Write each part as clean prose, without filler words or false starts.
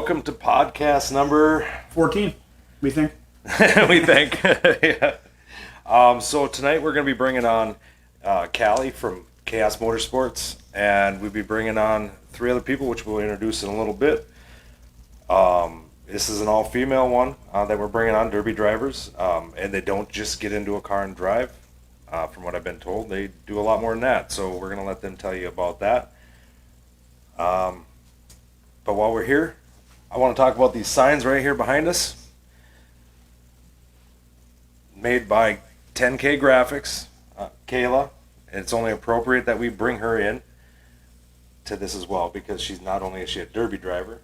welcome to podcast number 14, we think. we think. Yeah. So tonight we're going to be bringing on Callie from Chaos Motorsports, and we'll be bringing on 3 other people, which we'll introduce in a little bit. This is an all-female one that we're bringing on, derby drivers, and they don't just get into a car and drive. From what I've been told, they do a lot more than that, so we're going to let them tell you about that. But while we're here, I want to talk about these signs right here behind us. Made by 10K Graphics, Kayla. And it's only appropriate that we bring her in to this as well, because she's not only is she a derby driver,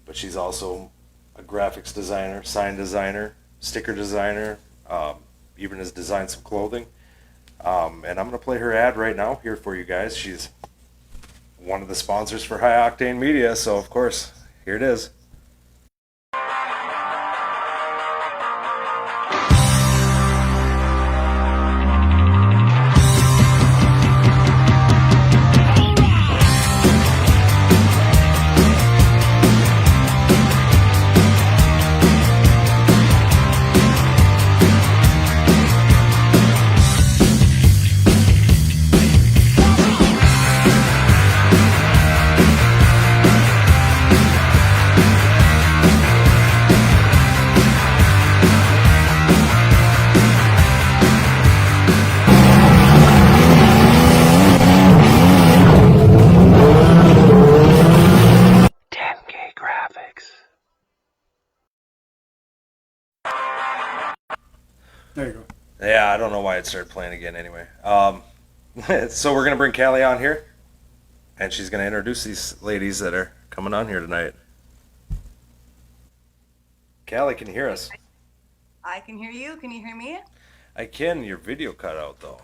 but she's also a graphics designer, sign designer, sticker designer, even has designed some clothing. And I'm going to play her ad right now here for you guys. She's one of the sponsors for High Octane Media, so of course, here it is. There you go. Yeah, I don't know why it started playing again anyway. So we're going to bring Callie on here, and she's going to introduce these ladies that are coming on here tonight. Callie, can you hear us? I can hear you. Can you hear me? I can. Your video cut out, though.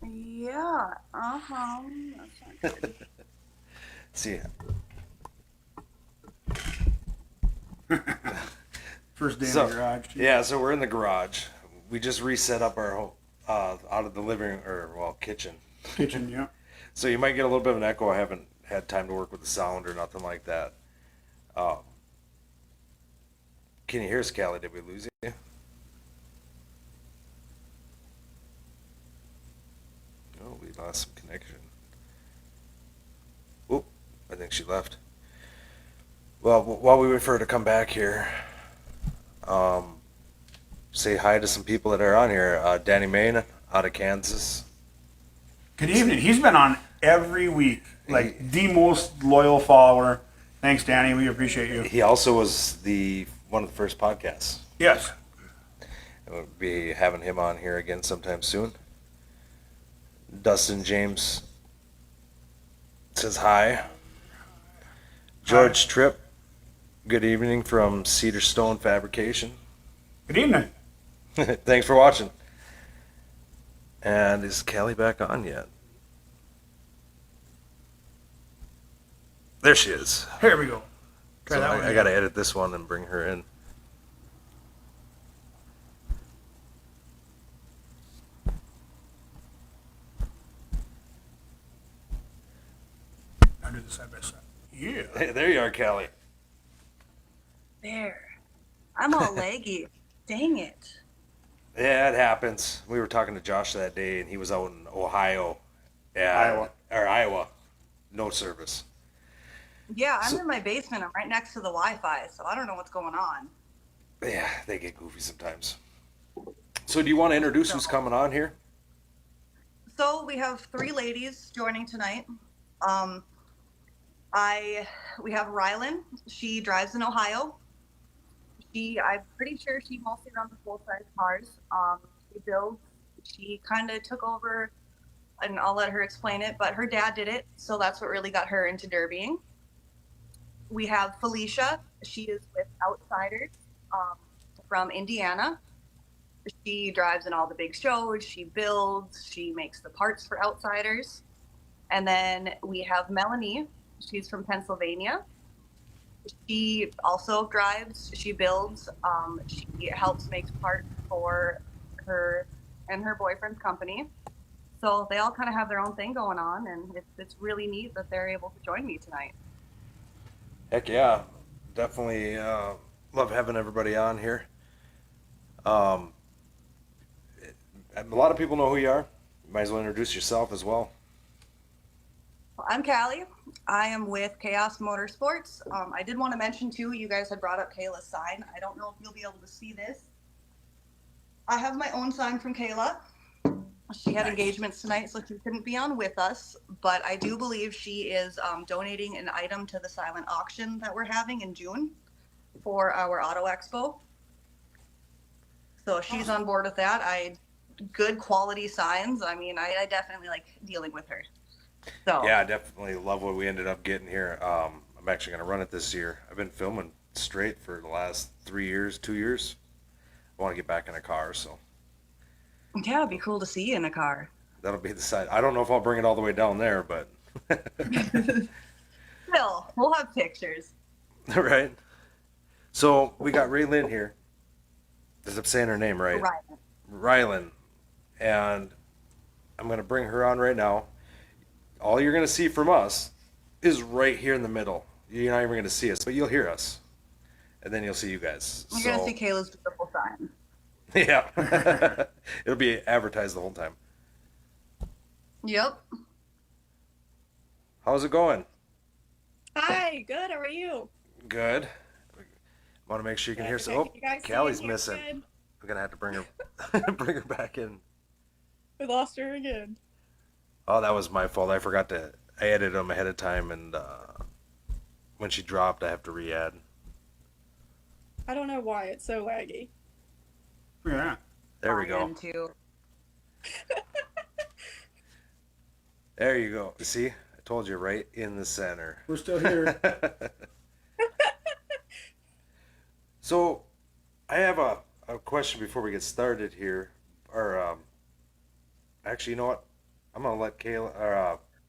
Yeah. Uh-huh. That's not good. See. First day in the garage. Yeah, so we're in the garage. We just reset up our whole, out of the kitchen. Kitchen, yeah. So you might get a little bit of an echo. I haven't had time to work with the sound or nothing like that. Can you hear us, Callie? Did we lose you? Oh, we lost some connection. Oop, I think she left. Well, while we wait for her to come back here, say hi to some people that are on here. Danny Main out of Kansas. Good evening. He's been on every week, like the most loyal follower. Thanks, Danny. We appreciate you. He also was one of the first podcasts. Yes. And we'll be having him on here again sometime soon. Dustin James says hi. George Tripp, good evening from Cedar Stone Fabrication. Good evening. Thanks for watching. And is Callie back on yet? There she is. Here we go. Try So that one. I got to edit this one and bring her in. I'll do the side by side. Yeah. Hey, there you are, Callie. There. I'm all leggy. Dang it. Yeah, it happens. We were talking to Josh that day, and he was out in Ohio. Yeah, Iowa. No service. Yeah, I'm in my basement. I'm right next to the Wi-Fi, so I don't know what's going on. Yeah, they get goofy sometimes. So do you want to introduce who's coming on here? So we have 3 ladies joining tonight. We have Rylan. She drives in Ohio. I'm pretty sure she mostly runs the full-size cars. She builds. She kind of took over, and I'll let her explain it, but her dad did it, so that's what really got her into derbying. We have Falicia. She is with Outsiders from Indiana. She drives in all the big shows. She builds. She makes the parts for Outsiders. And then we have Melony. She's from Pennsylvania. She also drives. She builds. She helps make parts for her and her boyfriend's company. So they all kind of have their own thing going on, and it's really neat that they're able to join me tonight. Heck yeah. definitely love having everybody on here. A lot of people know who you are. You might as well introduce yourself as well. I'm Callie. I am with Chaos Motorsports. I did want to mention too, you guys had brought up Kayla's sign. I don't know if you'll be able to see this. I have my own sign from Kayla. She had engagements tonight, so she couldn't be on with us. But I do believe she is donating an item to the silent auction that we're having in June for our Auto Expo. So she's on board with that. Good quality signs. I mean, I definitely like dealing with her. So Yeah, I definitely love what we ended up getting here. I'm actually going to run it this year. I've been filming straight for the last 3 years, 2 years. I want to get back in a car, so yeah, it'd be cool to see you in a car. that'll be the side. I don't know if I'll bring it all the way down there, but Still, we'll have pictures. right. So we got Rylan here. Is I'm saying her name right? Right. Rylan, and I'm going to bring her on right now. All you're going to see from us is right here in the middle. You're not even going to see us, but you'll hear us, and then you'll see you guys. You're gonna see Kayla's beautiful sign. Yeah, it'll be advertised the whole time. Yep. How's it going? Hi, good. How are you? Good. Want to make sure you can hear. Okay, So, can you guys see Callie's and hear missing. good? We're gonna have to bring her, bring her back in. We lost her again. Oh, that was my fault. I forgot to. I edited them ahead of time, and when she dropped, I have to re-add. I don't know why it's so laggy. Look at that. There we go. Too. There you go. See, I told you, right in the center. We're still here. So, I have a question before we get started here. Or, actually, you know what? I'm gonna let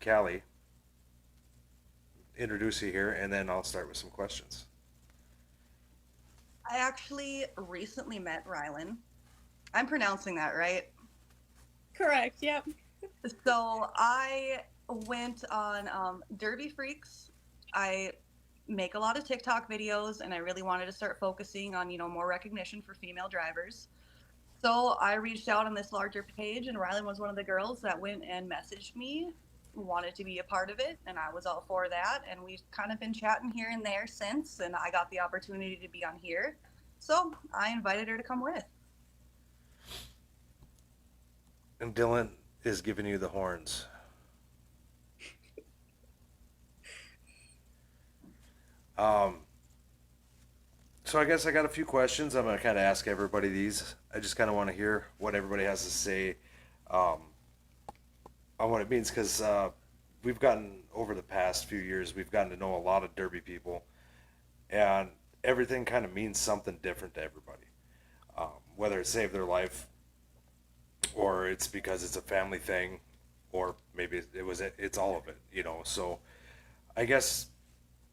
Callie introduce you here, and then I'll start with some questions. I actually recently met Rylan. I'm pronouncing that right. Correct, yep. So I went on Derby Freaks. I make a lot of TikTok videos, and I really wanted to start focusing on, more recognition for female drivers. So I reached out on this larger page, and Rylan was one of the girls that went and messaged me, wanted to be a part of it, and I was all for that. And we've kind of been chatting here and there since, and I got the opportunity to be on here. So I invited her to come with. And Dylan is giving you the horns. So I guess I got a few questions. I'm gonna kind of ask everybody these. I just kind of want to hear what everybody has to say on what it means, because we've gotten over the past few years, we've gotten to know a lot of Derby people, and everything kind of means something different to everybody. Whether it saved their life, or it's because it's a family thing, or maybe it's all of it, So I guess,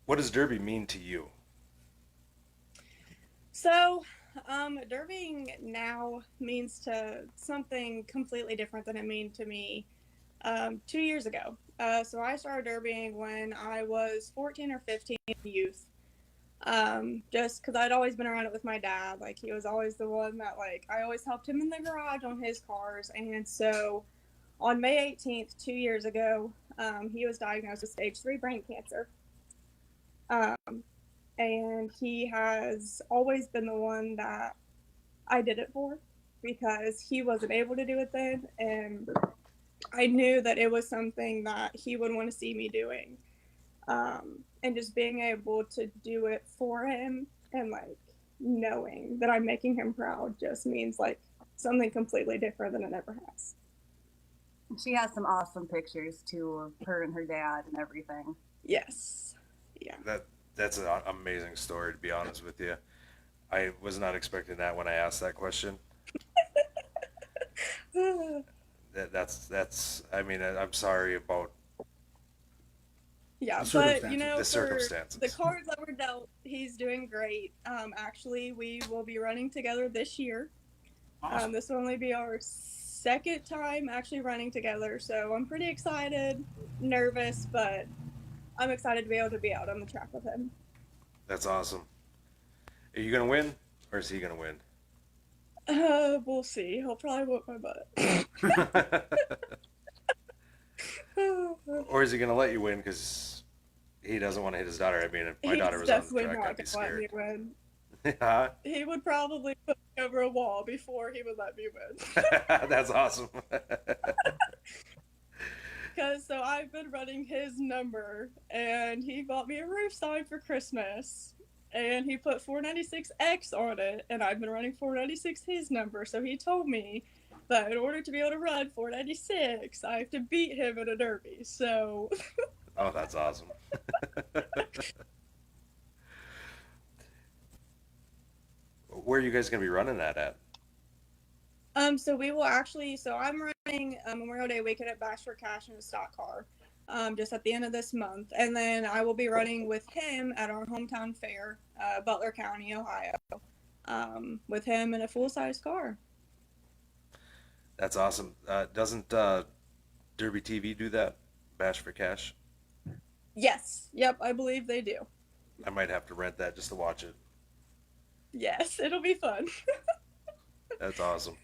what does Derby mean to you? So, derbying now means to something completely different than it meant to me 2 years ago. So I started derbying when I was 14 or 15 youth. Just because I'd always been around it with my dad. Like, he was always the one that, I always helped him in the garage on his cars. And so on May 18th, 2 years ago, he was diagnosed with stage 3 brain cancer. And he has always been the one that I did it for, because he wasn't able to do it then. And I knew that it was something that he would want to see me doing. And just being able to do it for him, and knowing that I'm making him proud, just means something completely different than it ever has. She has some awesome pictures too of her and her dad and everything. Yes. Yeah. That's an amazing story, to be honest with you. I was not expecting that when I asked that question. That's. I mean, I'm sorry about. Yeah, The but the circumstances. the cards that were dealt, he's doing great. Actually, we will be running together this year. Awesome. This will only be our second time actually running together, so I'm pretty excited, nervous, but I'm excited to be able to be out on the track with him. That's awesome. Are you gonna win, or is he gonna win? We'll see. He'll probably whoop my butt. Or is he gonna let you win because he doesn't want to hit his daughter? I mean, if my daughter He's was on the definitely track, not I'd be gonna let me scared. win. Huh? He would probably put me over a wall before he would let me win. That's awesome. Because so I've been running his number, and he bought me a roof sign for Christmas, and he put 496X on it, and I've been running 496 his number. So he told me that in order to be able to run 496, I have to beat him in a derby. So Oh, that's awesome. Where are you guys gonna be running that at? so we will actually. So I'm running Memorial Day weekend at Bash for Cash in a stock car, just at the end of this month, and then I will be running with him at our hometown fair, Butler County, Ohio, with him in a full size car. That's awesome. Doesn't Derby TV do that? Bash for Cash? Yes, yep, I believe they do. I might have to rent that just to watch it. Yes, it'll be fun. That's awesome.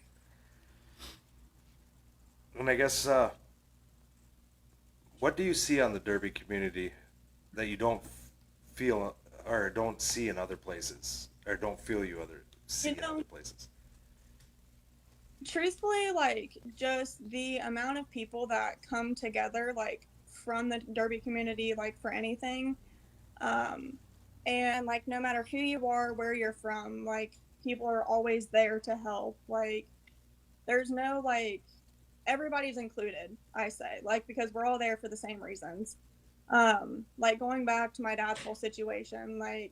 And I guess, what do you see on the Derby community that you don't feel or don't see in otder places, or don't feel see You in know, other places? truthfully, like just the amount of people that come together, like from the derby community, like for anything, um, and like no matter who you are, where you're from, like people are always there to help. Like there's no like everybody's included. I say like because we're all there for the same reasons. Like going back to my dad's whole situation, like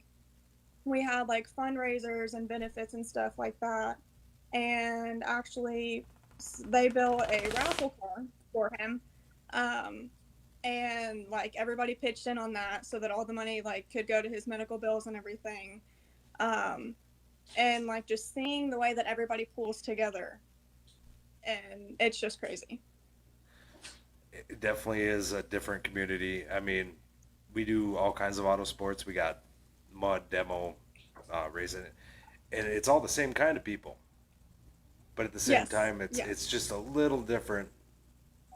we had like fundraisers and benefits and stuff like that, and actually they built a raffle car for him, um, and like everybody pitched in on that so that all the money like could go to his medical bills and everything, um, and like just seeing the way that everybody pulls together, and it's just crazy. It definitely is a different community. I mean, we do all kinds of auto sports. We got mud, demo, racing, and it's all the same kind of people. But at the same Yes, time, yes. it's just a little different,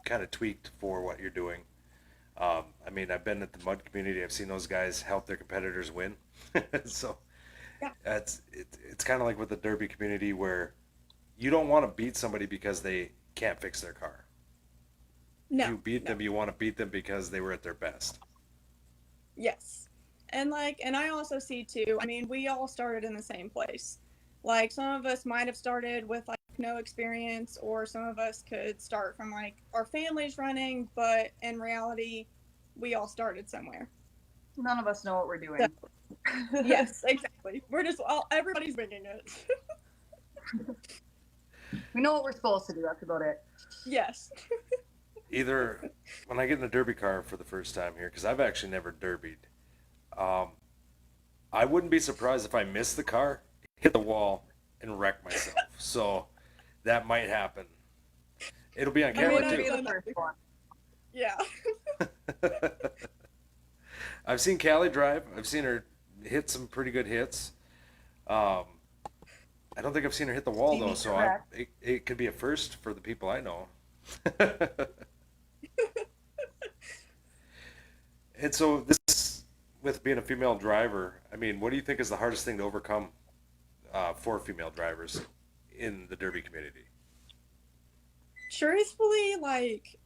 kind of tweaked for what you're doing. I mean, I've been at the mud community. I've seen those guys help their competitors win. So Yeah. it's kind of like with the derby community where you don't want to beat somebody because they can't fix their car. No, You beat no. them, you want to beat them because they were at their best. Yes. And like, and I also see too, I mean, we all started in the same place. Like, some of us might have started with like no experience, or some of us could start from like our families running, but in reality, we all started somewhere. None of us know what we're doing. So, yes, exactly. We're just all, everybody's winging it. We know what we're supposed to do. That's about it. Yes. Either when I get in a derby car for the first time here, because I've actually never derbied, I wouldn't be surprised if I miss the car, hit the wall, and wreck myself. So that might happen. It'll be on I camera wouldn't be too. the first one. Yeah. I've seen Callie drive. I've seen her hit some pretty good hits. I don't think I've seen her hit the wall though, so it could be a first for the people I know. And so this, with being a female driver, I mean, what do you think is the hardest thing to overcome for female drivers in the derby community? Truthfully, like,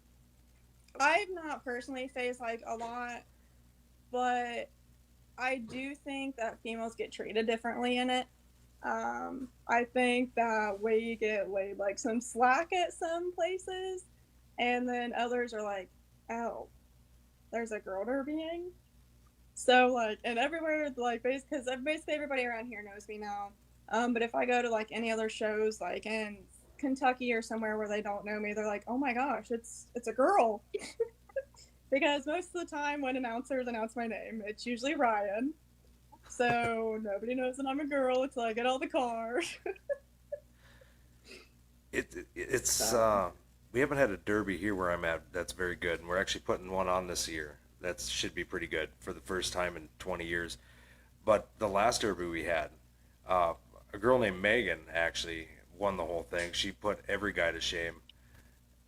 I've not personally faced like a lot, but I do think that females get treated differently in it. I think that we get laid like some slack at some places, and then others are like, "Oh, there's a girl derbying." So like, and everywhere like, because basically everybody around here knows me now. But if I go to like any other shows, like in Kentucky or somewhere where they don't know me, they're like, "Oh my gosh, it's a girl." Because most of the time when announcers announce my name, it's usually Ryan. So nobody knows that I'm a girl until I get all the cars. It's So, we haven't had a derby here where I'm at that's very good, and we're actually putting one on this year. That should be pretty good for the first time in 20 years. But the last derby we had, a girl named Megan actually won the whole thing. She put every guy to shame,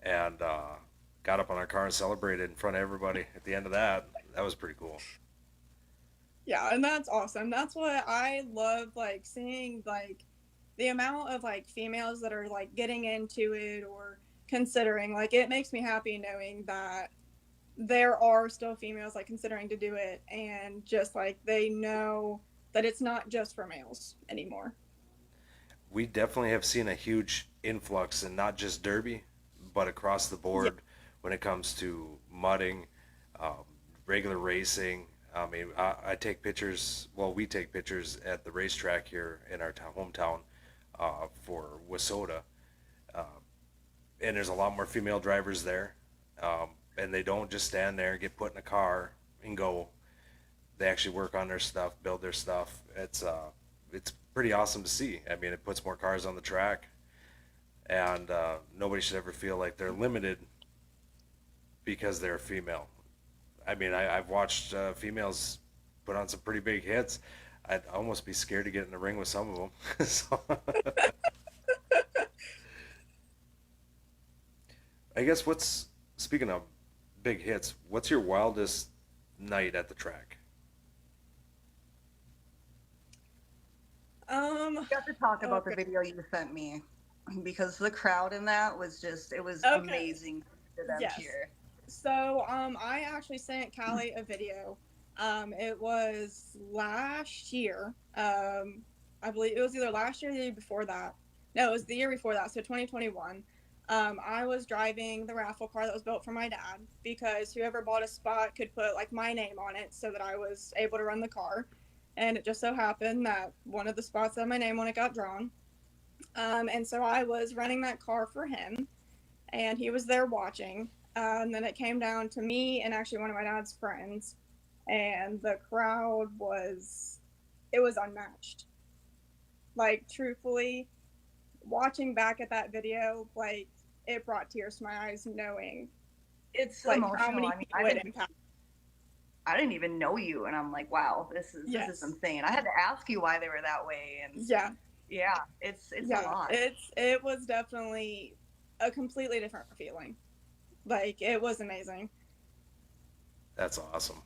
and got up on our car and celebrated in front of everybody at the end of that. That was pretty cool. Yeah, and that's awesome. That's what I love, like seeing like the amount of like females that are like getting into it or considering. Like it makes me happy knowing that there are still females like considering to do it, and just like they know that it's not just for males anymore. We definitely have seen a huge influx in not just derby, but across the board when it comes to mudding, um, regular racing. I mean, I take pictures. Well, we take pictures at the racetrack here in our hometown for Wissota, uh, and there's a lot more female drivers there, and they don't just stand there, get put in a car, and go. They actually work on their stuff, build their stuff. It's pretty awesome to see. I mean, it puts more cars on the track, and nobody should ever feel like they're limited because they're a female. I mean, I've watched females put on some pretty big hits. I'd almost be scared to get in the ring with some of them. So, I guess speaking of big hits, what's your wildest night at the track? We have to talk about the Okay. video you sent me because the crowd in that was just, it was Okay. amazing for them Yes. cheer. So, I actually sent Callie a video. It was last year. I believe it was either last year or the year before that. No, it was the year before that. So 2021. I was driving the raffle car that was built for my dad because whoever bought a spot could put like my name on it so that I was able to run the car. And it just so happened that one of the spots that had my name on it got drawn. And so I was running that car for him, and he was there watching. And then it came down to me and actually one of my dad's friends, and the crowd it was unmatched. Like, truthfully, watching back at that video, like, it brought tears to my eyes knowing It's like emotional. how many I mean, people it impacted. I didn't even know you, and I'm like, wow, this is Yes. insane. I had to ask you why they were that way, and Yeah. yeah, it's a lot. It was definitely a completely different feeling. Like, it was amazing. That's awesome.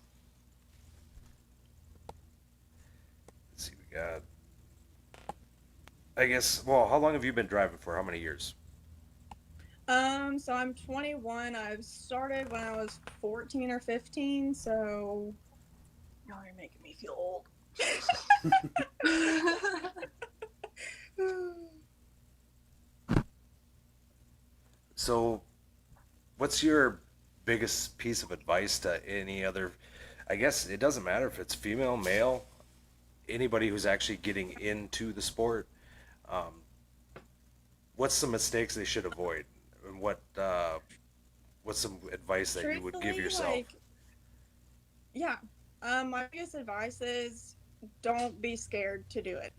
Let's see, we got. I guess. Well, how long have you been driving for? How many years? So I'm 21. I've started when I was 14 or 15, so Oh, you're making me feel old. So, what's your biggest piece of advice to any other? I guess it doesn't matter if it's female, male, anybody who's actually getting into the sport. Um, what's some mistakes they should avoid, and what's some advice that you would give truthfully, yourself? like, yeah. My biggest advice is don't be scared to do it.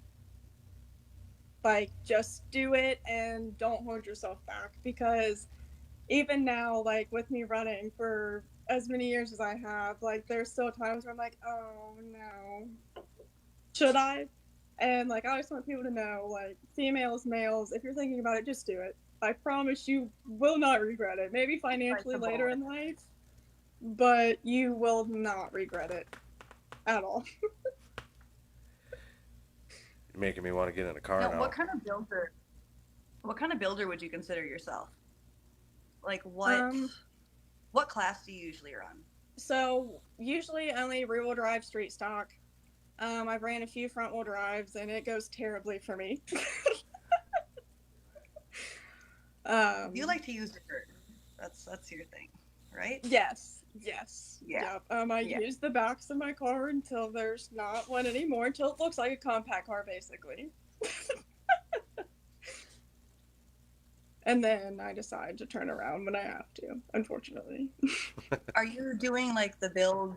Like, just do it and don't hold yourself back, because even now, like, with me running for as many years as I have, like, there's still times where I'm like, oh no, should I? And like, I just want people to know, like, females, males, if you're thinking about it, just do it. I promise you will not regret it. Maybe financially later in life, but you will not regret it at all. You're making me want to get in a car Now, now. what kind of builder would you consider yourself? Like, what class do you usually run? So usually only rear-wheel drive street stock. I've ran a few front-wheel drives, and it goes terribly for me. You like to use dirt. That's your thing, right? Yes. Yeah. Yep. I Yeah. use the backs of my car until there's not one anymore, until it looks like a compact car, basically. And then I decide to turn around when I have to, unfortunately. Are you doing like the build,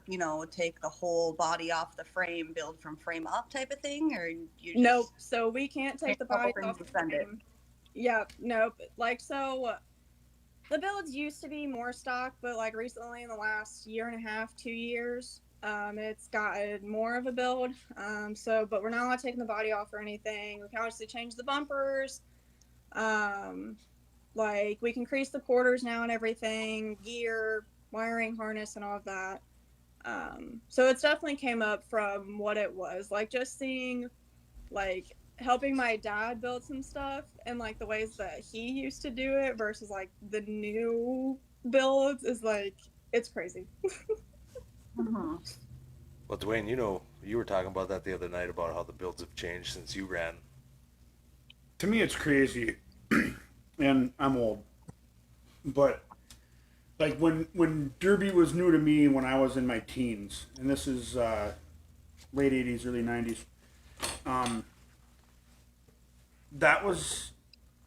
take the whole body off the frame, build from frame up type of thing, or you just Nope. So we can't take the a couple body things off to the send it? frame. Yep. Nope. Like, so the builds used to be more stock, but like recently in the last year and a half, 2 years, It's got more of a build. But we're not taking the body off or anything. We can obviously change the bumpers. Like we can crease the quarters now and everything, gear, wiring, harness, and all of that. So it's definitely came up from what it was. Like just seeing, like helping my dad build some stuff and like the ways that he used to do it versus like the new builds is like it's crazy. Mm-hmm. Well, Dwayne, you were talking about that the other night about how the builds have changed since you ran. To me, it's crazy, and I'm old. But like when Derby was new to me when I was in my teens, and this is late '80s, early '90s. That was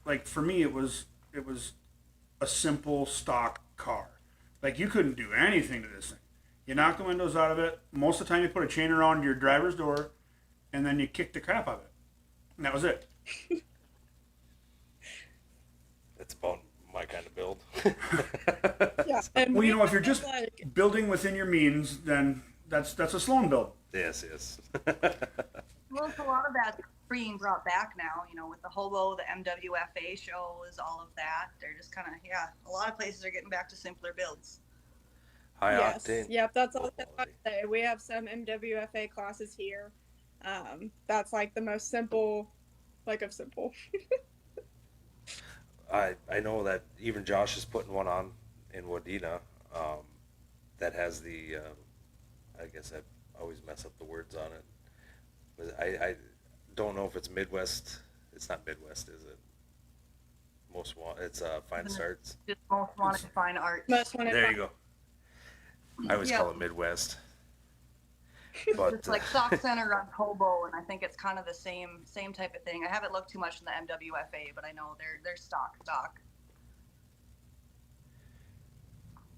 like for me, it was a simple stock car. Like you couldn't do anything to this thing. You knock the windows out of it. Most of the time, you put a chain around your driver's door, and then you kick the crap out of it. And that was it. It's about my kind of build. Yeah. And Well, if you're just like building within your means, then that's a Sloan build. Yes, yes. Well, it's a lot of that's being brought back now, with the Hobo, the MWFA shows, all of that. They're just kind of, a lot of places are getting back to simpler builds. High yes, octane. yep, that's all I quality. say. We have some MWFA classes here. That's like the most simple, like of simple. I know that even Josh is putting one on in Wadena that has the, I guess I always mess up the words on it. But I don't know if it's Midwest. It's not Midwest, is it? It's Fine Starts. Just most wanted to find art. Most wanted There you go. I always Yeah. call it Midwest. But It's like Stock Center runs Hobo, and I think it's kind of the same type of thing. I haven't looked too much in the MWFA, but I know they're stock.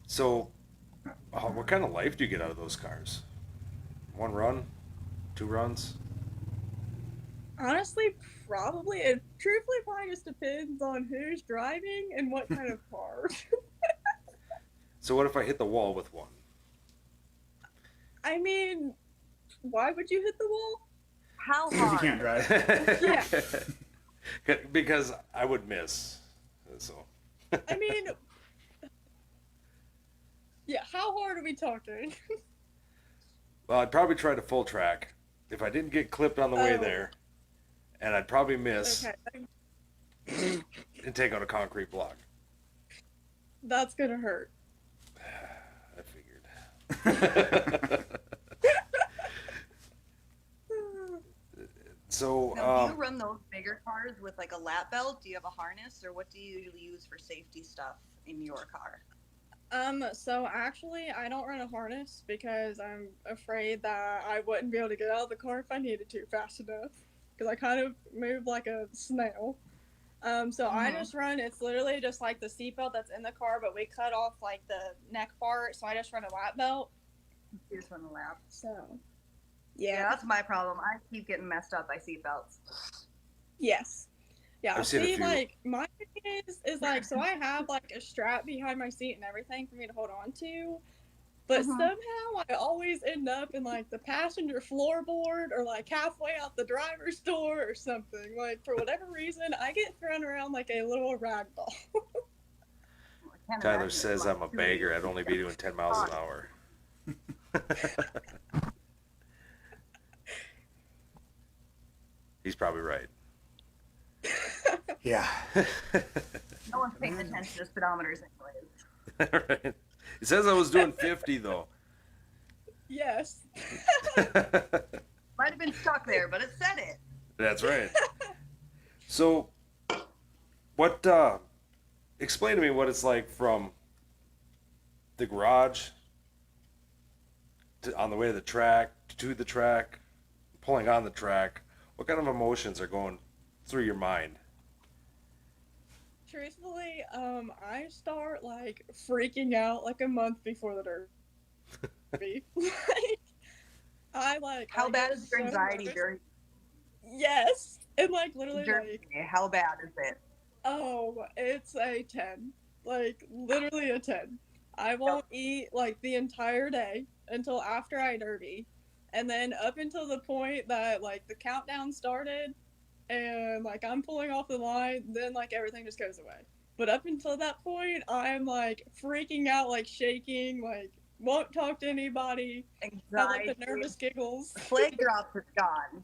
So, what kind of life do you get out of those cars? One run? 2 runs? Honestly, probably. It truthfully probably just depends on who's driving and what kind of car. So what if I hit the wall with one? I mean, why would you hit the wall? How Because you hard? can't drive. Yeah. Because I would miss. So. I mean, yeah, how hard are we talking? Well, I'd probably try to full track if I didn't get clipped on the way Oh. there, and I'd probably miss Okay, and take out a concrete block. that's gonna hurt. I figured. So, Now, do you run those bigger cars with like a lap belt? Do you have a harness, or what do you usually use for safety stuff in your car? So actually, I don't run a harness because I'm afraid that I wouldn't be able to get out of the car if I needed to fast enough. Because I kind of move like a snail. So I just run. It's literally just like the seatbelt that's in the car, but we cut off like the neck part. So I just run a lap belt. You just run the lap. So, Yeah, yeah. that's my problem. I keep getting messed up by seatbelts. Yes. Yeah. I've seen a See, few. like my thing is like so I have like a strap behind my seat and everything for me to hold on to. But somehow I always end up in like the passenger floorboard or like halfway out the driver's door or something. Like for whatever reason, I get thrown around like a little rag doll. I can't Tyler imagine says it's I'm a like bagger. I'd only be doing 10 miles an hour. He's probably right. Yeah. No one's paying attention to speedometers anyways. Right. It says I was doing 50 though. Yes. Might have been stuck there, but it said it. That's right. So, what? Explain to me what it's like from the garage on the way to the track, to the track, pulling on the track. What kind of emotions are going through your mind? Truthfully, I start like freaking out like a month before the derby. How bad get is your so anxiety nervous. during Yes, and like literally Derby? like How bad is it? oh, it's a 10, like literally a 10. I won't eat like the entire day until after I derby. And then up until the point that like the countdown started and like I'm pulling off the line, then like everything just goes away. But up until that point, I'm like freaking out, like shaking, like won't talk to anybody, have like the Anxiety. nervous giggles. Plague drops is gone.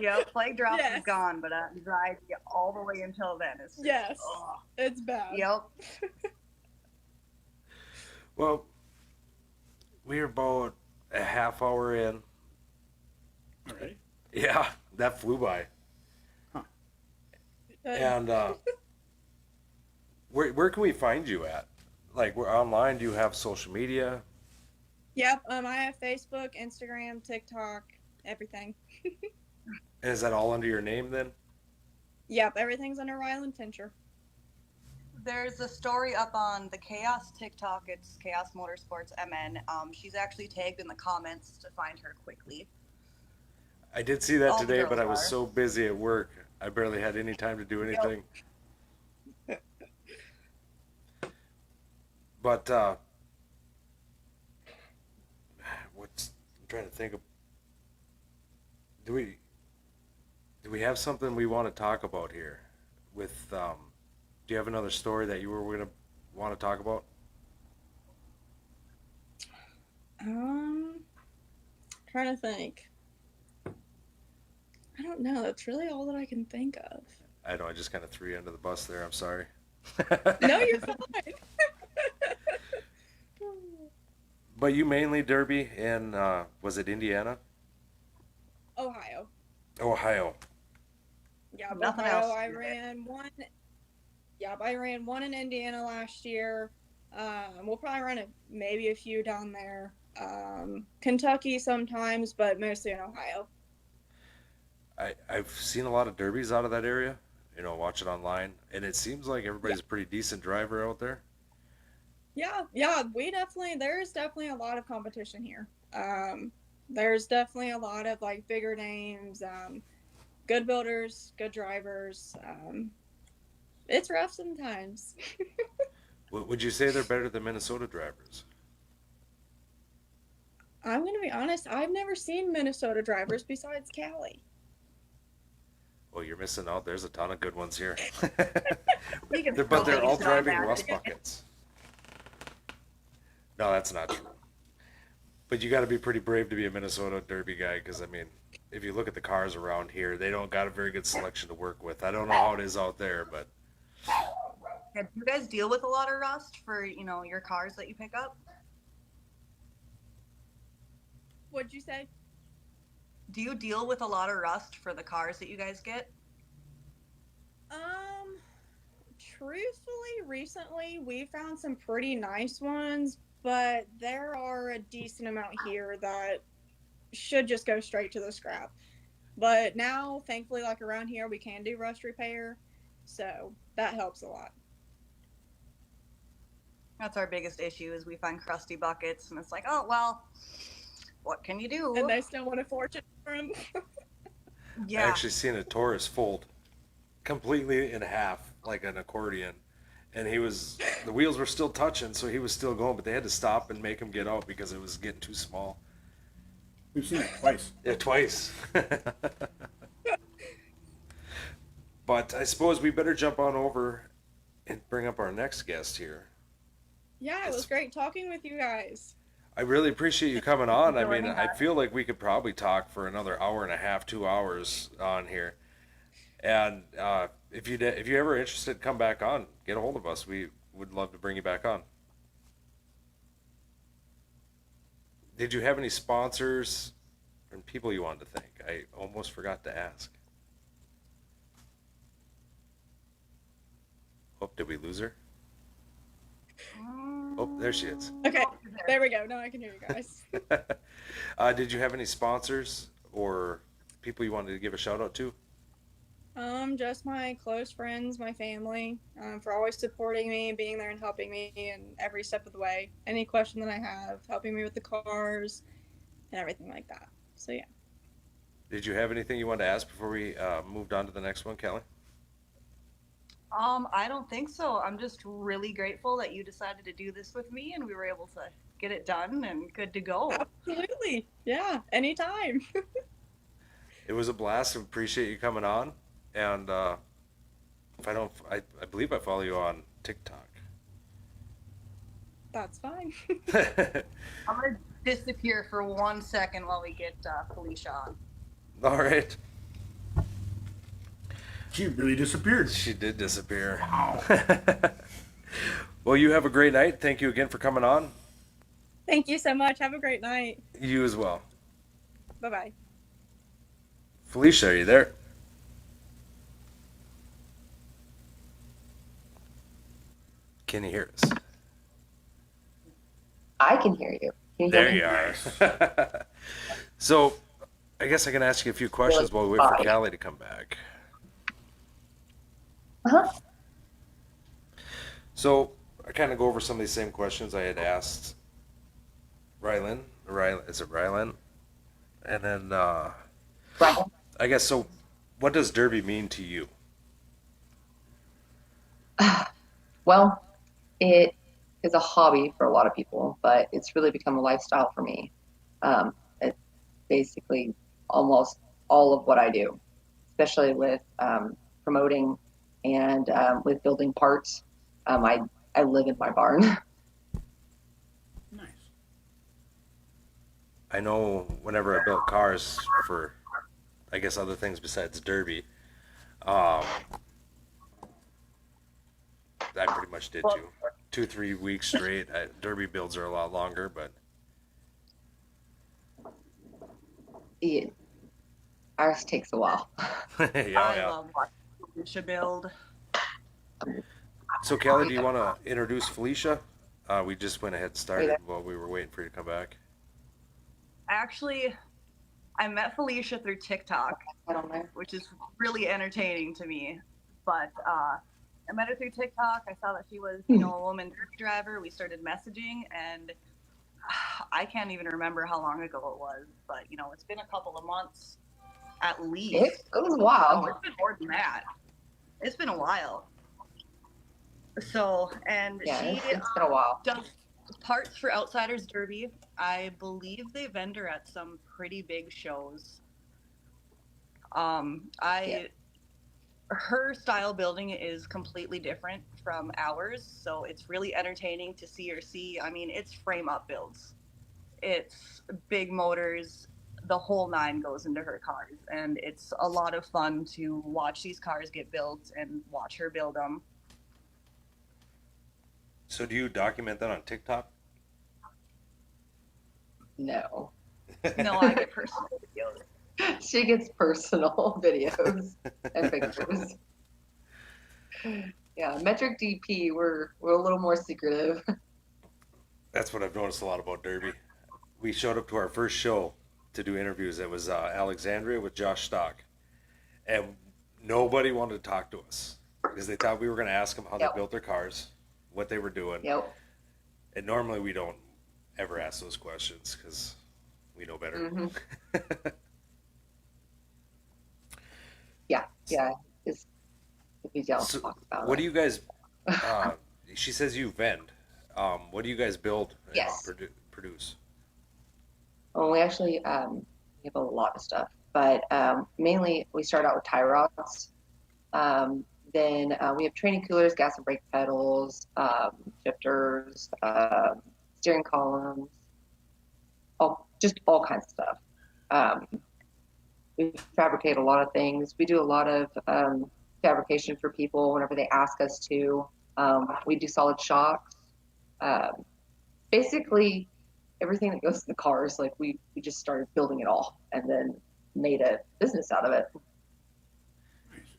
Yep, plague drops is Yes. gone, but anxiety all the way until then. It's just, Yes. ugh. It's bad. Yep. Well, we're about a half hour in. All right. Yeah, that flew by. And where can we find you at? Like, we're online. Do you have social media? Yep. I have Facebook, Instagram, TikTok, everything. And is that all under your name then? Yep. Everything's under Rylan Tincher. There's a story up on the Chaos TikTok. It's Chaos Motorsports MN. She's actually tagged in the comments to find her quickly. I did see that All the today, girls but I was are. so busy at work, I barely had any time to do anything. But what's I'm trying to think of? Do we have something we want to talk about here? With do you have another story that you were going to want to talk about? Trying to think. I don't know. That's really all that I can think of. I know I just kind of threw you under the bus there. I'm sorry. No, you're fine. But you mainly derby in was it Indiana? Ohio. Ohio. Yeah, Nothing Ohio. else. I ran one. Yeah, I ran one in Indiana last year. We'll probably run maybe a few down there. Kentucky sometimes, but mostly in Ohio. I've seen a lot of derbies out of that area, watch it online, and it seems like everybody's a pretty decent driver out there. Yeah, there's definitely a lot of competition here. There's definitely a lot of like bigger names, good builders, good drivers. It's rough sometimes. Would you say they're better than Minnesota drivers? I'm going to be honest, I've never seen Minnesota drivers besides Callie. Well, you're missing out. There's a ton of good ones here. We can But they're all still driving back rust again. buckets. No, that's not true. But you got to be pretty brave to be a Minnesota Derby guy, because I mean, if you look at the cars around here, they don't got a very good selection to work with. I don't know how it is out there, but Yeah, do you guys deal with a lot of rust for your cars that you pick up? What'd you say? Do you deal with a lot of rust for the cars that you guys get? Truthfully, recently we found some pretty nice ones, but there are a decent amount here that should just go straight to the scrap. But now, thankfully, like around here, we can do rust repair, so that helps a lot. That's our biggest issue is we find crusty buckets, and it's like, oh, well, what can you do? And they still want a fortune for them. I Yeah. actually seen a Taurus fold completely in half, like an accordion. And the wheels were still touching, so he was still going, but they had to stop and make him get out because it was getting too small. We've seen it twice. Yeah, twice. But I suppose we better jump on over and bring up our next guest here. Yeah, it was great talking with you guys. I really appreciate you coming on. I mean, Joining I us. feel like we could probably talk for another hour and a half, 2 hours on here. And if you're ever interested, come back on. Get a hold of us. We would love to bring you back on. Did you have any sponsors and people you wanted to thank? I almost forgot to ask. Oh, did we lose her? Oh, there she is. Okay, there we go. Now I can hear you guys. Did you have any sponsors or people you wanted to give a shout out to? Just my close friends, my family, for always supporting me, being there and helping me in every step of the way. Any question that I have, helping me with the cars and everything like that. So yeah. Did you have anything you wanted to ask before we moved on to the next one, Callie? I don't think so. I'm just really grateful that you decided to do this with me and we were able to get it done and good to go. Absolutely. Yeah, anytime. It was a blast. Appreciate you coming on. And if I don't, I believe I follow you on TikTok. That's fine. I'm going to disappear for 1 second while we get Falicia on. All right. She really disappeared. She did disappear. Wow. Well, you have a great night. Thank you again for coming on. Thank you so much. Have a great night. You as well. Bye bye. Falicia, are you there? Can you hear us? I can hear you. Can you hear There me? you are. So, I guess I can ask you a few questions while we wait for Bye. Callie to come back. Uh-huh. So, I kind of go over some of these same questions I had asked Rylan. Is it Rylan? And then, Right. I guess, so what does Derby mean to you? Well, it is a hobby for a lot of people, but it's really become a lifestyle for me. It's basically almost all of what I do, especially with promoting and with building parts. I live in my barn. Nice. I know whenever I built cars for, I guess, other things besides Derby, I pretty much did 2-3 weeks straight. Derby builds are a lot longer, but Ours takes a while. yeah, I yeah. love watching Falicia build. So, Kelly, do you want to introduce Falicia? We just went ahead and started while we were waiting for you to come back. Actually, I met Falicia through TikTok, I don't know. which is really entertaining to me. But I met her through TikTok. I saw that she was, a woman derby driver. We started messaging, and I can't even remember how long ago it was. But it's been a couple of months at least. It was Oh, wild. it's been more than that. It's been a while. So, and Yeah, she it's been a while. does parts for Outsiders Derby. I believe they vendor at some pretty big shows. Her style building is completely different from ours, so it's really entertaining to see her see. I mean, it's frame up builds. It's big motors. The whole nine goes into her cars, and it's a lot of fun to watch these cars get built and watch her build them. So, do you document that on TikTok? No. No, I get personal videos. She gets personal videos and pictures. Yeah, Metric DP, we're a little more secretive. That's what I've noticed a lot about Derby. We showed up to our first show to do interviews. It was Alexandria with Josh Stock, and nobody wanted to talk to us because they thought we were going to ask them how Yep. they built their cars, what they were doing. Yep. And normally we don't ever ask those questions because we know better. Mhm. Yeah. It's we don't So talk about what it. do you guys? She says you vend. What do you guys build and Yes. produce? Well, we actually we have a lot of stuff, but mainly we start out with tie rods. Then we have training coolers, gas and brake pedals, shifters, steering columns, just all kinds of stuff. We fabricate a lot of things. We do a lot of fabrication for people whenever they ask us to. We do solid shocks. Basically, everything that goes in the cars, like we just started building it all and then made a business out of it.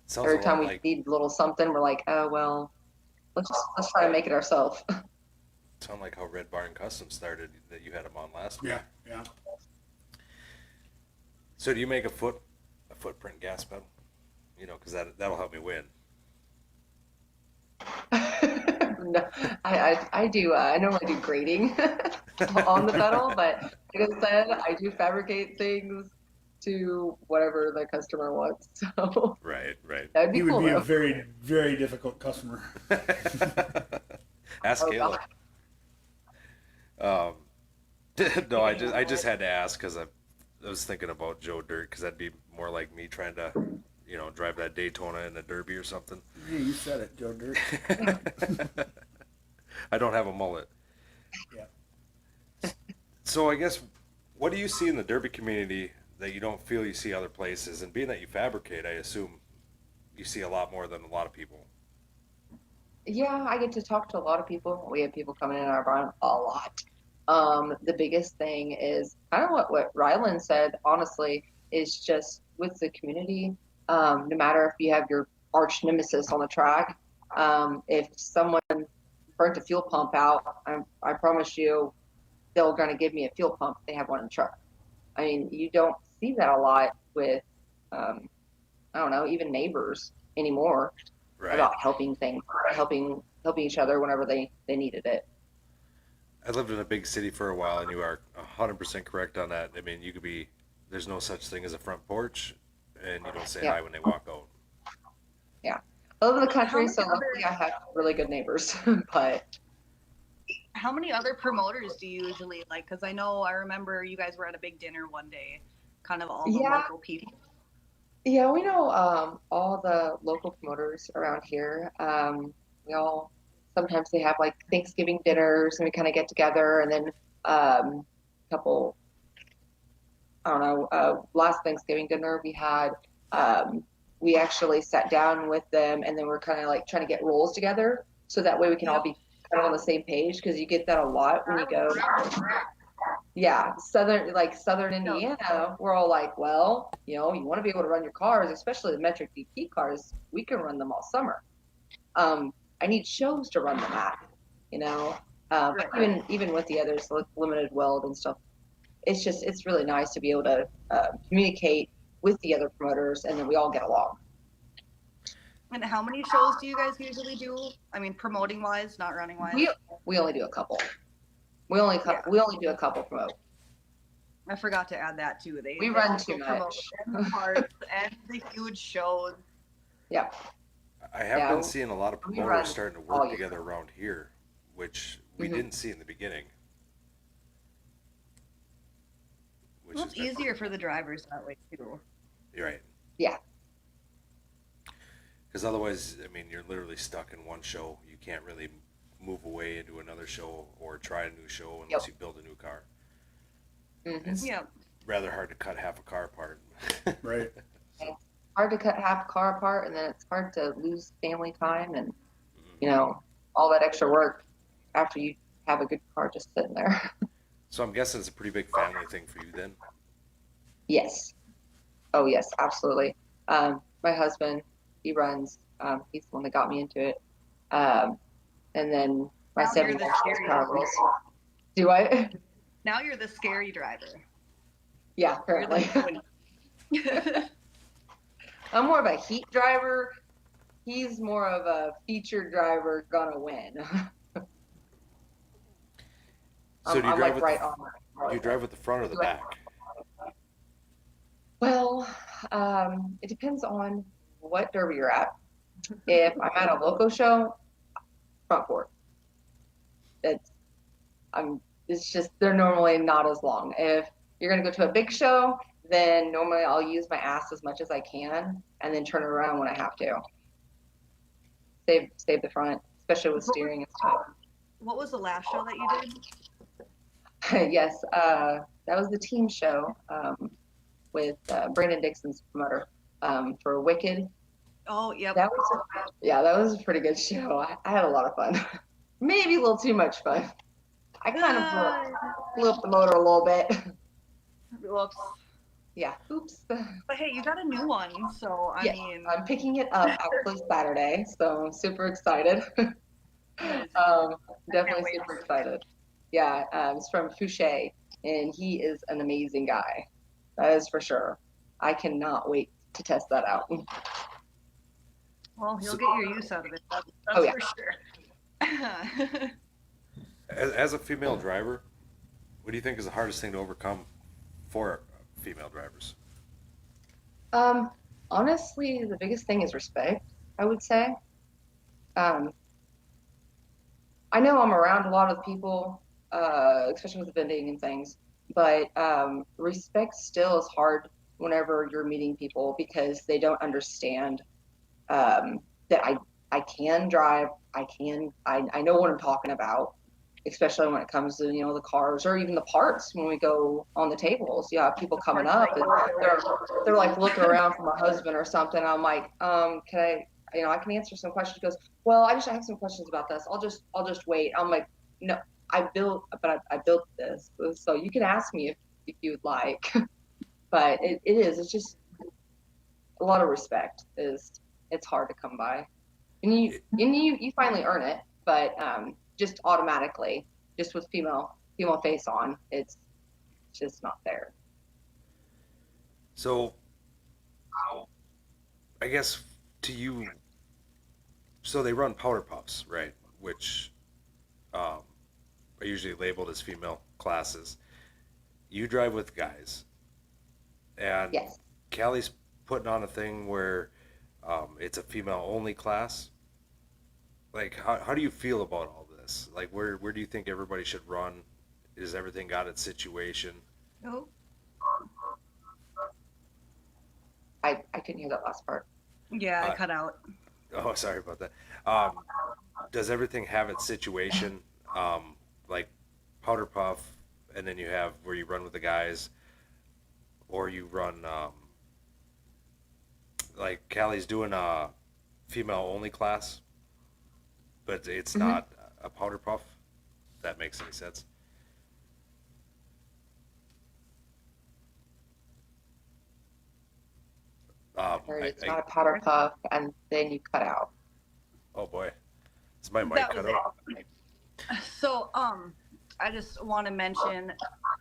Sounds Every a time lot we like need a little something, we're like, oh well, let's try to make it ourselves. sound like how Red Barn Custom started that you had them on last week. Yeah. So do you make a footprint gas pedal? Because that'll help me win. No, I do. I normally do grading on the pedal, but like I said, I do fabricate things to whatever the customer wants. So Right. that'd be He would cool be a though. very, very difficult customer. Ask Oh, Caleb. God. No, I just had to ask because I was thinking about Joe Dirt because that'd be more like me trying to, drive that Daytona in a Derby or something. Hey, you said it, Joe Dirt. I don't have a mullet. Yeah. So I guess, what do you see in the Derby community that you don't feel you see other places? And being that you fabricate, I assume you see a lot more than a lot of people. Yeah, I get to talk to a lot of people. We have people coming in our barn a lot. The biggest thing is kind of what Rylan said, honestly, is just with the community, no matter if you have your arch nemesis on the track, if someone burnt a fuel pump out, I promise you, they're going to give me a fuel pump if they have one in the truck. I mean, you don't see that a lot with, I don't know, even neighbors anymore Right. about helping each other whenever they needed it. I lived in a big city for a while, and you are 100% correct on that. I mean, there's no such thing as a front porch, and you don't say Yeah. hi when they walk out. Yeah. I live in the country, How so many luckily I have really good neighbors. But How many other promoters do you usually like? Because I remember you guys were at a big dinner one day, kind of all the Yeah. local people. yeah, we know all the local promoters around here. We all sometimes they have like Thanksgiving dinners, and we kind of get together, and then a couple. I don't know. Last Thanksgiving dinner we had. We actually sat down with them, and then we're kind of like trying to get roles together, so that way we can all be kind of on the same page, because you get that a lot when you go. Yeah, southern Indiana, we're all like, well, you want to be able to run your cars, especially the metric DP cars. We can run them all summer. I need shows to run them at, but even with the others, like limited weld and stuff, it's really nice to be able to communicate with the other promoters, and then we all get along. And how many shows do you guys usually do? I mean, promoting wise, not running wise. We only do a couple. We only do a couple promote. I forgot to add that too. We run too much. And the parts and the huge shows. Yeah. I have been seeing a lot of we run promoters starting to all work year. together around here, which we Mhm. didn't see in the beginning. Which Well, it's has been easier for the drivers that way too. You're right. Yeah. Because otherwise, I mean, you're literally stuck in one show. You can't really move away into another show or try a new show unless you build a new car. Mhm. It's Yeah. rather hard to cut half a car apart. Right. Hard to cut half a car apart, and then it's hard to lose family time and all that extra work after you have a good car just sitting there. So I'm guessing it's a pretty big family thing for you then. Yes. Oh yes, absolutely. My husband, he runs. He's the one that got me into it. And then my Now you're 7 the years scary car driver. race. Do I? Now you're the scary driver. Yeah, You're apparently. the I'm more of a heat driver. He's more of a featured driver, gonna win. So do you I'm drive like with right the, on. do you drive with the front or the back? Well, it depends on what derby you're at. If I'm at a local show, front court. It's just they're normally not as long. If you're gonna go to a big show, then normally I'll use my ass as much as I can, and then turn it around when I have to. Save the front, especially with steering and stuff. What was the last show that you did? Yes, that was the team show with Brandon Dixon's promoter for Wicked. Oh, yep. That was a pretty good show. I had a lot of fun. Maybe a little too much fun. I kind of blew up the motor a little bit. Whoops. Yeah. Oops. But hey, you got a new one, so I Yes, mean, I'm picking it up actually Saturday, so I'm super excited. Definitely wait. super excited. Yeah, it's from Fouché, and he is an amazing guy. That is for sure. I cannot wait to test that out. well, you'll get your use out of it. That's Oh, yeah. for sure. As a female driver, what do you think is the hardest thing to overcome for female drivers? Honestly, the biggest thing is respect, I would say. Um, I know I'm around a lot of people, especially with the vending and things, but respect still is hard whenever you're meeting people because they don't understand that I can drive, I know what I'm talking about, especially when it comes to, the cars or even the parts when we go on the tables. You have people coming up and they're like looking around for my husband or something. I'm like, can I, I can answer some questions. He goes, well, I have some questions about this. I'll just wait. I'm like, no, I built this. So you can ask me if you would like. But it's just a lot of respect it's hard to come by. And you finally earn it, but just automatically, just with female face on, it's just not there. So, I guess to you, so they run powder puffs, right? Which are usually labeled as female classes. You drive with guys, and Yes. Callie's putting on a thing where it's a female only class. Like, how do you feel about all this? Like, where do you think everybody should run? Is everything got its situation? Oh, I couldn't hear that last part. yeah, Uh, I cut out. oh, sorry about that. Um, does everything have its situation? Like powder puff, and then you have where you run with the guys, or you run like Callie's doing a female only class, but it's Mm-hmm. not a powder puff. If that makes any sense. Heard it's not a powder puff, and then you cut out. Oh boy, is my mic That cut was out? it. So, I just want to mention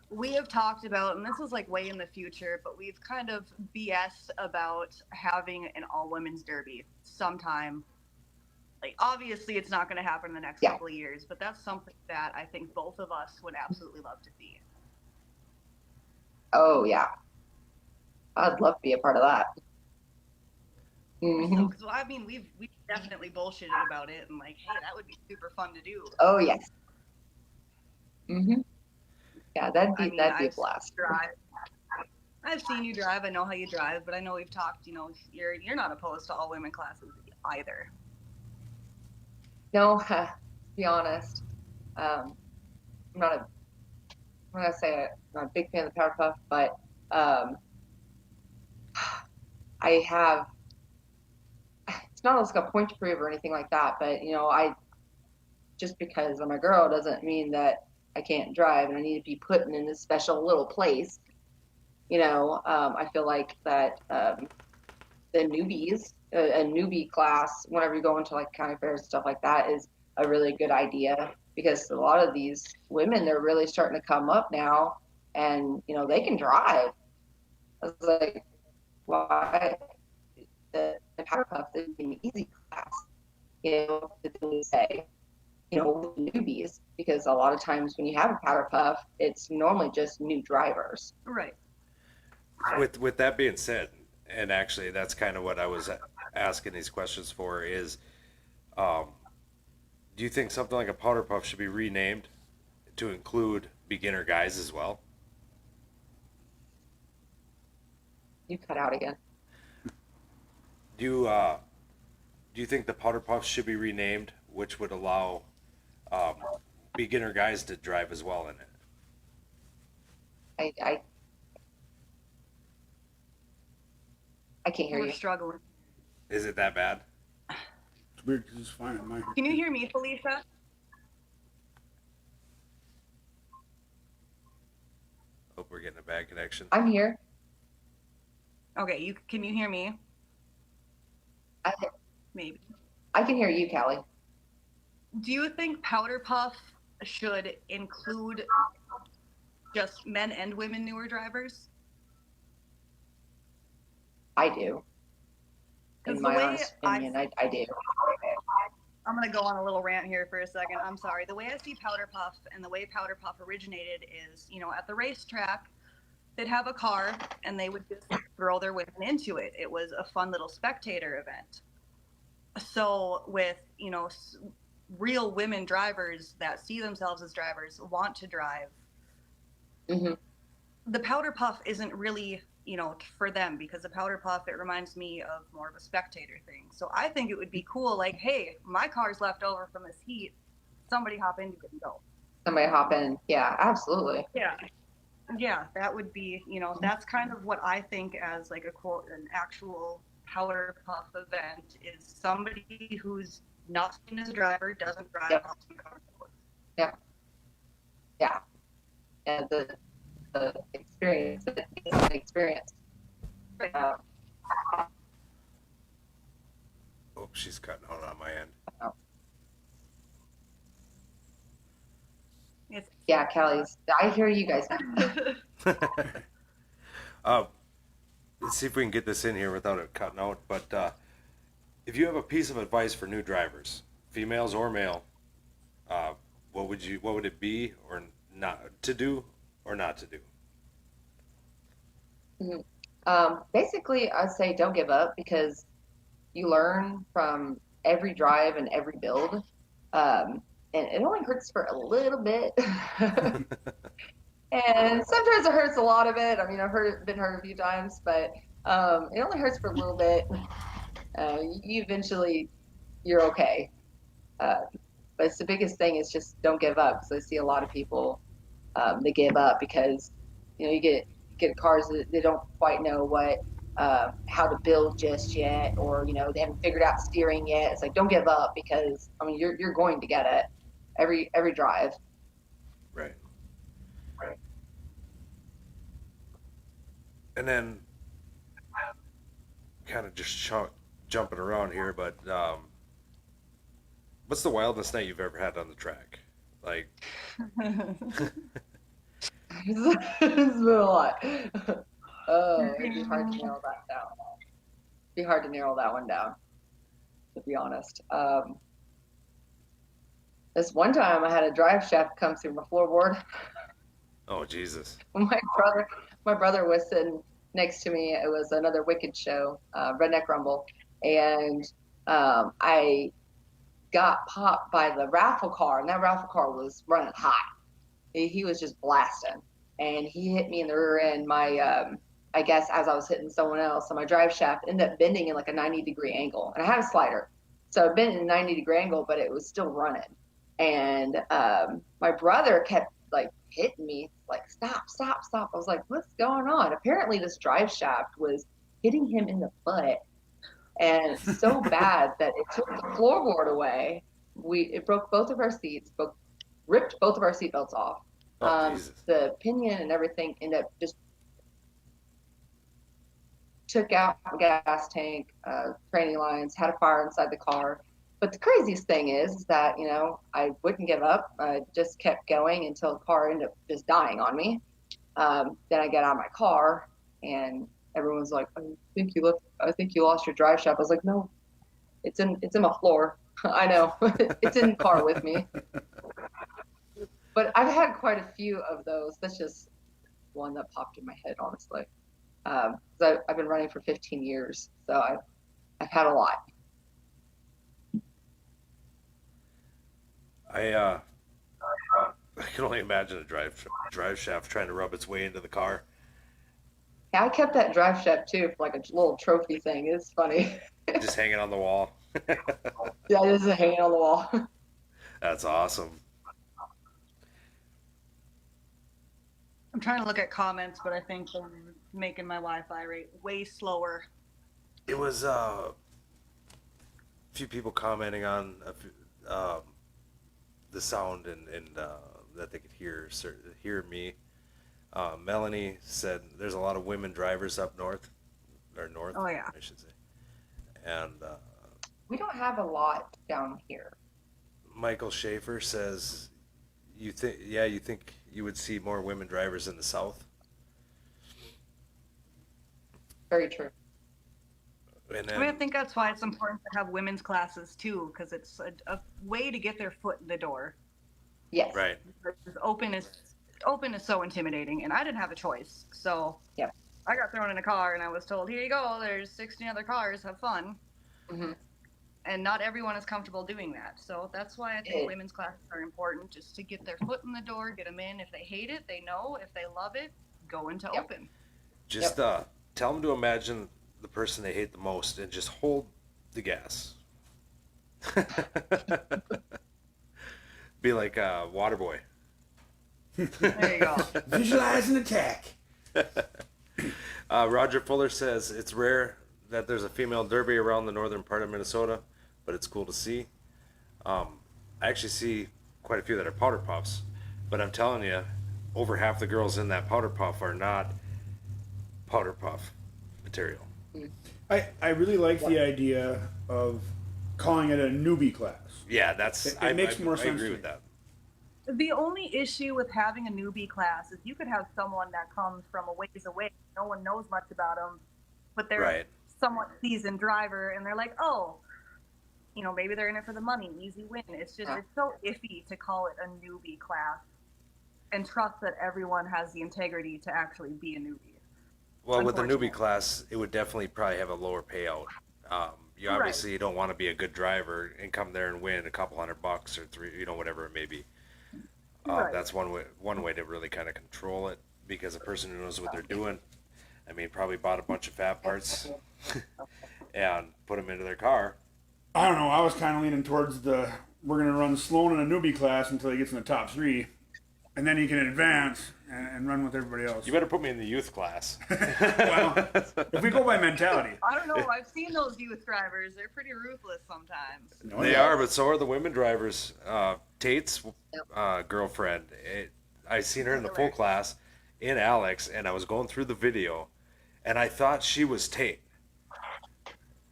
we have talked about, and this is like way in the future, but we've kind of BS about having an all women's derby sometime. Like, obviously, it's not going to happen in the next Yeah. couple of years, but that's something that I think both of us would absolutely love to see. Oh yeah, I'd love to be a part of that. So, Hmm. because I mean, we've definitely bullshitted about it, and like, hey, that would be super fun to do. Oh yes. Hmm. Yeah, I mean, that'd be a I've blast. I've seen you drive. I know how you drive, but I know we've talked. You know, you're not opposed to all women classes either. No, to be honest, I'm not a. I'm not gonna say I'm not a big fan of the powder puff, but um, I have. It's not like a point to prove or anything like that, but I just because I'm a girl doesn't mean that I can't drive and I need to be put in this special little place. I feel like that the newbies, a newbie class, whenever you go into like county fairs and stuff like that, is a really good idea because a lot of these women, they're really starting to come up now, and they can drive. I was like, why the power puff is an easy class, to say, with newbies, because a lot of times when you have a powder puff, it's normally just new drivers. Right. With that being said, and actually that's kind of what I was asking these questions for is, um, do you think something like a powder puff should be renamed to include beginner guys as well? You cut out again. Do you do you think the powder puffs should be renamed, which would allow um, beginner guys to drive as well in it? I can't hear We're you. struggling. Is it that bad? It's weird because it's fine on my. Can you hear me, Falicia? Hope we're getting a bad connection. I'm here. Okay, can you hear me? I Maybe. I can hear you, Callie. Do you think powder puff should include just men and women newer drivers? I do. In 'Cause my the way honest opinion, I do. I'm gonna go on a little rant here for a second. I'm sorry. The way I see powder puff and the way powder puff originated is, at the racetrack, they'd have a car and they would just throw their women into it. It was a fun little spectator event. So with, you know, real women drivers that see themselves as drivers, want to drive, Mm-hmm. the powder puff isn't really, you know, for them, because the powder puff, it reminds me of more of a spectator thing. So I think it would be cool, like, hey, my car's left over from this heat, somebody hop into it and go. Somebody hop in. Yeah, absolutely. Yeah, that would be, you know, that's kind of what I think as like a quote, an actual powder puff event, is somebody who's not seen as a driver, doesn't drive Yep. awesome cars. Yeah. And the experience, the experience. Uh, Oh, she's cutting out on my end. It's yeah, Callie's. I hear you guys. Let's see if we can get this in here without it cutting out. But if you have a piece of advice for new drivers, females or male, what would it be, or not to do, or not to do? Basically, I'd say don't give up, because you learn from every drive and every build. And it only hurts for a little bit. And sometimes it hurts a lot of it. I mean, been hurt a few times, but it only hurts for a little bit. You eventually, you're okay. But it's the biggest thing is just don't give up, because I see a lot of people they give up because, you know, you get cars that they don't quite know how to build just yet, or, you know, they haven't figured out steering yet. It's like, don't give up, because I mean, you're going to get it every drive. Right. And then, kind of just jumping around here, but what's the wildest night you've ever had on the track? Like, It's been a lot. Oh, it'd be hard to narrow that down. It'd be hard to narrow that one down, to be honest. This one time I had a drive shaft come through my floorboard. oh Jesus. My brother was sitting next to me. It was another Wicked show, Redneck Rumble, and I got popped by the raffle car, and that raffle car was running hot. He was just blasting, and he hit me in the rear end. I guess as I was hitting someone else, so my drive shaft ended up bending in like a 90-degree angle, and I had a slider, so it bent in a 90-degree angle, but it was still running. And my brother kept like hitting me, like, stop. I was like, what's going on? Apparently this drive shaft was hitting him in the butt, and so bad that it took the floorboard away. It broke both of our seats, ripped both of our seatbelts off. Oh, Jesus. The pinion and everything ended up just took out the gas tank, training lines, had a fire inside the car. But the craziest thing is that, you know, I wouldn't give up. I just kept going until the car ended up just dying on me. Then I get out of my car, and everyone's like, I think you lost your drive shaft. I was like, no, it's in my floor. I know. It's in the car with me. But I've had quite a few of those. That's just one that popped in my head, honestly. I've been running for 15 years, so I've had a lot. I can only imagine a drive shaft trying to rub its way into the car. Yeah, I kept that drive shaft too for like a little trophy thing. It's funny. Just hanging on the wall. Yeah, just hanging on the wall. That's awesome. I'm trying to look at comments, but I think they're making my Wi-Fi rate way slower. It was a few people commenting on the sound and that they could hear me. Melony said there's a lot of women drivers up north. Oh, yeah. I should say. And We don't have a lot down here. Michael Schaefer says, you think you would see more women drivers in the South? Very true. And I think that's why it's important to have women's classes too, because it's a way to get their foot in the door. Yes. right. Open is so intimidating, and I didn't have a choice. So Yep. I got thrown in a car and I was told, here you go, there's 16 other cars, have fun. Mm-hmm. And not everyone is comfortable doing that. So that's why I think women's classes are important, just to get their foot in the door, get them in. If they hate it, they know. If they love it, go into open. Just tell them to imagine the person they hate the most and just hold the gas. Be like Waterboy. There you go. Visualize an attack. Roger Fuller says it's rare that there's a female derby around the northern part of Minnesota, but it's cool to see. I actually see quite a few that are powder puffs, but I'm telling you, over half the girls in that powder puff are not powder puff material. I really like the idea of calling it a newbie class. Yeah, that's It makes more sense I agree to with me. that. The only issue with having a newbie class is you could have someone that comes from a ways away. No one knows much about them, but they're Right. a somewhat seasoned driver, and they're like, oh, maybe they're in it for the money, easy win. It's just, it's so iffy to call it a newbie class and trust that everyone has the integrity to actually be a newbie. Well, with the newbie class, it would definitely probably have a lower payout. You obviously you don't want to be a good driver and come there and win a couple $100 or three, whatever it may be. That's one way to really kind of control it, because a person who knows what they're doing, I mean, probably bought a bunch of fat parts and put them into their car. I don't know. I was kind of leaning towards we're going to run Sloan in a newbie class until he gets in the top 3, and then he can advance and run with everybody else. You better put me in the youth class. Well, if we go by mentality. I don't know. I've seen those youth drivers. They're pretty ruthless sometimes. They are, but so are the women drivers. Tate's girlfriend, I seen her in the full class in Alex, and I was going through the video, and I thought she was Tate.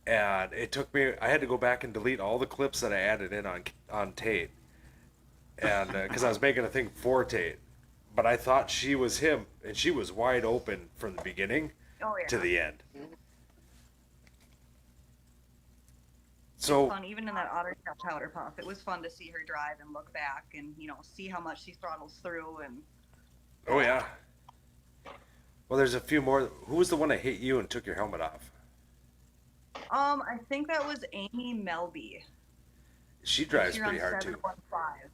And it took me, I had to go back and delete all the clips that I added in on Tate. And because I was making a thing for Tate. But I thought she was him, and she was wide open from the beginning to the end. So Fun, even in that otter powder puff, it was fun to see her drive and look back and see how much she throttles through. And oh yeah. Well, there's a few more. Who was the one that hit you and took your helmet off? I think that was Amy Melby. She drives She pretty runs hard too. 715.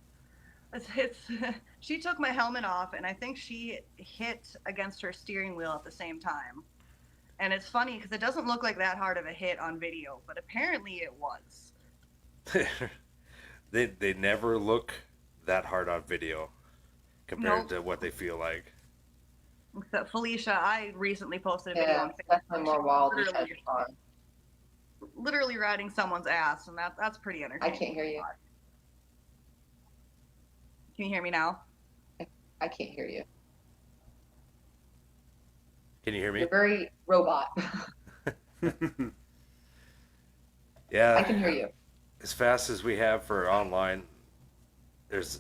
She took my helmet off, and I think she hit against her steering wheel at the same time. And it's funny because it doesn't look like that hard of a hit on video, but apparently it was. They never look that hard on video compared to what they feel like. Except Falicia, I recently posted a video on Facebook. Definitely more wild than fun. Literally riding someone's ass, and that's pretty entertaining. I can't hear you. Can you hear me now? I can't hear you. Can you hear me? You're very robot. Yeah. I can hear you. As fast as we have for online, it's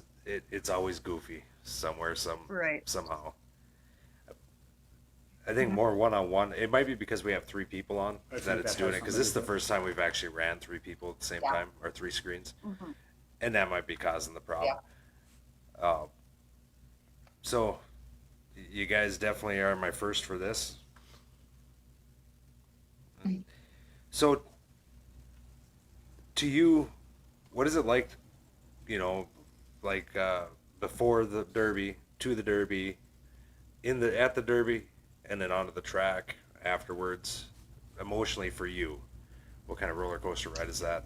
always goofy somewhere, somehow. I think more one-on-one. It might be because we have 3 people on that it's doing it, because this is the first time we've actually ran 3 people at the same time, or 3 screens, and that might be causing the problem. So you guys definitely are my first for this. So to you, what is it like, before the Derby, to the Derby, at the Derby, and then onto the track afterwards, emotionally for you? What kind of roller coaster ride is that?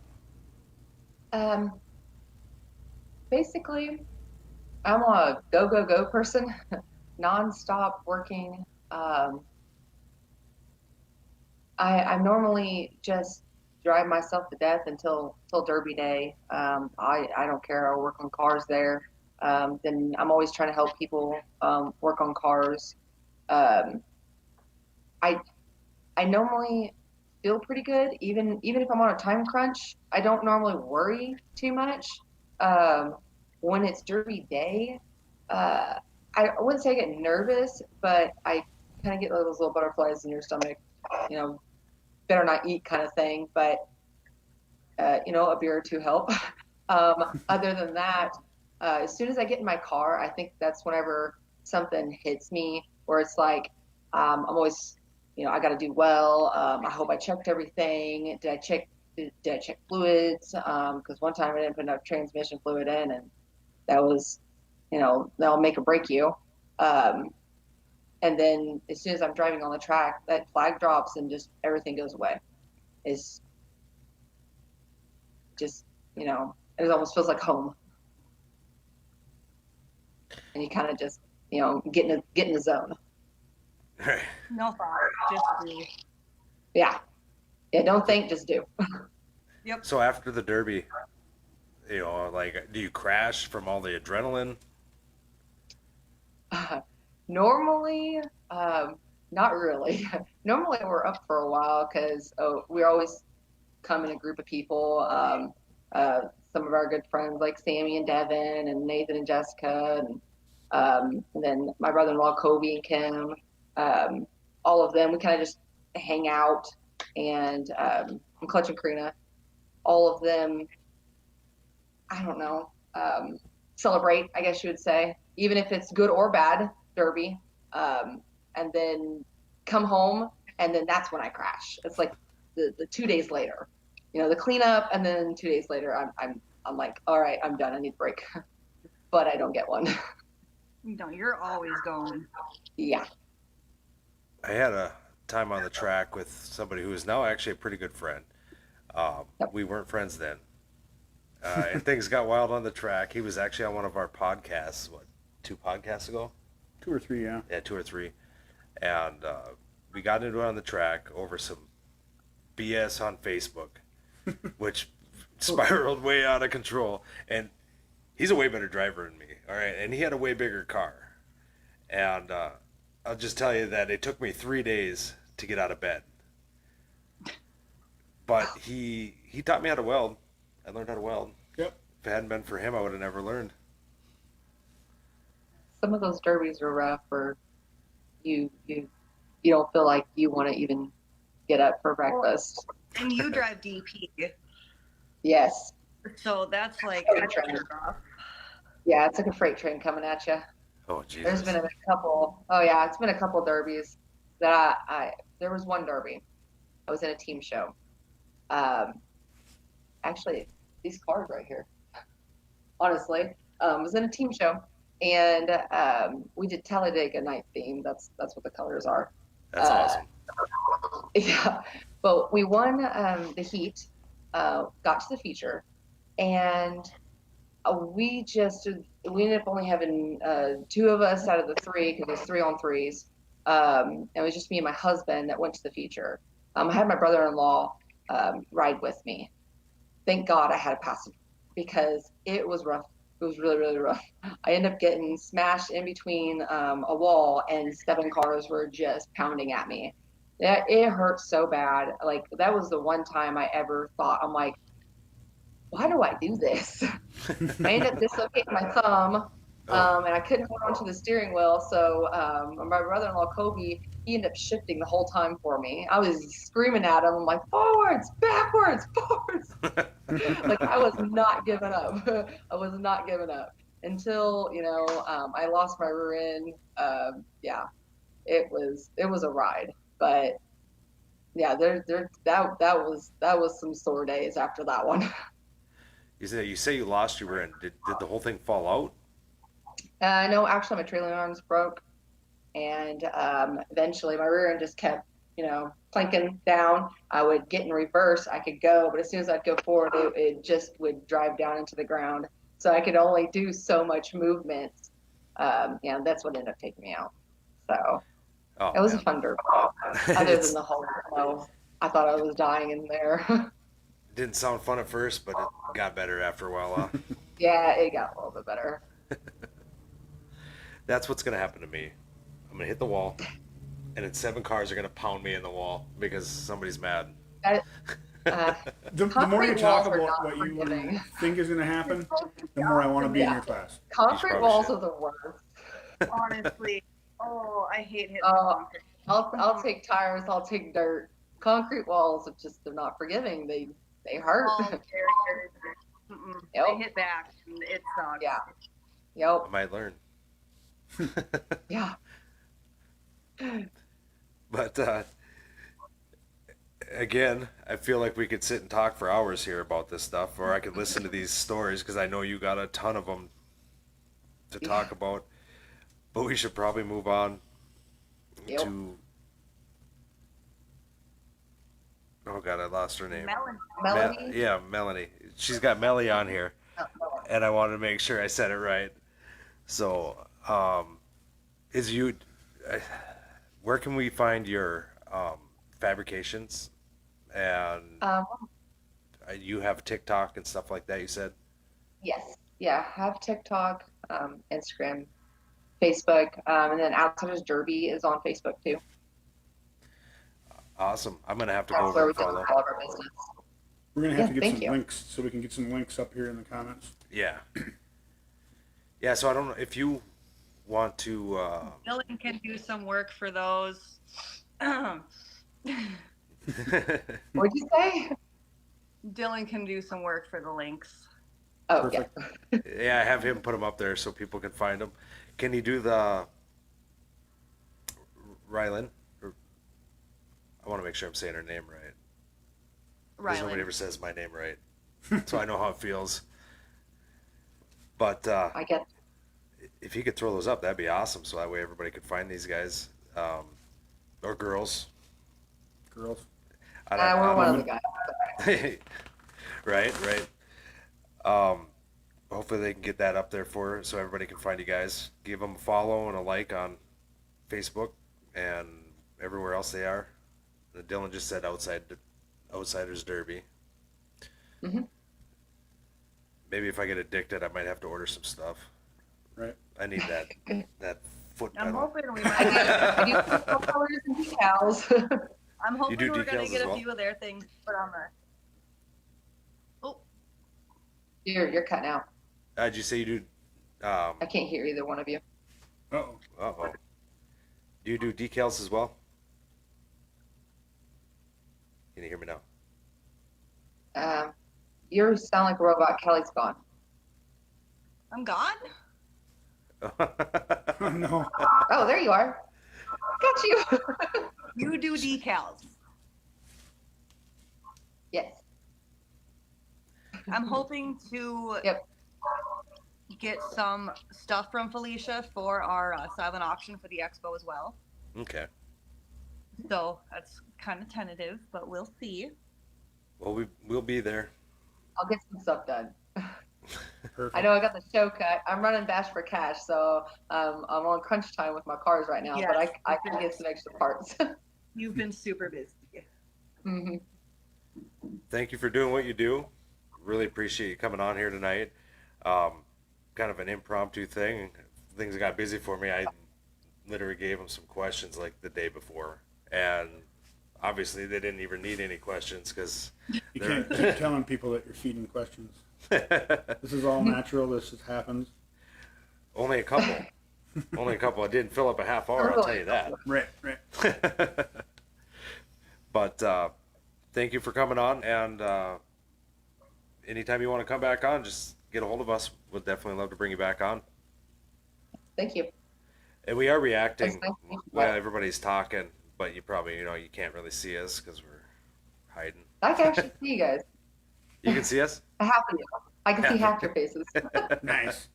Basically, I'm a go person, non-stop working. I normally just drive myself to death until Derby day. I don't care. I work on cars there. Then I'm always trying to help people work on cars. I normally feel pretty good, even if I'm on a time crunch. I don't normally worry too much. When it's Derby day, I wouldn't say I get nervous, but I kind of get those little butterflies in your stomach, better not eat kind of thing. But, a beer or 2 help. Other than that, as soon as I get in my car, I think that's whenever something hits me, where it's like, I'm always I got to do well. I hope I checked everything. Did I check fluids? Because one time I didn't put enough transmission fluid in, and that was, that'll make or break you. And then as soon as I'm driving on the track, that flag drops and just everything goes away. It's just, it almost feels like home. And you kind of just, get in the zone. Right. No thought, just do. Yeah. Yeah, don't think, just do. Yep. So after the Derby, like, do you crash from all the adrenaline? Normally, not really. Normally we're up for a while because we always come in a group of people. Some of our good friends like Sammy and Devin and Nathan and Jessica, and then my brother-in-law Kobe and Kim. All of them, we kind of just hang out, and Clutch and Karina, all of them, I don't know, celebrate, I guess you would say, even if it's good or bad Derby, and then come home, and then that's when I crash. It's like the 2 days later, the cleanup, and then 2 days later, I'm like, all right, I'm done. I need a break, but I don't get one. No, you're always going. Yeah. I had a time on the track with somebody who is now actually a pretty good friend. We weren't friends then. And things got wild on the track. He was actually on one of our podcasts, 2 podcasts ago? 2 or 3, yeah. Yeah, 2 or 3. And we got into it on the track over some BS on Facebook, which spiraled way out of control. And he's a way better driver than me, all right? And he had a way bigger car. And I'll just tell you that it took me 3 days to get out of bed. But he taught me how to weld. I learned how to weld. Yep. If it hadn't been for him, I would have never learned. Some of those derbies are rough where you don't feel like you want to even get up for breakfast. And you drive DP, Yes. so that's like extra rough. Yeah, it's like a freight train coming at you. Oh, Jesus. There's been a couple. Oh yeah, it's been a couple derbies that there was one derby. I was in a team show. Actually, these cars right here. Honestly, I was in a team show, and we did Talladega night theme. That's what the colors are. That's awesome. Yeah, but we won the heat. Got to the feature, and we ended up only having 2 of us out of the 3 because it was 3 on 3s. And it was just me and my husband that went to the feature. I had my brother-in-law ride with me. Thank God I had a passenger because it was rough. It was really, really rough. I ended up getting smashed in between a wall, and 7 cars were just pounding at me. It hurt so bad. Like, that was the one time I ever thought, I'm like, why do I do this? I ended up dislocating my thumb, and I couldn't hold on to the steering wheel. So my brother-in-law, Kobe, he ended up shifting the whole time for me. I was screaming at him. I'm like, forwards, backwards, forwards. Like, I was not giving up. I was not giving up until, I lost my rear end. Yeah, it was a ride. But yeah, that was some sore days after that one. You say you lost your rear end. Did the whole thing fall out? No, actually my trailing arms broke, and eventually my rear end just kept, planking down. I would get in reverse, I could go, but as soon as I'd go forward, it just would drive down into the ground. So I could only do so much movement. That's what ended up taking me out. So it was a fun derby. Other than the whole, I thought I was dying in there. It didn't sound fun at first, but it got better after a while. Yeah, it got a little bit better. That's what's going to happen to me. I'm going to hit the wall, and then 7 cars are going to pound me in the wall because somebody's mad. The more you talk about what you think is going to happen, the more I want to be in your class. Concrete walls are the worst. Honestly, I hate hitting concrete. I'll take tires. I'll take dirt. Concrete walls are they're not forgiving. They hurt. Yep. They hit back, and it sucks. Yeah. Yep. I might learn. Yeah. But again, I feel like we could sit and talk for hours here about this stuff, or I could listen to these stories because I know you got a ton of them to talk about. But we should probably move on Yep. to. Oh God, I lost her name. Melody. Yeah, Melanie. She's got Melly on here, Oh, Melody. and I wanted to make sure I said it right. So, is you? Where can we find your fabrications? And you have TikTok and stuff like that. You said. Yes. Yeah. Have TikTok, Instagram, Facebook, and then Outsiders Derby is on Facebook too. Awesome. I'm gonna have to go That's over where we and do follow. all of our business. We're gonna have to Yeah, get thank some you. links so we can get some links up here in the comments. Yeah. Yeah. So I don't know if you want to. Dylan can do some work for those. What'd you say? Dylan can do some work for the links. Oh, Perfect. Yeah, have him put them up there so people can find them. Can you do the Rylan? Or, I want to make sure I'm saying her name right. Because nobody Rylan. ever says my name right, so I know how it feels. But I get. if he could throw those up, that'd be awesome. So that way everybody could find these guys or girls. Girls. We're one of the guys. Right. Hopefully they can get that up there for so everybody can find you guys. Give them a follow and a like on Facebook and everywhere else they are. And Dylan just said Outsiders Derby. Mhm. Maybe if I get addicted, I might have to order some stuff. Right. I need that foot I'm pedal. hoping we I do might. full colors and decals. I'm hoping do we're gonna decals get as a well? few of their things put on there. Oh, You're cutting out. Did you say you do? I can't hear either one of you. Uh-oh. Uh-oh. Do you do decals as well? Can you hear me now? You sound like a robot. Kelly's gone. I'm gone. Oh, no. Oh, there you are. Got you. You do decals. Yes. I'm hoping to Yep. get some stuff from Falicia for our silent auction for the expo as well. Okay. So that's kind of tentative, but we'll see. Well, we'll be there. I'll get some stuff done. Perfect. I know I got the show cut. I'm running Bash for Cash, so I'm on crunch time with my cars right now, but I can get some extra parts. You've been super busy. hmm Thank you for doing what you do. Really appreciate you coming on here tonight. Kind of an impromptu thing. Things got busy for me. I literally gave them some questions like the day before, and obviously they didn't even need any questions because You can't keep telling people that you're feeding questions. This is all natural. This just happens. only a couple. Only a couple. I didn't fill up a half hour. I'll tell you that. Right. But thank you for coming on, and anytime you want to come back on, just get a hold of us. We'll definitely love to bring you back on. Thank you. And we are reacting That's nice to meet you. while everybody's talking, but you probably, you can't really see us because we're hiding. I can actually see you guys. You can see us? Half of you. I can see half your faces. Nice.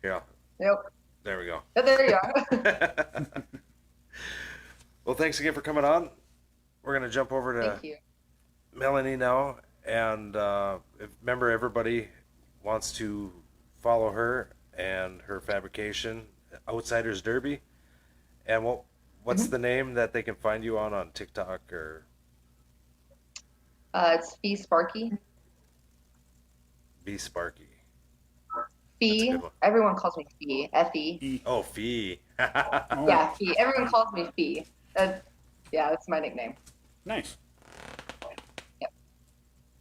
Yeah, Yep. there we go. Oh, there you are. Well, thanks again for coming on. We're going to jump over to Thank you. Melanie now. And remember, everybody wants to follow her and her fabrication, Outsiders Derby. And what's the name that they can find you on TikTok or? It's Fee Sparky. Be Sparky. Fee. good one. Everyone calls me Fee. F-E. Oh, Fee. Oh, Yeah, Fee. Everyone calls me Fee. Yeah, that's my nickname. Nice. Yep.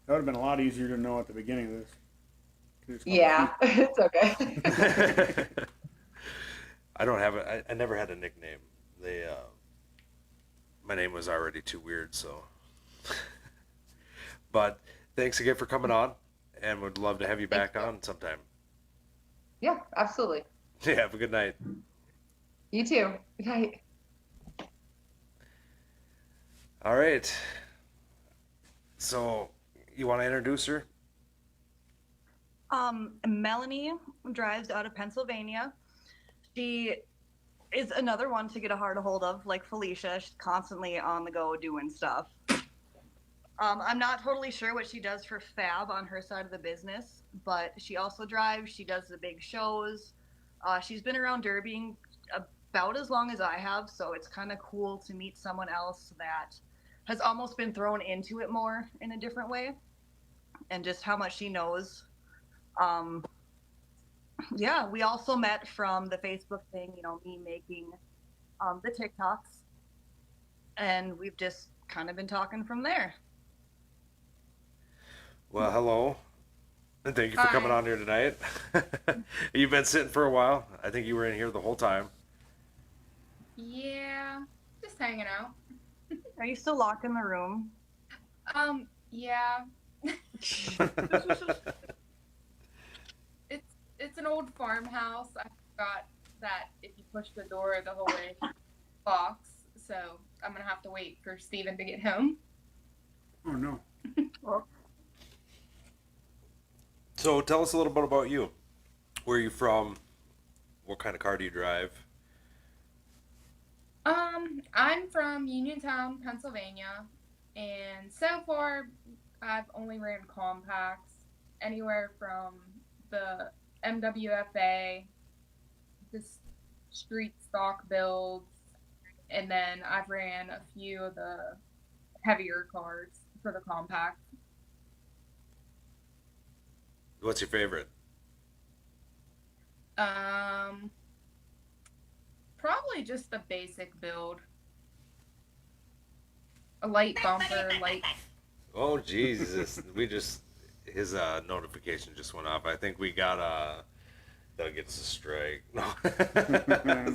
That would have been a lot easier to know at the beginning of this. Could've just called Yeah, it it's okay. I don't have I never had a nickname. My name was already too weird, so. But thanks again for coming on, and would love to have you back on sometime. Yeah, absolutely. Yeah, have a good night. You too. Good night. All right. So, you want to introduce her? Melanie drives out of Pennsylvania. She is another one to get a hard hold of, like Falicia. She's constantly on the go doing stuff. I'm not totally sure what she does for Fab on her side of the business, but she also drives. She does the big shows. She's been around derbying about as long as I have, so it's kind of cool to meet someone else that has almost been thrown into it more in a different way, and just how much she knows. Um, yeah, we also met from the Facebook thing, me making the TikToks, and we've just kind of been talking from there. Well, hello. And thank you for coming Hi. on here tonight. You've been sitting for a while. I think you were in here the whole time. Yeah, just hanging out. Are you still locked in the room? Yeah. It's an old farmhouse. I forgot that if you push the door the whole way, it locks. So I'm gonna have to wait for Steven to get home. Oh no. Well, So, tell us a little bit about you. Where are you from? What kind of car do you drive? I'm from Uniontown, Pennsylvania, and so far I've only ran compacts, anywhere from the MWFA, just street stock builds, and then I've ran a few of the heavier cars for the compact. What's your favorite? Um, Probably just the basic build. A light bumper, light. Oh, Jesus. His notification just went off. I think we got, Doug gets a strike. No.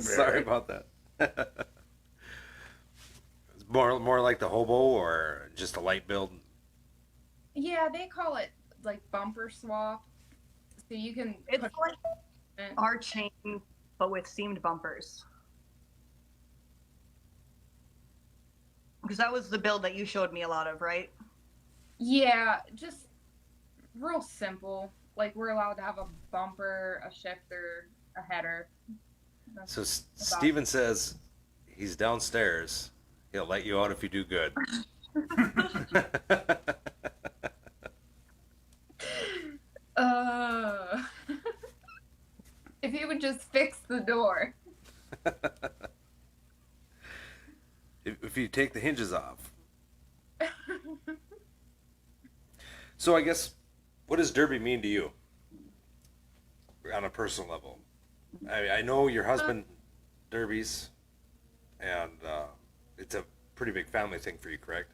Sorry about that. It's more like the hobo or just a light build? Yeah, they call it like bumper swap. So you can it's put like it. our chain, but with seamed bumpers. Because that was the build that you showed me a lot of, right? Yeah, just real simple. Like we're allowed to have a bumper, a shifter, a header. That's So about Steven says he's downstairs. He'll let you out if you do good. uh if you would just fix the door. If you take the hinges off. So I guess, what does Derby mean to you on a personal level? I know your husband derbies, and it's a pretty big family thing for you, correct?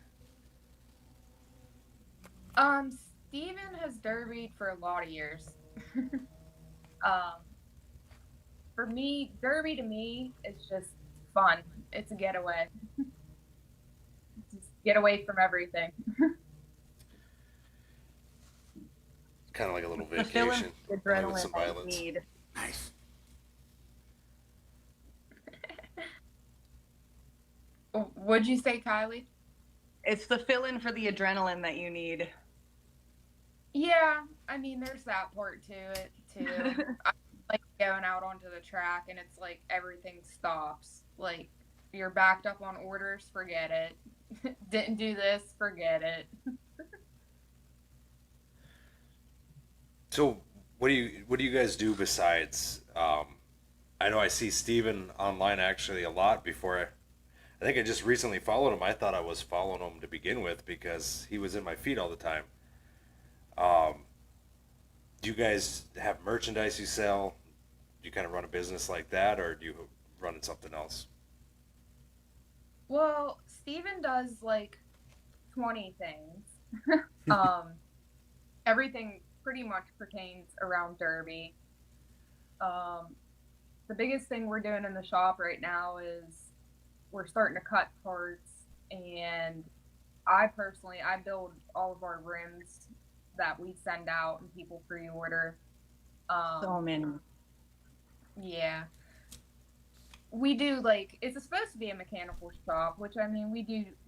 Steven has derbied for a lot of years. um for me, derby to me is just fun. It's a getaway. Just get away from everything. Kind of like a little The feeling, vacation, the only with adrenaline some that you violence. need. Nice. What'd you say, Kylie? It's the fill-in for the adrenaline that you need. Yeah, I mean, there's that part to it too. I like going out onto the track and it's like everything stops. Like you're backed up on orders, forget it. Didn't do this, forget it. So, what do you guys do besides? I know I see Steven online actually a lot before. I think I just recently followed him. I thought I was following him to begin with because he was in my feed all the time. Um, do you guys have merchandise you sell? Do you kind of run a business like that, or do you run in something else? Well, Steven does like 20 things. um, Everything pretty much pertains around Derby. Um, the biggest thing we're doing in the shop right now is we're starting to cut parts, and I build all of our rims that we send out and people pre-order. So Um, many. yeah, we do like it's supposed to be a mechanical shop, which I mean we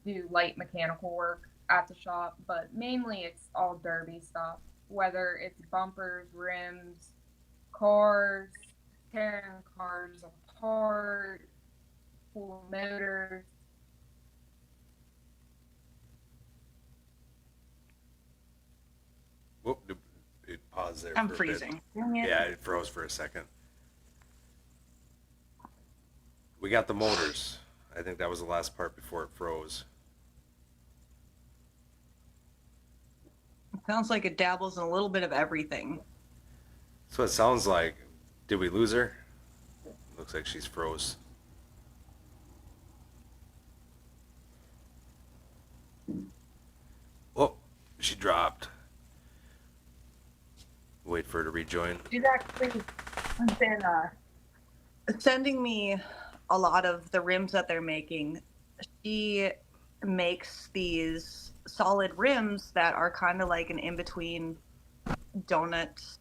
do light mechanical work. at the shop, but mainly it's all derby stuff. Whether it's bumpers, rims, cars, tearing cars apart, full motors. Whoop, it paused there. I'm for a bit. freezing. Dang it. Yeah, it froze for a second. We got the motors. I think that was the last part before it froze. Sounds like it dabbles in a little bit of everything. So it sounds like. Did we lose her? Looks like she's froze. Oh, she dropped. Wait for her to rejoin. She's actually been Sending me a lot of the rims that they're making. She makes these solid rims that are kind of like an in-between donut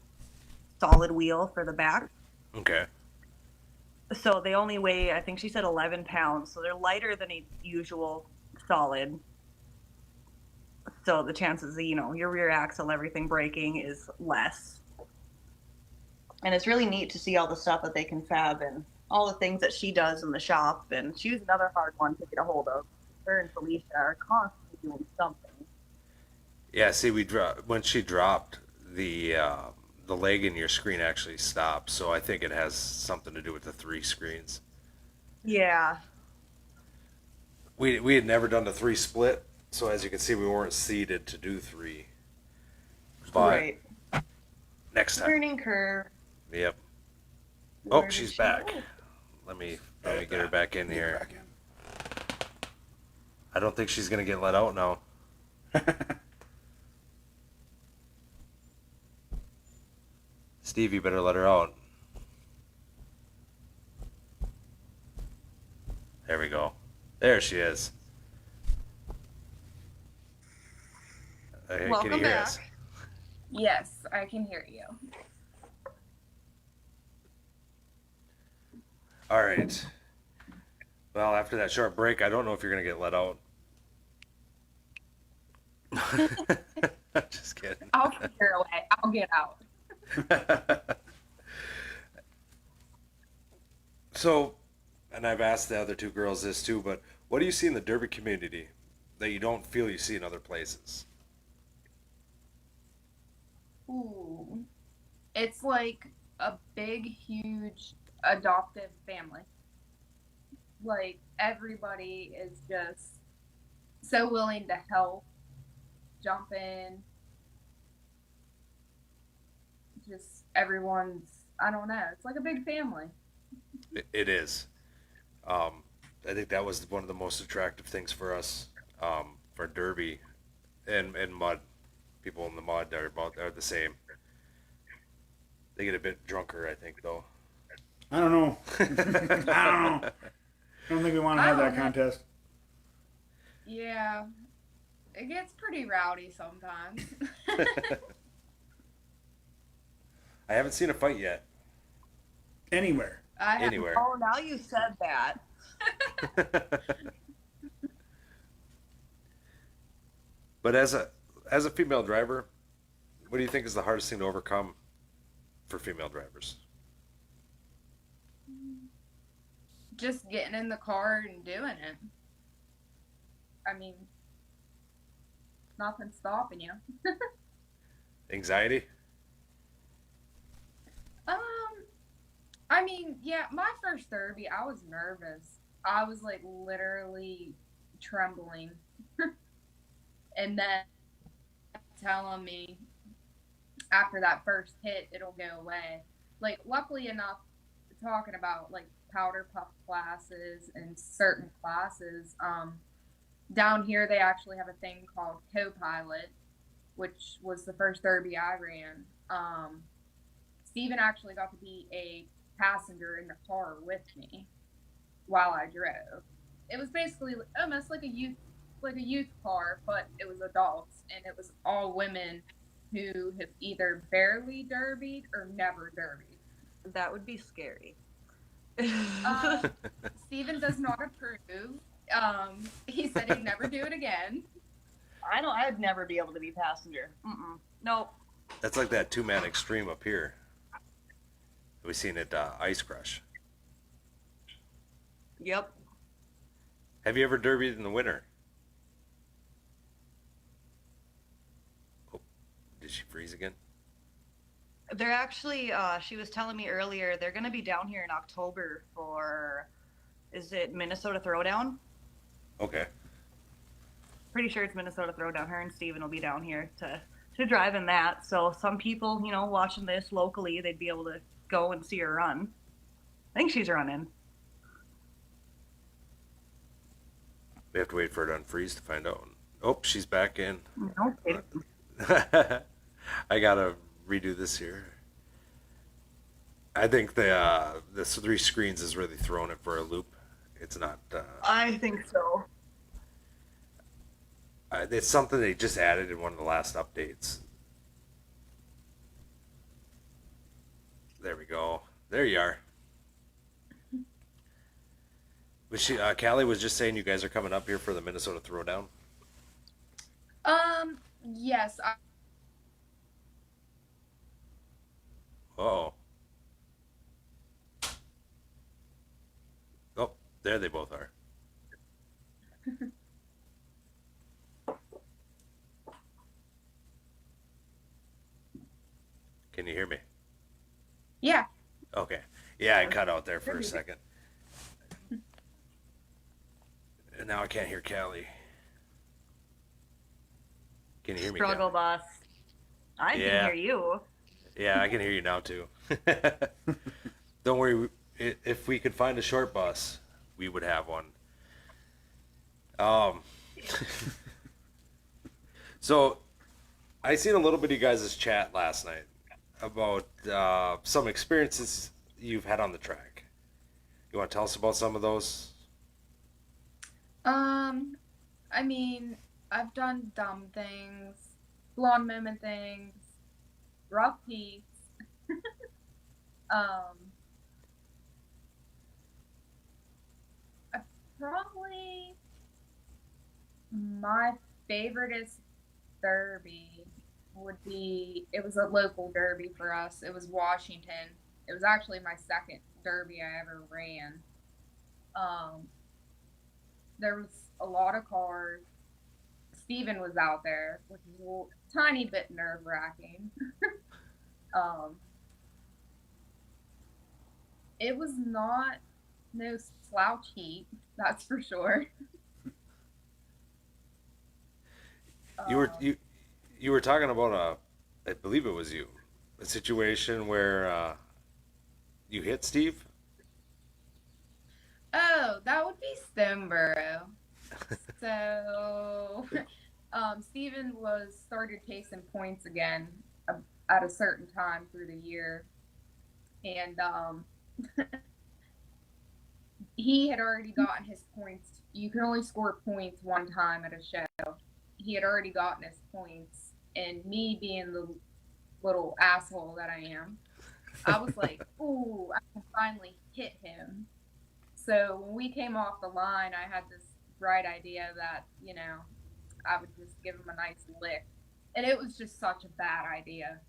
solid wheel for the back. Okay. So they only weigh, I think she said 11 pounds. So they're lighter than a usual solid. So the chances of, your rear axle, everything breaking is less. And it's really neat to see all the stuff that they can fab and all the things that she does in the shop. And she's another hard one to get a hold of. Her and Falicia are constantly doing something. Yeah. See, when she dropped the leg in your screen actually stopped. So I think it has something to do with the 3 screens. Yeah. We had never done the 3 split, so as you can see, we weren't seated to do 3. But Right. next time. Learning curve. Yep. Where Oh, did she's she back. go? Let me get her back in here. Back in. I don't think she's gonna get let out now. Steve, you better let her out. There we go. There she is. Hey, can Welcome you hear back. us? yes, I can hear you. All right. Well, after that short break, I don't know if you're gonna get let out. Just kidding. I'll figure a way. I'll get out. So, and I've asked the other 2 girls this too, but what do you see in the derby community that you don't feel you see in other places? Ooh. It's like a big, huge adoptive family. Like, everybody is just so willing to help, jump in. Just everyone's, I don't know, it's like a big family. It is. I think that was one of the most attractive things for us, for derby and mud. People in the mud are the same. They get a bit drunker, I think, though. I don't know. I don't know. I don't think we want to have that contest. Yeah, it gets pretty rowdy sometimes. I haven't seen a fight yet. Anywhere. Anywhere. Oh, now you said that. But as a female driver, what do you think is the hardest thing to overcome for female drivers? Just getting in the car and doing it. I mean, nothing's stopping you. Anxiety? I mean, yeah, my first derby, I was nervous. I was like literally trembling. And then telling me after that first hit, it'll go away. Like, luckily enough, talking about like powder puff classes and certain classes, down here they actually have a thing called co-pilot, which was the first derby I ran. Steven actually got to be a passenger in the car with me while I drove. It was basically almost like a youth car, but it was adults, and it was all women who have either barely derbied or never derbied. That would be scary. Steven does not approve. He said he'd never do it again. I know I'd never be able to be passenger. Nope. That's like that 2-man extreme up here. We seen it Ice Crush. Yep. Have you ever derbied in the winter? Oh, did she freeze again? They're actually, she was telling me earlier, they're going to be down here in October for, is it Minnesota Throwdown? Okay. Pretty sure it's Minnesota Throwdown. Her and Steven will be down here to drive in that. So some people, you know, watching this locally, they'd be able to go and see her run. I think she's running. We have to wait for it to unfreeze to find out. Oh, she's back in. Okay. I gotta redo this here. I think the 3 screens is really throwing it for a loop. It's not. I think so. It's something they just added in one of the last updates. There we go. There you are. Was she? Callie was just saying you guys are coming up here for the Minnesota Throwdown. Yes. Oh. Oh, there they both are. Can you hear me? Yeah. Okay. Yeah, I cut out there for a second. And now I can't hear Callie. Can you hear me? Struggle Callie? bus. I Yeah. can hear you. Yeah, I can hear you now too. Don't worry. If we could find a short bus, we would have one. So I seen a little bit of you guys' chat last night about some experiences you've had on the track. You want to tell us about some of those? I mean, I've done dumb things, lawn moment things, rough heats. I probably my favoriteest derby would be, it was a local derby for us. It was Washington. It was actually my second derby I ever ran. There was a lot of cars. Steven was out there, which was a tiny bit nerve wracking. It was not no slouch heat, that's for sure. You were talking about I believe it was you, a situation where you hit Steve. Oh, that would be Stoneborough. So, Steven started chasing points again at a certain time through the year, and he had already gotten his points. You can only score points one time at a show. He had already gotten his points, and me being the little asshole that I am, I was like, "Ooh, I can finally hit him." So when we came off the line, I had this bright idea that, you know, I would just give him a nice lick. And it was just such a bad idea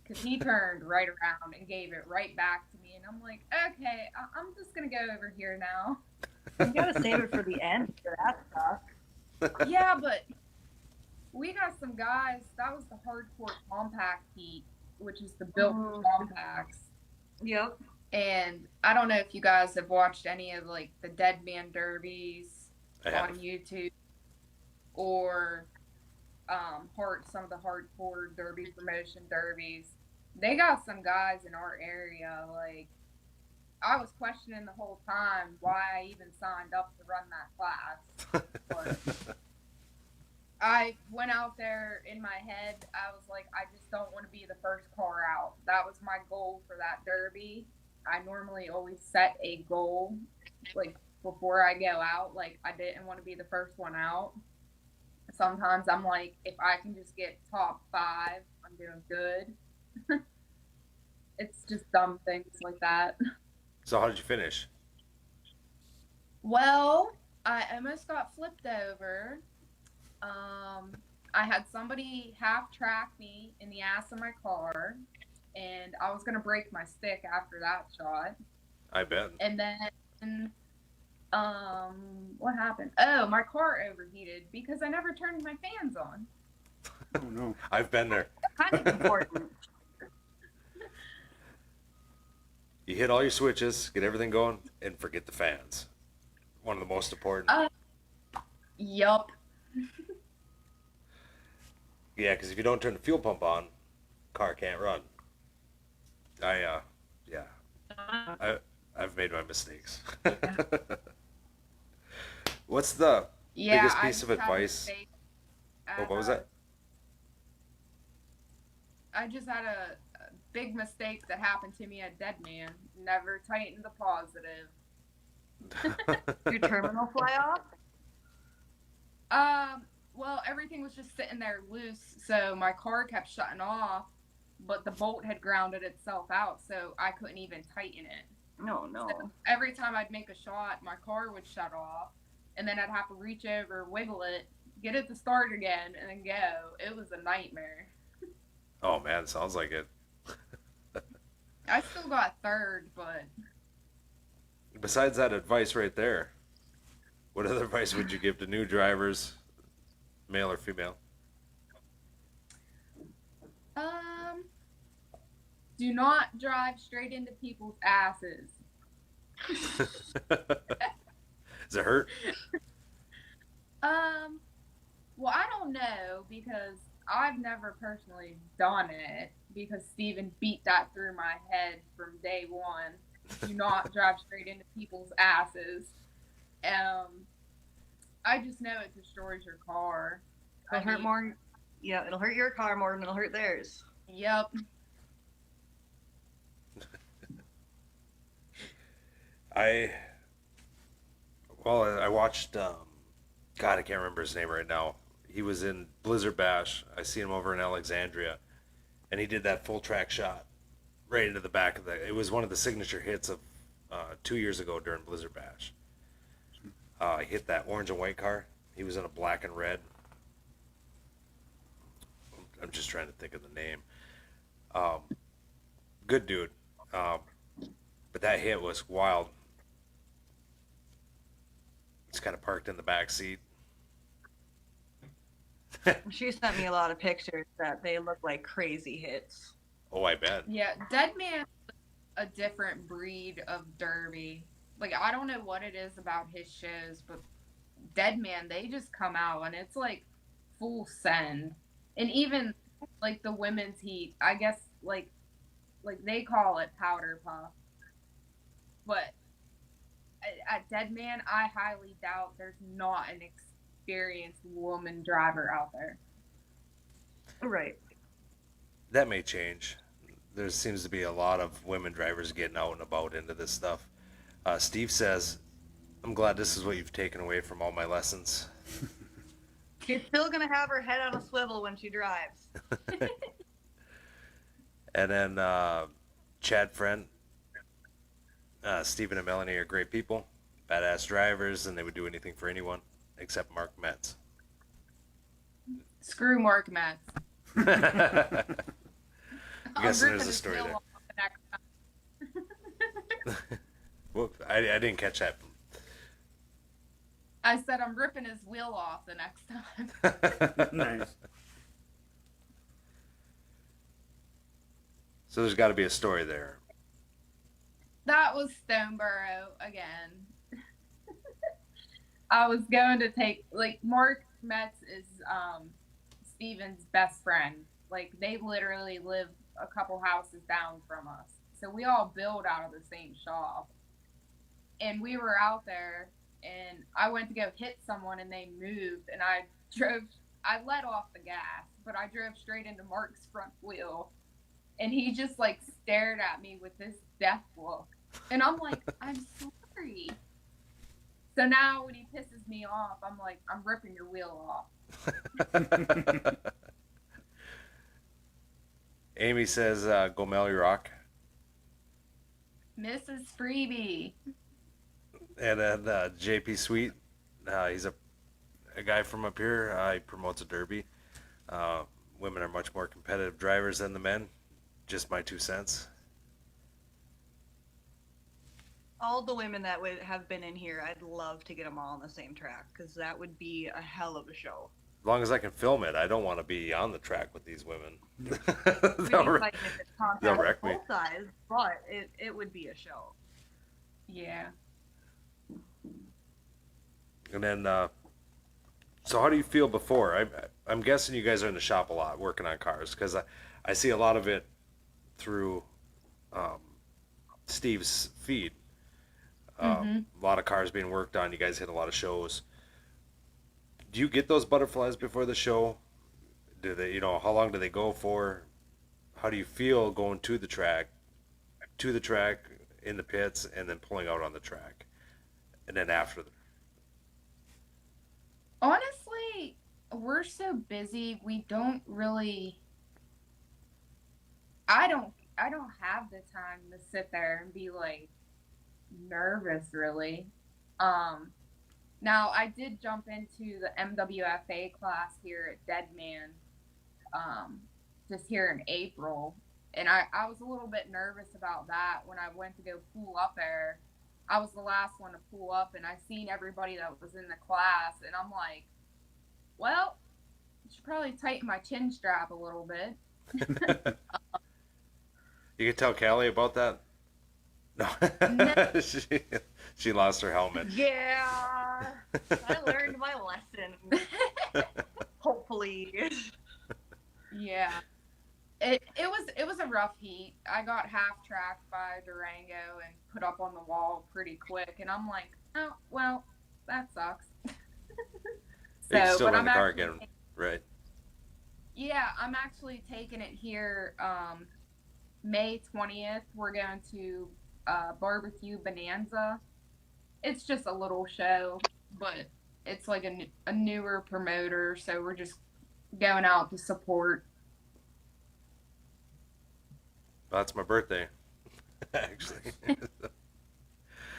because he turned right around and gave it right back to me. And I'm like, okay, I'm just going to go over here now. You gotta save it for the end for that stuff. Yeah, but we got some guys. That was the hardcore compact heat, which is the built compacts. Yep. And I don't know if you guys have watched any of like the Dead Man Derbies on YouTube or some of the hardcore derby promotion derbies. They got some guys in our area. Like, I was questioning the whole time why I even signed up to run that class. But I went out there in my head. I was like, I just don't want to be the first car out. That was my goal for that derby. I normally always set a goal, like, before I go out. Like, I didn't want to be the first one out. Sometimes I'm like, if I can just get top 5, I'm doing good. It's just dumb things like that. So how did you finish? Well, I almost got flipped over. I had somebody half track me in the ass of my car, and I was gonna break my stick after that shot. I bet. And then, what happened? Oh, my car overheated because I never turned my fans on. Oh no. I've been there. Kind of important. You hit all your switches, get everything going, and forget the fans. One of the most important. Yup. Yeah, because if you don't turn the fuel pump on, car can't run. I've made my mistakes. What's the Yeah, biggest I piece of just had a advice? mistake Oh, what was that? I just had a big mistake that happened to me at Dead Man. Never tightened the positive. Your terminal fly off? Well, everything was just sitting there loose, so my car kept shutting off, but the bolt had grounded itself out, so I couldn't even tighten it. No, no. So every time I'd make a shot, my car would shut off, and then I'd have to reach over, wiggle it, get it to start again, and then go. It was a nightmare. Oh man, sounds like it. I still got third, but Besides that advice right there, what other advice would you give to new drivers, male or female? do not drive straight into people's asses. Does it hurt? Well, I don't know because I've never personally done it because Steven beat that through my head from day one. Do not drive straight into people's asses. I just know it destroys your car. It'll hurt more. Yeah, it'll hurt your car more than it'll hurt theirs. Yep. I watched God, I can't remember his name right now. He was in Blizzard Bash. I see him over in Alexandria, and he did that full track shot right into the back of the. It was one of the signature hits of 2 years ago during Blizzard Bash. He hit that orange and white car. He was in a black and red. I'm just trying to think of the name. Good dude. But that hit was wild. It's kind of parked in the back seat. She sent me a lot of pictures that they look like crazy hits. Oh, I bet. Yeah, Dead Man is a different breed of derby. Like, I don't know what it is about his shows, but Dead Man, they just come out and it's like full send. And even like the women's heat, I guess like they call it powder puff. But at Dead Man, I highly doubt there's not an experienced woman driver out there. Right. That may change. There seems to be a lot of women drivers getting out and about into this stuff. Steve says, I'm glad this is what you've taken away from all my lessons. She's still going to have her head on a swivel when she drives. And then Chad Friend, Stephen and Melanie are great people, badass drivers, and they would do anything for anyone except Mark Metz. Screw Mark Metz. I'm guessing there's a story there. Well, I didn't catch that. I said I'm ripping his wheel off the next time. Nice. So there's got to be a story there. That was Stoneborough again. I was going to take, like, Mark Metz is Steven's best friend. Like, they literally live a couple houses down from us. So we all build out of the same shop. And we were out there, and I went to go hit someone, and they moved, and I let off the gas, but I drove straight into Mark's front wheel. And he just, like, stared at me with this death look. And I'm like, I'm sorry. So now when he pisses me off, I'm like, I'm ripping your wheel off. Amy says, go Melly Rock. Mrs. Freebie. And then JP Sweet, he's a guy from up here. He promotes a derby. Women are much more competitive drivers than the men. Just my 2 cents. All the women that would have been in here, I'd love to get them all on the same track because that would be a hell of a show. As long as I can film it, I don't want to be on the track with these women. We'd They'll be wreck- fighting if it's contact they'll wreck me. both sides, but it would be a show. Yeah. And then, so how do you feel before? I'm guessing you guys are in the shop a lot working on cars because I see a lot of it through Steve's feed. A lot of cars being worked on. You guys hit a lot of shows. Do you get those butterflies before the show? Do they, how long do they go for? How do you feel going to the track, in the pits, and then pulling out on the track, and then after? Honestly, we're so busy. We don't really. I don't have the time to sit there and be like nervous, really. Now I did jump into the MWFA class here at Deadman, just here in April, and I was a little bit nervous about that when I went to go pool up there. I was the last one to pool up, and I seen everybody that was in the class, and I'm like, well, I should probably tighten my chin strap a little bit. You can tell Callie about that. No, No. she lost her helmet. Yeah, I learned my lesson. Hopefully. Yeah. It was a rough heat. I got half tracked by Durango and put up on the wall pretty quick, and I'm like, oh well, that sucks. You can still but run I'm the car actually again, right? Yeah, I'm actually taking it here. May 20th, we're going to Barbecue Bonanza. It's just a little show, but it's like a newer promoter, so we're just going out to support. That's my birthday, actually.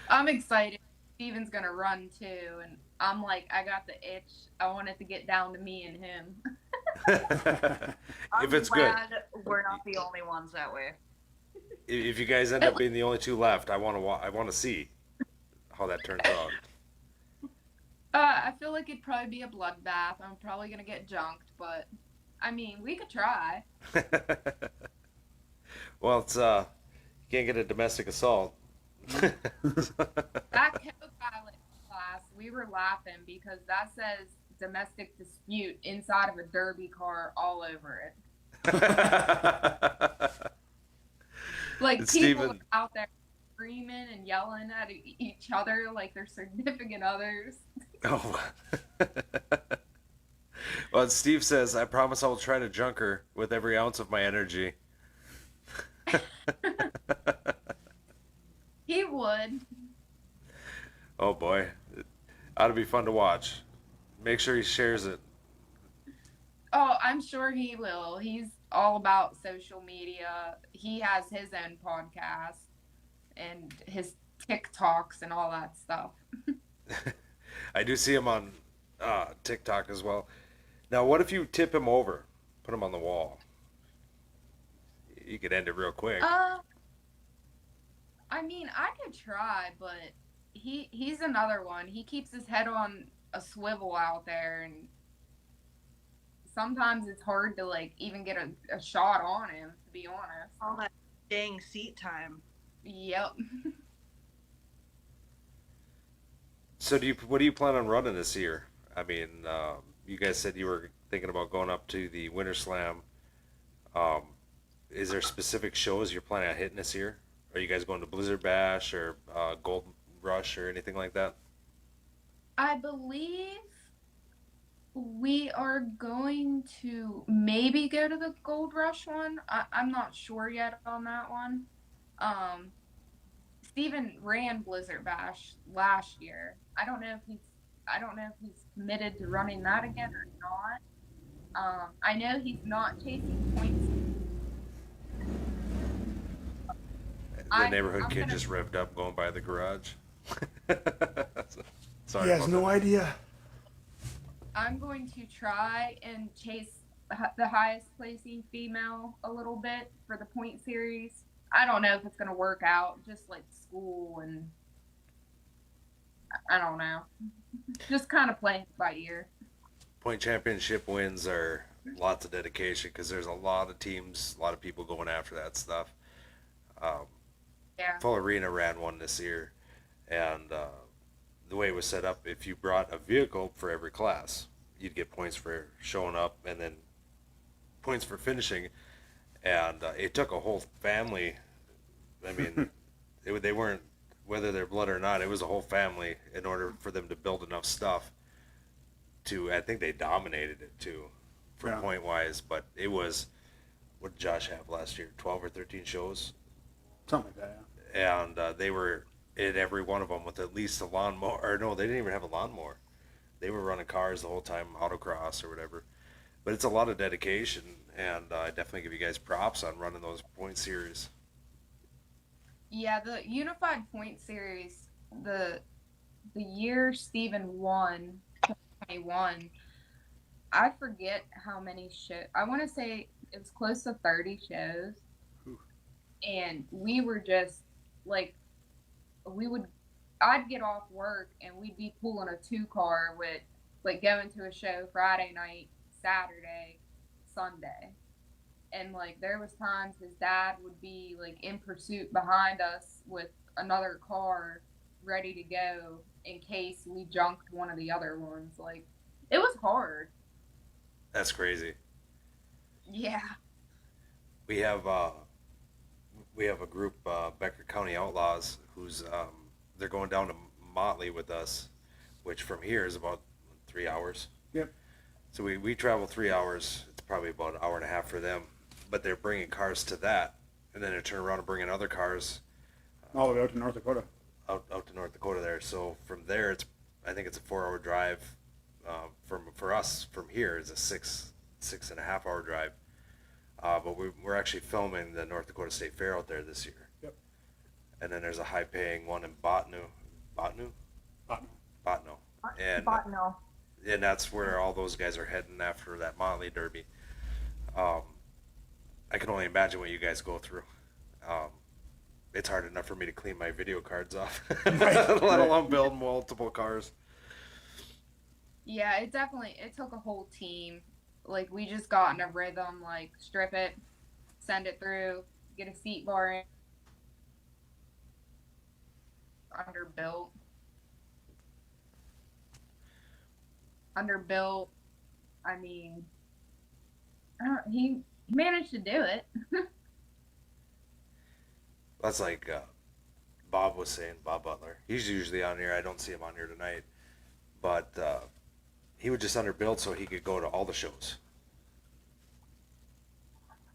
I'm excited. Steven's gonna run too, and I'm like, I got the itch. I want it to get down to me and him. If it's good. I'm glad we're not the only ones that way. If you guys end up being the only two left, I want to see how that turns out. I feel like it'd probably be a bloodbath. I'm probably gonna get junked, but I mean, we could try. Well, it's you can't get a domestic assault. That co-pilot class, we were laughing because that says domestic dispute inside of a derby car all over it. Like It's people Steven. are out there screaming and yelling at each other like they're significant others. Oh. Well, Steve says, I promise I will try to junk her with every ounce of my energy. He would. Oh boy, it ought to be fun to watch. Make sure he shares it. Oh, I'm sure he will. He's all about social media. He has his own podcast and his TikToks and all that stuff. I do see him on TikTok as well. Now, what if you tip him over, put him on the wall? You could end it real quick. I mean, I could try, but he's another one. He keeps his head on a swivel out there, and sometimes it's hard to like even get a shot on him, to be honest. All that dang seat time. Yep. So what do you plan on running this year? I mean, you guys said you were thinking about going up to the Winter Slam. Is there specific shows you're planning on hitting this year? Are you guys going to Blizzard Bash or Gold Rush or anything like that? I believe we are going to maybe go to the Gold Rush one. I'm not sure yet on that one. Steven ran Blizzard Bash last year. I don't know if he's committed to running that again or not. I know he's not chasing points. The neighborhood kid just revved up going by the garage. Sorry. He has no idea. I'm going to try and chase the highest placing female a little bit for the point series. I don't know if it's going to work out, just like school, and I don't know. Just kind of playing it by ear. Point championship wins are lots of dedication because there's a lot of teams, a lot of people going after that stuff. Um, Yeah. Full Arena ran one this year, and the way it was set up, if you brought a vehicle for every class, you'd get points for showing up and then points for finishing. And it took a whole family. I mean, they weren't, whether they're blood or not, it was a whole family in order for them to build enough stuff to, I think they dominated it too, for Yeah. point wise. But it was, what did Josh have last year? 12 or 13 shows? Something like that. Yeah. And they were in every one of them with at least a lawnmower. Or no, they didn't even have a lawnmower. They were running cars the whole time, autocross or whatever. But it's a lot of dedication, and I definitely give you guys props on running those point series. Yeah, the unified point series, the year Steven won, 2021, I forget how many shows. I want to say it was close to 30 shows. Ooh. And we were just like, I'd get off work and we'd be pulling a 2-car with, like, going to a show Friday night, Saturday, Sunday. And, like, there was times his dad would be, like, in pursuit behind us with another car ready to go in case we junked one of the other ones. Like, it was hard. That's crazy. Yeah. We have a group, Becker County Outlaws, who's they're going down to Motley with us, which from here is about 3 hours. Yep. So we travel 3 hours. It's probably about an hour and a half for them, but they're bringing cars to that, and then they turn around and bring in other cars All the way out to North Dakota. out to North Dakota there. So from there, I think it's a 4 hour drive. For us from here, it's a 6.5 hour drive. But we're actually filming the North Dakota State Fair out there this year. Yep. And then there's a high paying one in Botno. And Botno. and that's where all those guys are heading after that Motley Derby. I can only imagine what you guys go through. It's hard enough for me to clean my video cards off, let alone build multiple cars. Yeah, it took a whole team. Like, we just got in a rhythm, like, strip it, send it through, get a seat bar in, underbuilt. I mean, he managed to do it. That's like Bob was saying, Bob Butler. He's usually on here. I don't see him on here tonight. But he would just underbuild so he could go to all the shows.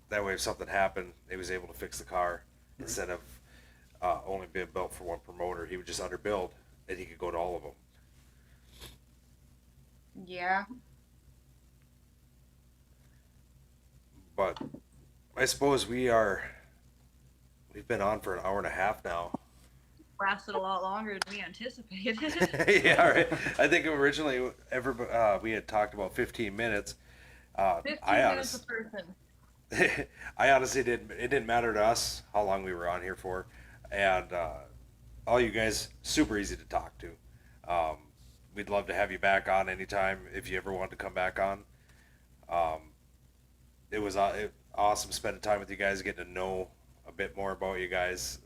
That way, if something happened, he was able to fix the car instead of only being built for one promoter. He would just underbuild, and he could go to all of them. Yeah. But I suppose we've been on for an hour and a half now. Lasted a lot longer than we anticipated. Yeah, right. I think originally we had talked about 15 minutes. 15 minutes a person. I honestly didn't. It didn't matter to us how long we were on here for, and all you guys super easy to talk to. We'd love to have you back on anytime if you ever want to come back on. It was awesome spending time with you guys, getting to know a bit more about you guys.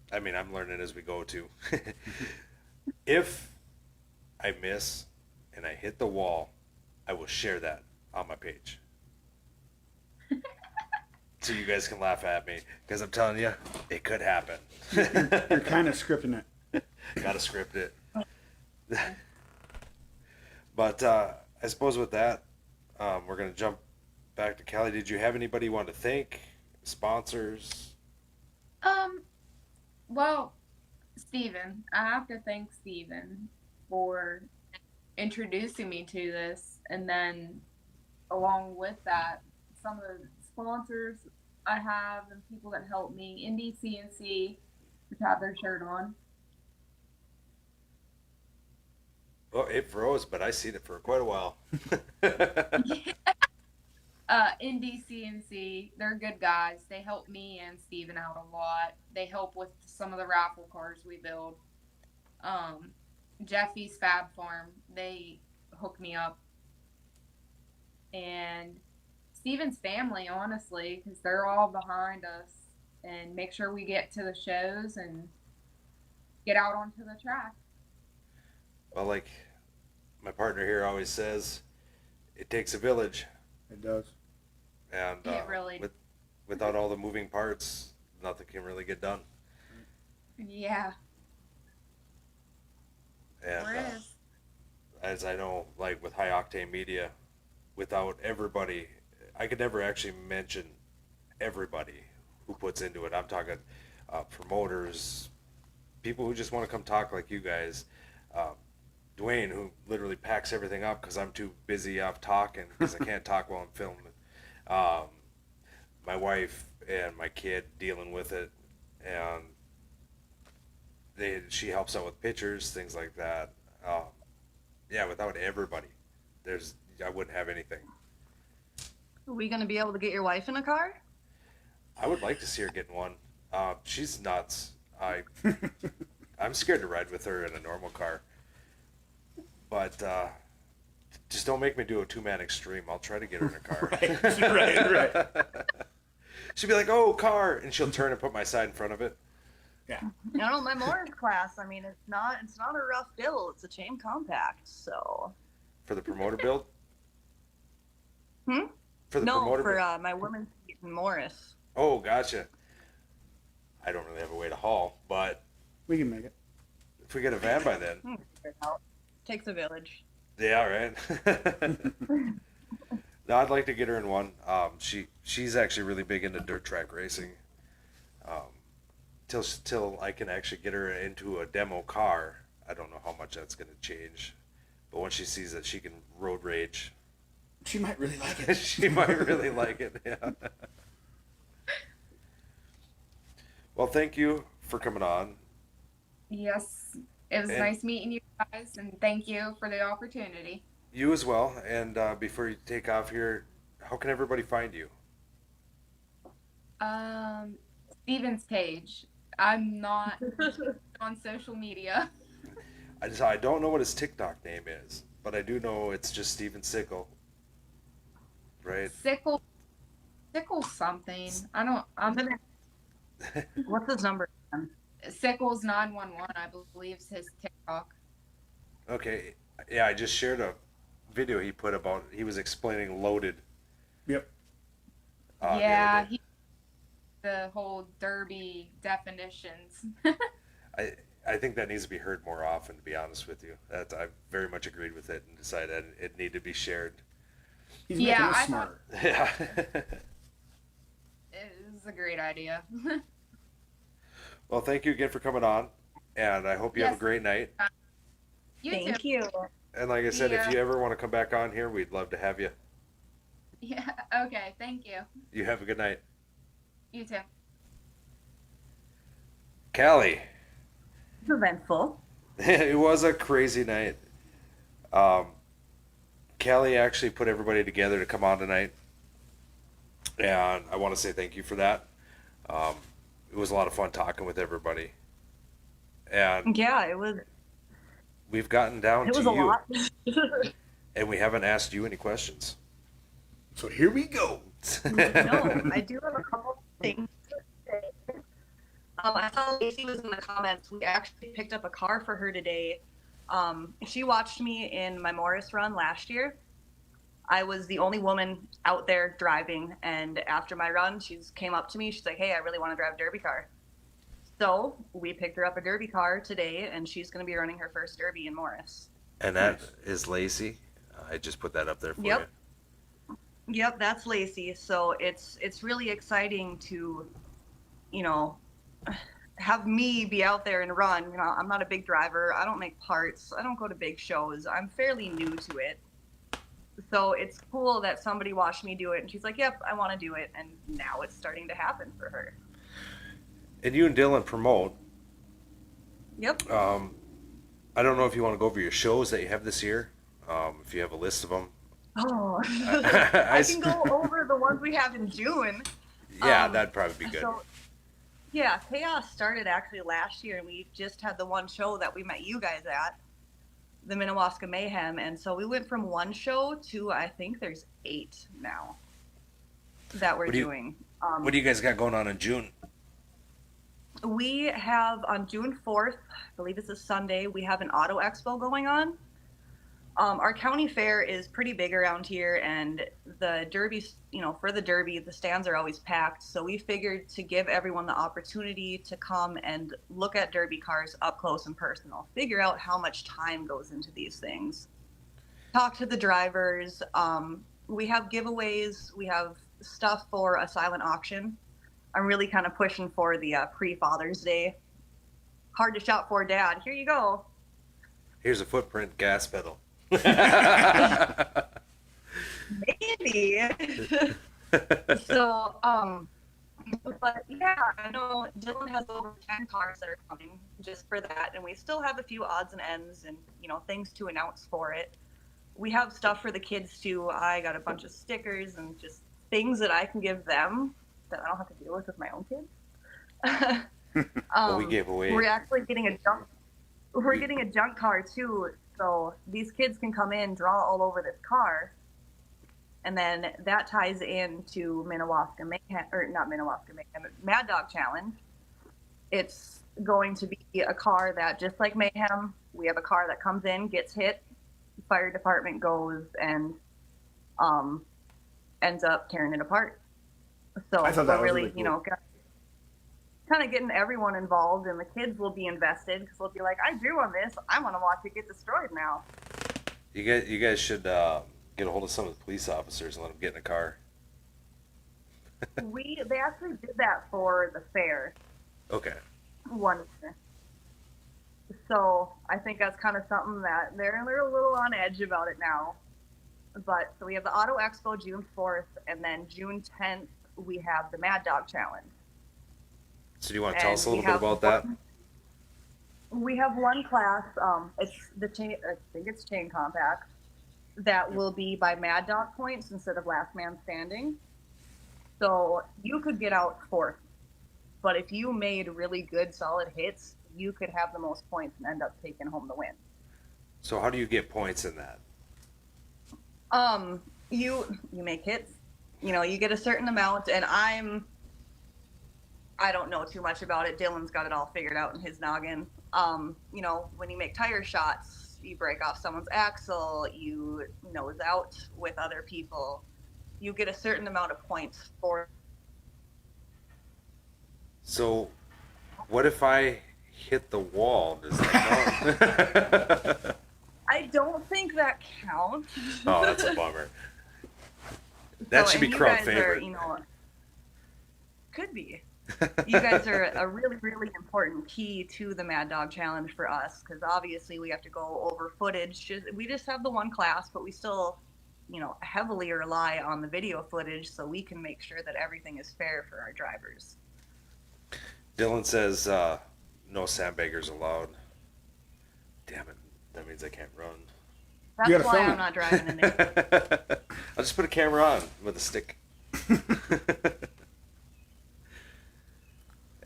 I mean, I'm learning as we go too. If I miss and I hit the wall, I will share that on my page. So you guys can laugh at me, because I'm telling you, it could happen. You're kind of scripting it. Gotta script it. But I suppose with that, we're going to jump back to Callie. Did you have anybody you want to thank? Sponsors? Well, Steven. I have to thank Steven for introducing me to this, and then along with that, some of the sponsors I have and people that help me. Indy CNC, which have their shirt on. Well, it froze, but I seen it for quite a while. NDCNC, they're good guys. They help me and Steven out a lot. They help with some of the raffle cars we build. Jeffy's Fab Farm, they hook me up. And Steven's family, honestly, because they're all behind us and make sure we get to the shows and get out onto the track. Well, like my partner here always says, it takes a village. It does. And It really- without all the moving parts, nothing can really get done. Yeah, And there is. as I know, like with High Octane Media, without everybody, I could never actually mention everybody who puts into it. I'm talking promoters, people who just want to come talk like you guys. Dwayne, who literally packs everything up because I'm too busy off talking because I can't talk while I'm filming. My wife and my kid dealing with it, and she helps out with pictures, things like that. Yeah, without everybody, I wouldn't have anything. Are we going to be able to get your wife in a car? I would like to see her get in one. She's nuts. I'm scared to ride with her in a normal car. But just don't make me do a 2-man extreme. I'll try to get her in a car. right. She'll be like, "Oh, car," and she'll turn and put my side in front of it. Yeah. You know, my Morris class, I mean, it's not a rough build. It's a chain compact, so. For the promoter build? Hmm? For the No, promoter for build? my women's seat in Morris. Oh, gotcha. I don't really have a way to haul, but We can make it. if we get a van by then. Figure it out. Takes a village. Yeah, right. No, I'd like to get her in one. She's actually really big into dirt track racing. Till I can actually get her into a demo car, I don't know how much that's going to change. But once she sees that she can road rage, She might really like it. she might really like it. Yeah. Well, thank you for coming on. Yes, it was And- nice meeting you guys, and thank you for the opportunity. You as well. And before you take off here, how can everybody find you? Steven's page. I'm not on social media. I don't know what his TikTok name is, but I do know it's just Steven Sickle. Right? Sickle something. I'm What's his number? Sickles 911. I believe is his TikTok. Okay. Yeah, I just shared a video he put about, he was explaining loaded. Yep. The other Yeah, day. the whole derby definitions. I think that needs to be heard more often, to be honest with you. I very much agreed with it and decided it needed to be shared. He's Yeah, making us I thought- smarter. Yeah. It was a great idea. Well, thank you again for coming on, and I hope you have a Yes. great night. You Thank too. you. And like I said, if Yeah. you ever want to come back on here, we'd love to have you. Yeah. Okay. Thank you. You have a good night. You too. Callie. It's eventful. It was a crazy night. Callie actually put everybody together to come on tonight, and I want to say thank you for that. It was a lot of fun talking with everybody, and Yeah, it was. we've gotten down It to was a you, lot. and we haven't asked you any questions. So here we go. No, I do have a couple of things to say. I saw Lacey was in the comments. We actually picked up a car for her today. She watched me in my Morris run last year. I was the only woman out there driving, and after my run, she came up to me. She's like, "Hey, I really want to drive a derby car." So we picked her up a derby car today, and she's going to be running her first derby in Morris. And that is Lacey. I just put that up there for Yep. Yep, that's Lacey. So it's really exciting to, you know, have me be out there and run. You know, I'm not a big driver. I don't make parts. I don't go to big shows. I'm fairly new to it. So it's cool that somebody watched me do it and she's like, "Yep, I want to do it." And now it's starting to happen for her. you. And you and Dylan promote. Yep. I don't know if you want to go over your shows that you have this year. If you have a list of them. Oh, I I can go over the ones we have in June. Yeah, that'd probably be good. So, yeah, Chaos started actually last year, and we just had the one show that we met you guys at, the Minnewaska Mayhem, and so we went from one show to I think there's 8 now that we're doing. What do you guys got going on in June? We have on June 4th, I believe it's a Sunday, we have an auto expo going on. Our county fair is pretty big around here, and the derby, for the derby, the stands are always packed. So we figured to give everyone the opportunity to come and look at derby cars up close and personal, figure out how much time goes into these things, talk to the drivers. We have giveaways. We have stuff for a silent auction. I'm really kind of pushing for the pre-Father's Day. Hard to shop for, Dad. Here you go. Here's a footprint gas pedal. Maybe. So, but yeah, I know Dylan has over 10 cars that are coming just for that, and we still have a few odds and ends and things to announce for it. We have stuff for the kids too. I got a bunch of stickers and just things that I can give them that I don't have to deal with my own kids. We gave away. We're actually getting a junk. We're getting a junk car too, so these kids can come in, draw all over this car, and then that ties into Minnewaska Mayhem, or not Minnewaska Mayhem, Mad Dog Challenge. It's going to be a car that, just like Mayhem, we have a car that comes in, gets hit, fire department goes and ends up tearing it apart. So I thought that we're was really, really cool. kind of getting everyone involved, and the kids will be invested because they'll be like, I drew on this. I want to watch it get destroyed now. You guys should get a hold of some of the police officers and let them get in a car. They actually did that for the fair Okay. one year. So I think that's kind of something that they're a little on edge about it now. But so we have the Auto Expo June 4th, and then June 10th we have the Mad Dog Challenge. So do you want to tell And us a little bit about that? We have one class. It's the chain. I think it's chain compact. That will be by Mad Dog points instead of last man standing. So you could get out 4th, but if you made really good solid hits, you could have the most points and end up taking home the win. So how do you get points in that? You make hits. You get a certain amount, and I don't know too much about it. Dylan's got it all figured out in his noggin. When you make tire shots, you break off someone's axle, you nose out with other people, you get a certain amount of points for. So what if I hit the wall? Does that count? I don't think that counts. Oh, that's a bummer. That should be crowd favorite. Could be. You guys are a really, really important key to the Mad Dog Challenge for us, because obviously we have to go over footage. We just have the one class, but we still, heavily rely on the video footage so we can make sure that everything is fair for our drivers. Dylan says no sandbaggers allowed. Damn it. That means I can't run. That's why I'm not driving in there. I'll just put a camera on with a stick.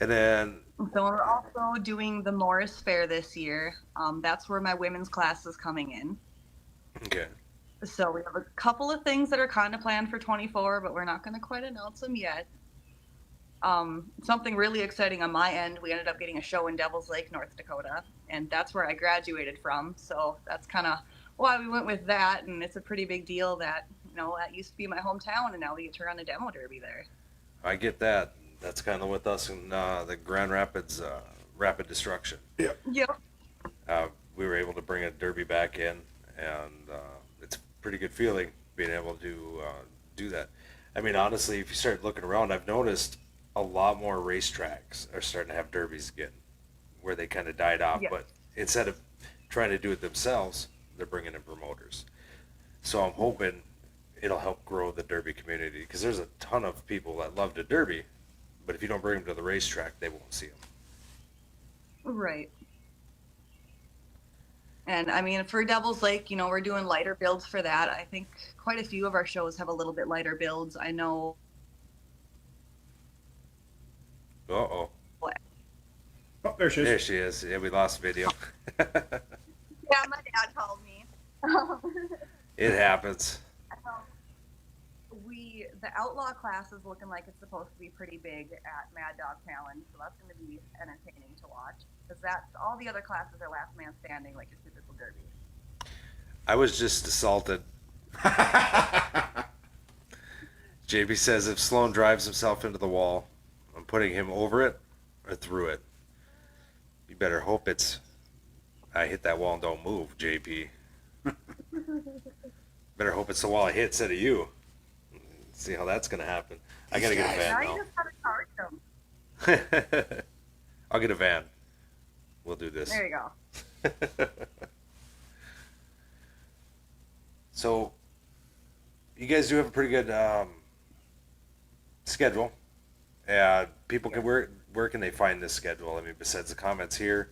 And then... So we're also doing the Morris Fair this year. That's where my women's class is coming in. Okay. So we have a couple of things that are kind of planned for 24, but we're not going to quite announce them yet. Something really exciting on my end, we ended up getting a show in Devil's Lake, North Dakota, and that's where I graduated from. So that's kind of why we went with that, and it's a pretty big deal that, that used to be my hometown, and now we get to run a demo derby there. I get that. That's kind of with us in the Grand Rapids Rapid Destruction. Yeah. Yep. We were able to bring a derby back in, and it's a pretty good feeling being able to do that. I mean, honestly, if you start looking around, I've noticed a lot more racetracks are starting to have derbies again, where they kind of died off. Yes. But instead of trying to do it themselves, they're bringing in promoters. So I'm hoping it'll help grow the derby community, because there's a ton of people that love the derby, but if you don't bring them to the racetrack, they won't see them. Right. And I mean, for Devil's Lake, we're doing lighter builds for that. I think quite a few of our shows have a little bit lighter builds. I know. Uh-oh. Oh, there she is. There she is. Yeah, we lost video. Yeah, my dad called me. It happens. The outlaw class is looking like it's supposed to be pretty big at Mad Dog Challenge, so that's going to be entertaining to watch. Because all the other classes are last man standing, like a typical derby. I was just assaulted. JB says if Sloan drives himself into the wall, I'm putting him over it or through it. You better hope I hit that wall and don't move, JP. Better hope it's the wall I hit instead of you. See how that's going to happen. I got to get a van Now now. you just got to charge them. I'll get a van. We'll do this. There you go. So, you guys do have a pretty good schedule. And people can where can they find this schedule? I mean, besides the comments here,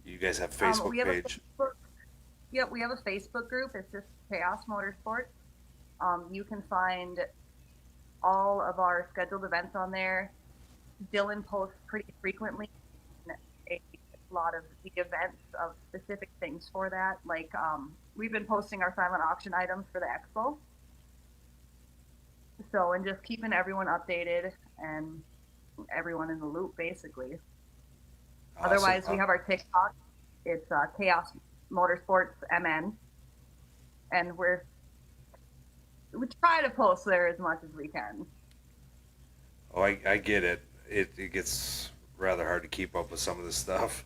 you guys have a Facebook we have page. Yep, we have a Facebook group. It's just Chaos Motorsports. You can find all of our scheduled events on there. Dylan posts pretty frequently a lot of the events of specific things for that. Like we've been posting our silent auction items for the expo. So, and just keeping everyone updated and everyone in the loop, basically. Awesome. Otherwise, we have our TikTok. It's Chaos Motorsports MN, and we try to post there as much as we can. Oh, I get it. It gets rather hard to keep up with some of this stuff.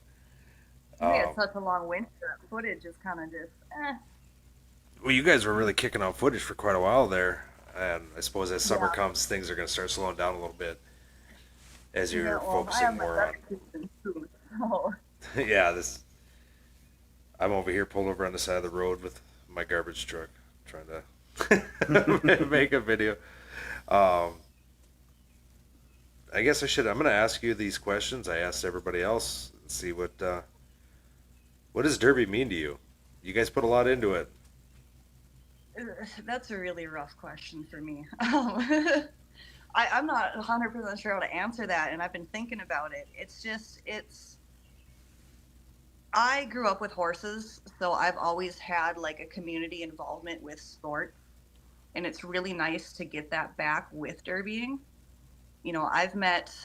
We had such a long winter. Footage is kind of just, Well, you guys were really kicking out footage for quite a while there, and I suppose as summer Yeah. comes, things are going to start slowing down a little bit as you're I have focusing my more on. brother season too, so. Yeah, I'm over here pulled over on the side of the road with my garbage truck, trying to make a video. I guess I'm going to ask you these questions I asked everybody else and see what does Derby mean to you? You guys put a lot into it. That's a really rough question for me. I'm not 100% sure how to answer that, and I've been thinking about it. I grew up with horses, so I've always had like a community involvement with sport, and it's really nice to get that back with derbying. I've met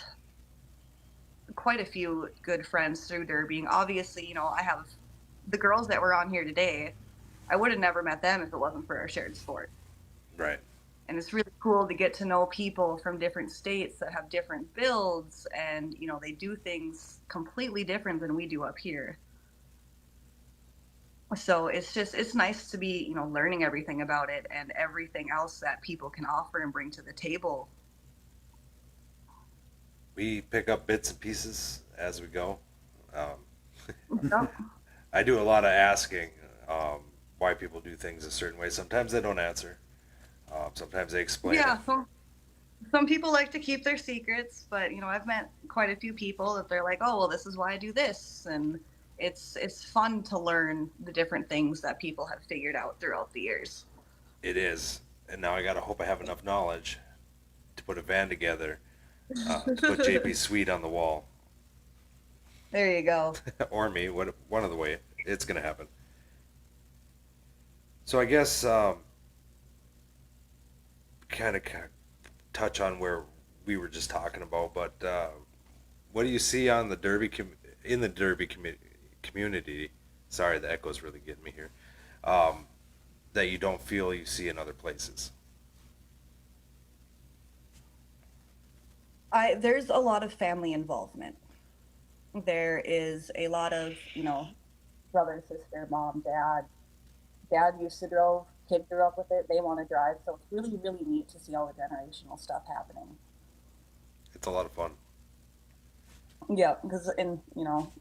quite a few good friends through derbying. Obviously, I have the girls that were on here today. I would have never met them if it wasn't for our shared sport. Right. And it's really cool to get to know people from different states that have different builds, and they do things completely different than we do up here. So it's nice to be learning everything about it and everything else that people can offer and bring to the table. We pick up bits and pieces as we go. Yep. I do a lot of asking why people do things a certain way. Sometimes they don't answer. Sometimes they explain Yeah, it. some people like to keep their secrets, but I've met quite a few people that they're like, oh, well, this is why I do this, and it's fun to learn the different things that people have figured out throughout the years. It is. And now I gotta hope I have enough knowledge to put a van together to put JP Sweet on the wall. There you go. Or me, one of the way it's gonna happen. So I guess kind of touch on where we were just talking about, but what do you see on the Derby in the Derby community? Sorry, the echo's really getting me here. That you don't feel you see in other places. There's a lot of family involvement. There is a lot of, brother, sister, mom, dad. Dad used to drove, kid grew up with it, they want to drive. So it's really, really neat to see all the generational stuff happening. It's a lot of fun. Yeah, because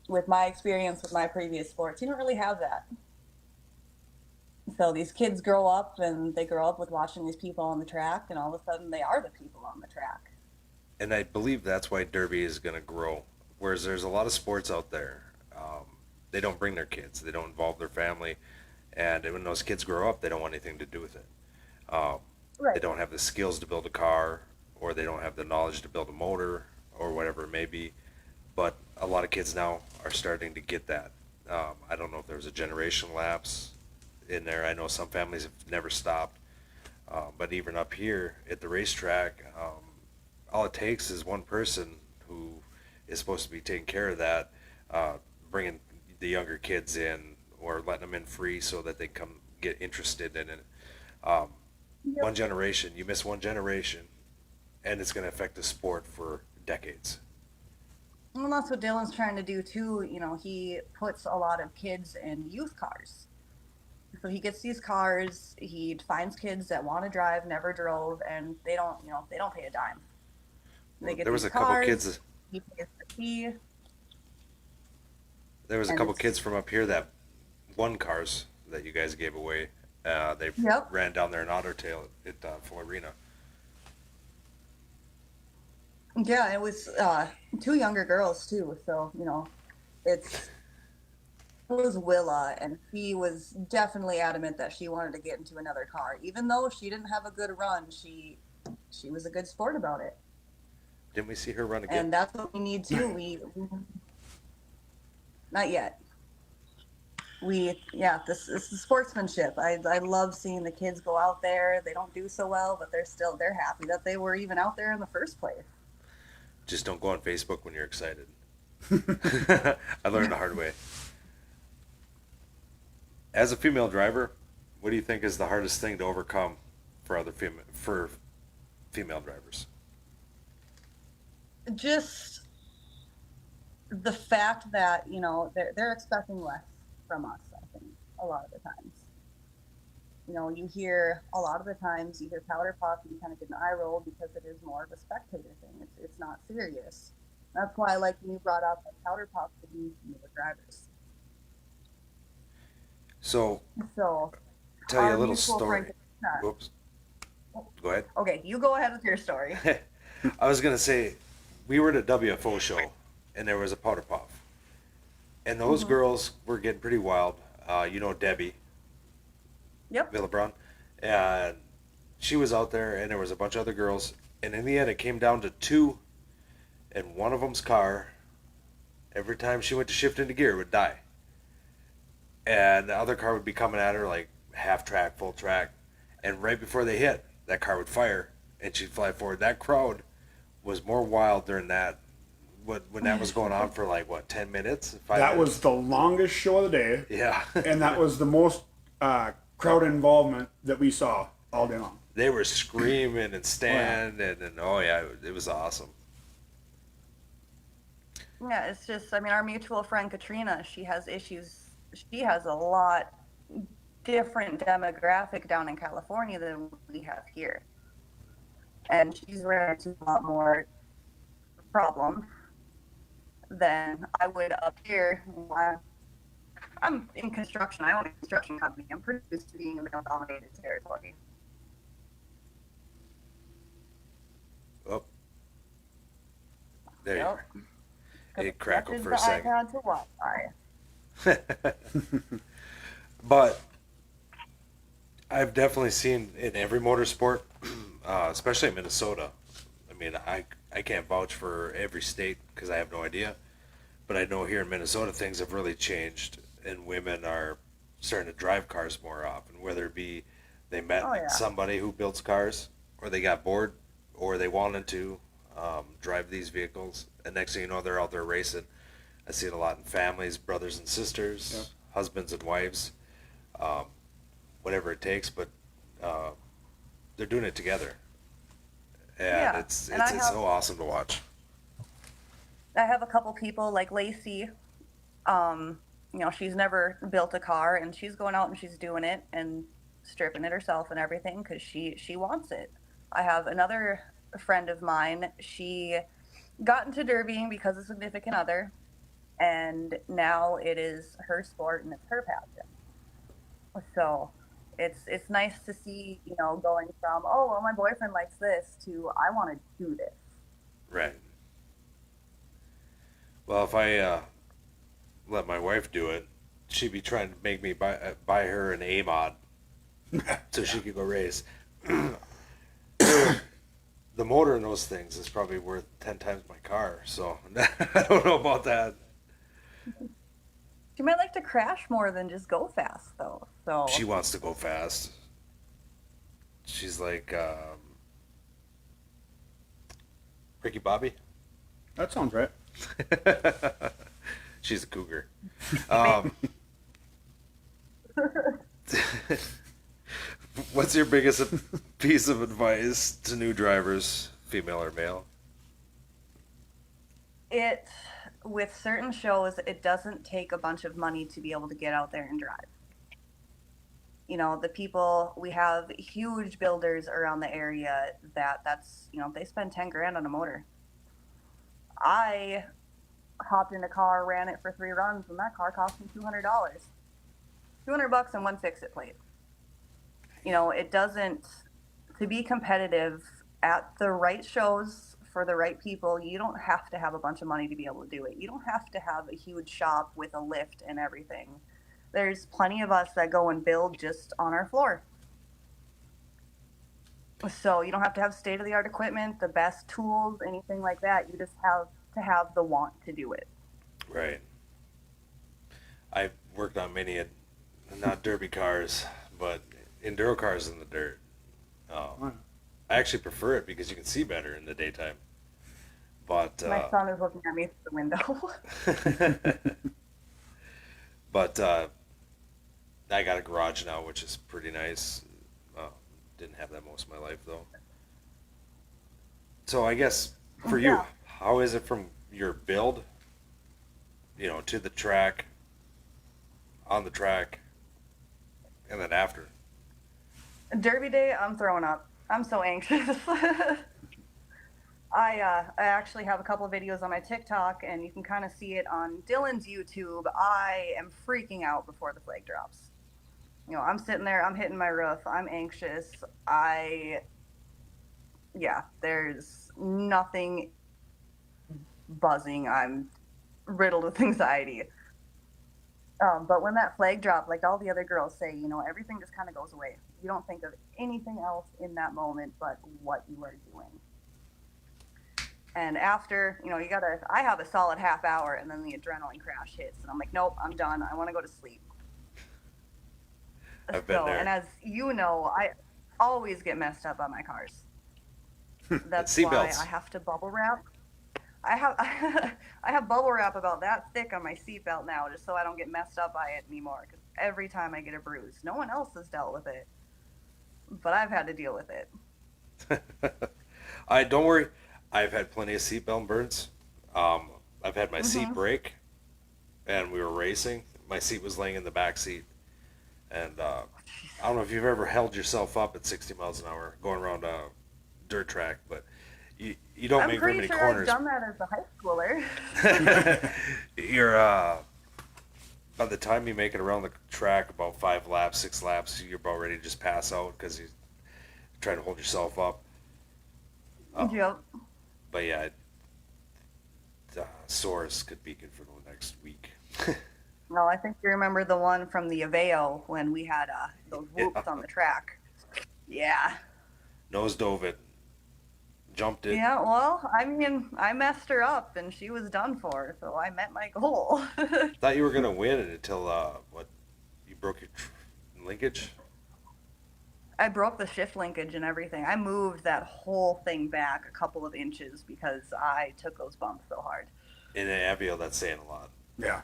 with my experience with my previous sports, you don't really have that. So these kids grow up and they grow up with watching these people on the track, and all of a sudden they are the people on the track. And I believe that's why Derby is going to grow. Whereas there's a lot of sports out there they don't bring their kids, they don't involve their family, and when those kids grow up, they don't want anything to do with it. Um, they Right. don't have the skills to build a car, or they don't have the knowledge to build a motor, or whatever it may be. But a lot of kids now are starting to get that. I don't know if there was a generation lapse in there. I know some families have never stopped. But even up here at the racetrack, all it takes is one person who is supposed to be taking care of that, bringing the younger kids in or letting them in free so that they come get interested in it. Um, Yep. One generation, you miss one generation, and it's going to affect the sport for decades. Well, that's what Dylan's trying to do too. You know, he puts a lot of kids in youth cars. So he gets these cars, he finds kids that want to drive, never drove, and they don't, they don't pay a dime. They get There was these a couple cars, kids. he pays the fee, There was a and couple it's, kids from up here that won cars that you guys gave away. They yep. ran down there in Otter Tail at Florina. Yeah, it was two younger girls too. So, it's it was Willa, and she was definitely adamant that she wanted to get into another car. Even though she didn't have a good run, she was a good sport about it. Didn't we see her run again? And that's what we need too. We not yet. This is the sportsmanship. I love seeing the kids go out there. They don't do so well, but they're happy that they were even out there in the first place. Just don't go on Facebook when you're excited. I learned the hard way. As a female driver, what do you think is the hardest thing to overcome for female drivers? Just the fact that they're expecting less from us. I think a lot of the times, you hear a lot of the times you hear powder puff, and you kind of get an eye roll because it is more of a spectator thing. It's not serious. That's why, like when you brought up like powder puff to be newer drivers. So, So tell you our a little mutual story. friend. Whoops. Go ahead. Okay, you go ahead with your story. I was gonna say, we were at a WFO show, and there was a powder puff, and those girls were getting pretty wild. Debbie Yep. Villabron, and she was out there, and there was a bunch of other girls, and in the end, it came down to two, and one of them's car, every time she went to shift into gear, would die, and the other car would be coming at her like half track, full track, and right before they hit, that car would fire, and she'd fly forward. That crowd was more wild during that. When that was going on for 10 minutes? That 5 was minutes? the longest show of the day, Yeah. and that was the most crowd involvement that we saw all day long. They were screaming and standing, and oh yeah, it was awesome. Yeah, it's just, our mutual friend Katrina, she has issues. She has a lot different demographic down in California than we have here. And she's ran into a lot more problems than I would up here. I'm in construction. I own a construction company. I'm pretty used to being in male-dominated territory. Oh, there Yep. you are. It crackled for a the second. iPad to Wi-Fi. But I've definitely seen in every motorsport, especially in Minnesota. I mean, I can't vouch for every state because I have no idea. But I know here in Minnesota things have really changed, and women are starting to drive cars more often, whether it be they met Oh, yeah. somebody who builds cars, or they got bored, or they wanted to drive these vehicles. And next thing you know, they're out there racing. I see it a lot in families, brothers and sisters, Yep. husbands and wives, whatever it takes. But they're doing it together, and Yeah, it's and I have- so awesome to watch. I have a couple people like Lacey. She's never built a car, and she's going out and she's doing it and stripping it herself and everything because she wants it. I have another friend of mine. She got into derbying because of a significant other, and now it is her sport and it's her passion. So it's nice to see, going from, oh, well, my boyfriend likes this to I want to do this. Right. Well, if I let my wife do it, she'd be trying to make me buy her an A mod so she could go race. The motor in those things is probably worth 10 times my car, so I don't know about that. She might like to crash more than just go fast, though. So She wants to go fast. She's like Ricky Bobby. That sounds right. She's a cougar. What's your biggest piece of advice to new drivers, female or male? it, with certain shows, it doesn't take a bunch of money to be able to get out there and drive. You know, the people, we have huge builders around the area that's, you know, they spend 10 grand on a motor. I hopped in a car, ran it for 3 runs, and that car cost me $200. $200 and one fix-it plate. You know, it doesn't, to be competitive at the right shows for the right people, you don't have to have a bunch of money to be able to do it. You don't have to have a huge shop with a lift and everything. There's plenty of us that go and build just on our floor. So you don't have to have state-of-the-art equipment, the best tools, anything like that. You just have to have the want to do it. Right. I've worked on many, not derby cars, but enduro cars in the dirt. I actually prefer it because you can see better in the daytime. But My son is looking at me through the window. but I got a garage now, which is pretty nice. Didn't have that most of my life though. So I guess for you, Yeah. how is it from your build, you know, to the track, on the track, and then after? Derby day, I'm throwing up. I'm so anxious. I actually have a couple of videos on my TikTok, and you can kind of see it on Dylan's YouTube. I am freaking out before the flag drops. You know, I'm sitting there, I'm hitting my roof, I'm anxious. There's nothing buzzing. I'm riddled with anxiety. But when that flag dropped, like all the other girls say, you know, everything just kind of goes away. You don't think of anything else in that moment but what you are doing. And after, you know, I have a solid half hour, and then the adrenaline crash hits, and I'm like, nope, I'm done. I want to go to sleep. I've been there. And as you know, I always get messed up on my cars. That's why Seatbelts. I have to bubble wrap. I have bubble wrap about that thick on my seatbelt now, just so I don't get messed up by it anymore. Because every time I get a bruise, no one else has dealt with it, but I've had to deal with it. Don't worry. I've had plenty of seatbelt burns. I've had my seat break, and we were racing. My seat was laying in the back seat, and I don't know if you've ever held yourself up at 60 miles an hour going around a dirt track, but you don't make very many corners. I'm pretty sure I've done that as a high schooler. You're by the time you make it around the track, about 5 laps, 6 laps, you're about ready to just pass out because you're trying to hold yourself up. Yep. But yeah, sores could be good for the next week. No, I think you remember the one from the Aveo when we had those whoops on the track. Yeah. Nose dove it, jumped it. Yeah, well, I mean, I messed her up, and she was done for, so I met my goal. Thought you were gonna win it until you broke your linkage. I broke the shift linkage and everything. I moved that whole thing back a couple of inches because I took those bumps so hard. In an Avio, that's saying a lot. Yeah.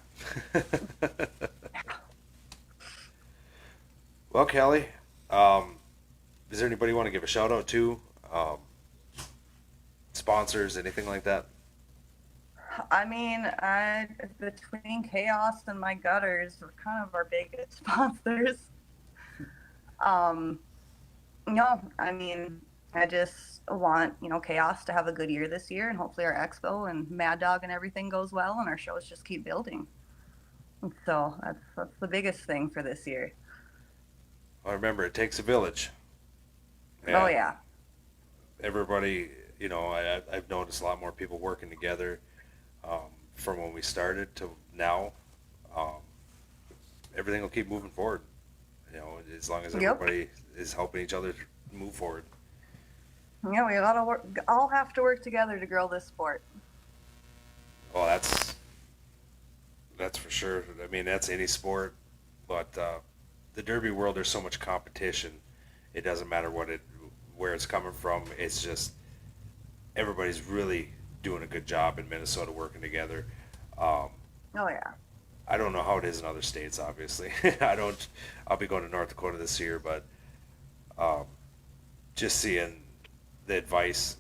Well, Callie, is there anybody you want to give a shout out to? Sponsors, anything like that? I mean, between Chaos and my gutters were kind of our biggest sponsors. No, I mean, I just want, you know, Chaos to have a good year this year, and hopefully our expo and Mad Dog and everything goes well, and our shows just keep building. So that's the biggest thing for this year. Well, remember, it takes a village. Oh, yeah. Everybody, you know, I've noticed a lot more people working together from when we started to now. everything will keep moving forward. You know, as long as Yep. everybody is helping each other move forward. Yeah, we gotta work. All have to work together to grow this sport. Well, that's for sure. I mean, that's any sport, but the derby world, there's so much competition. It doesn't matter where it's coming from. It's just everybody's really doing a good job in Minnesota working together. Oh yeah. I don't know how it is in other states, obviously. I'll be going to North Dakota this year, but just seeing the advice.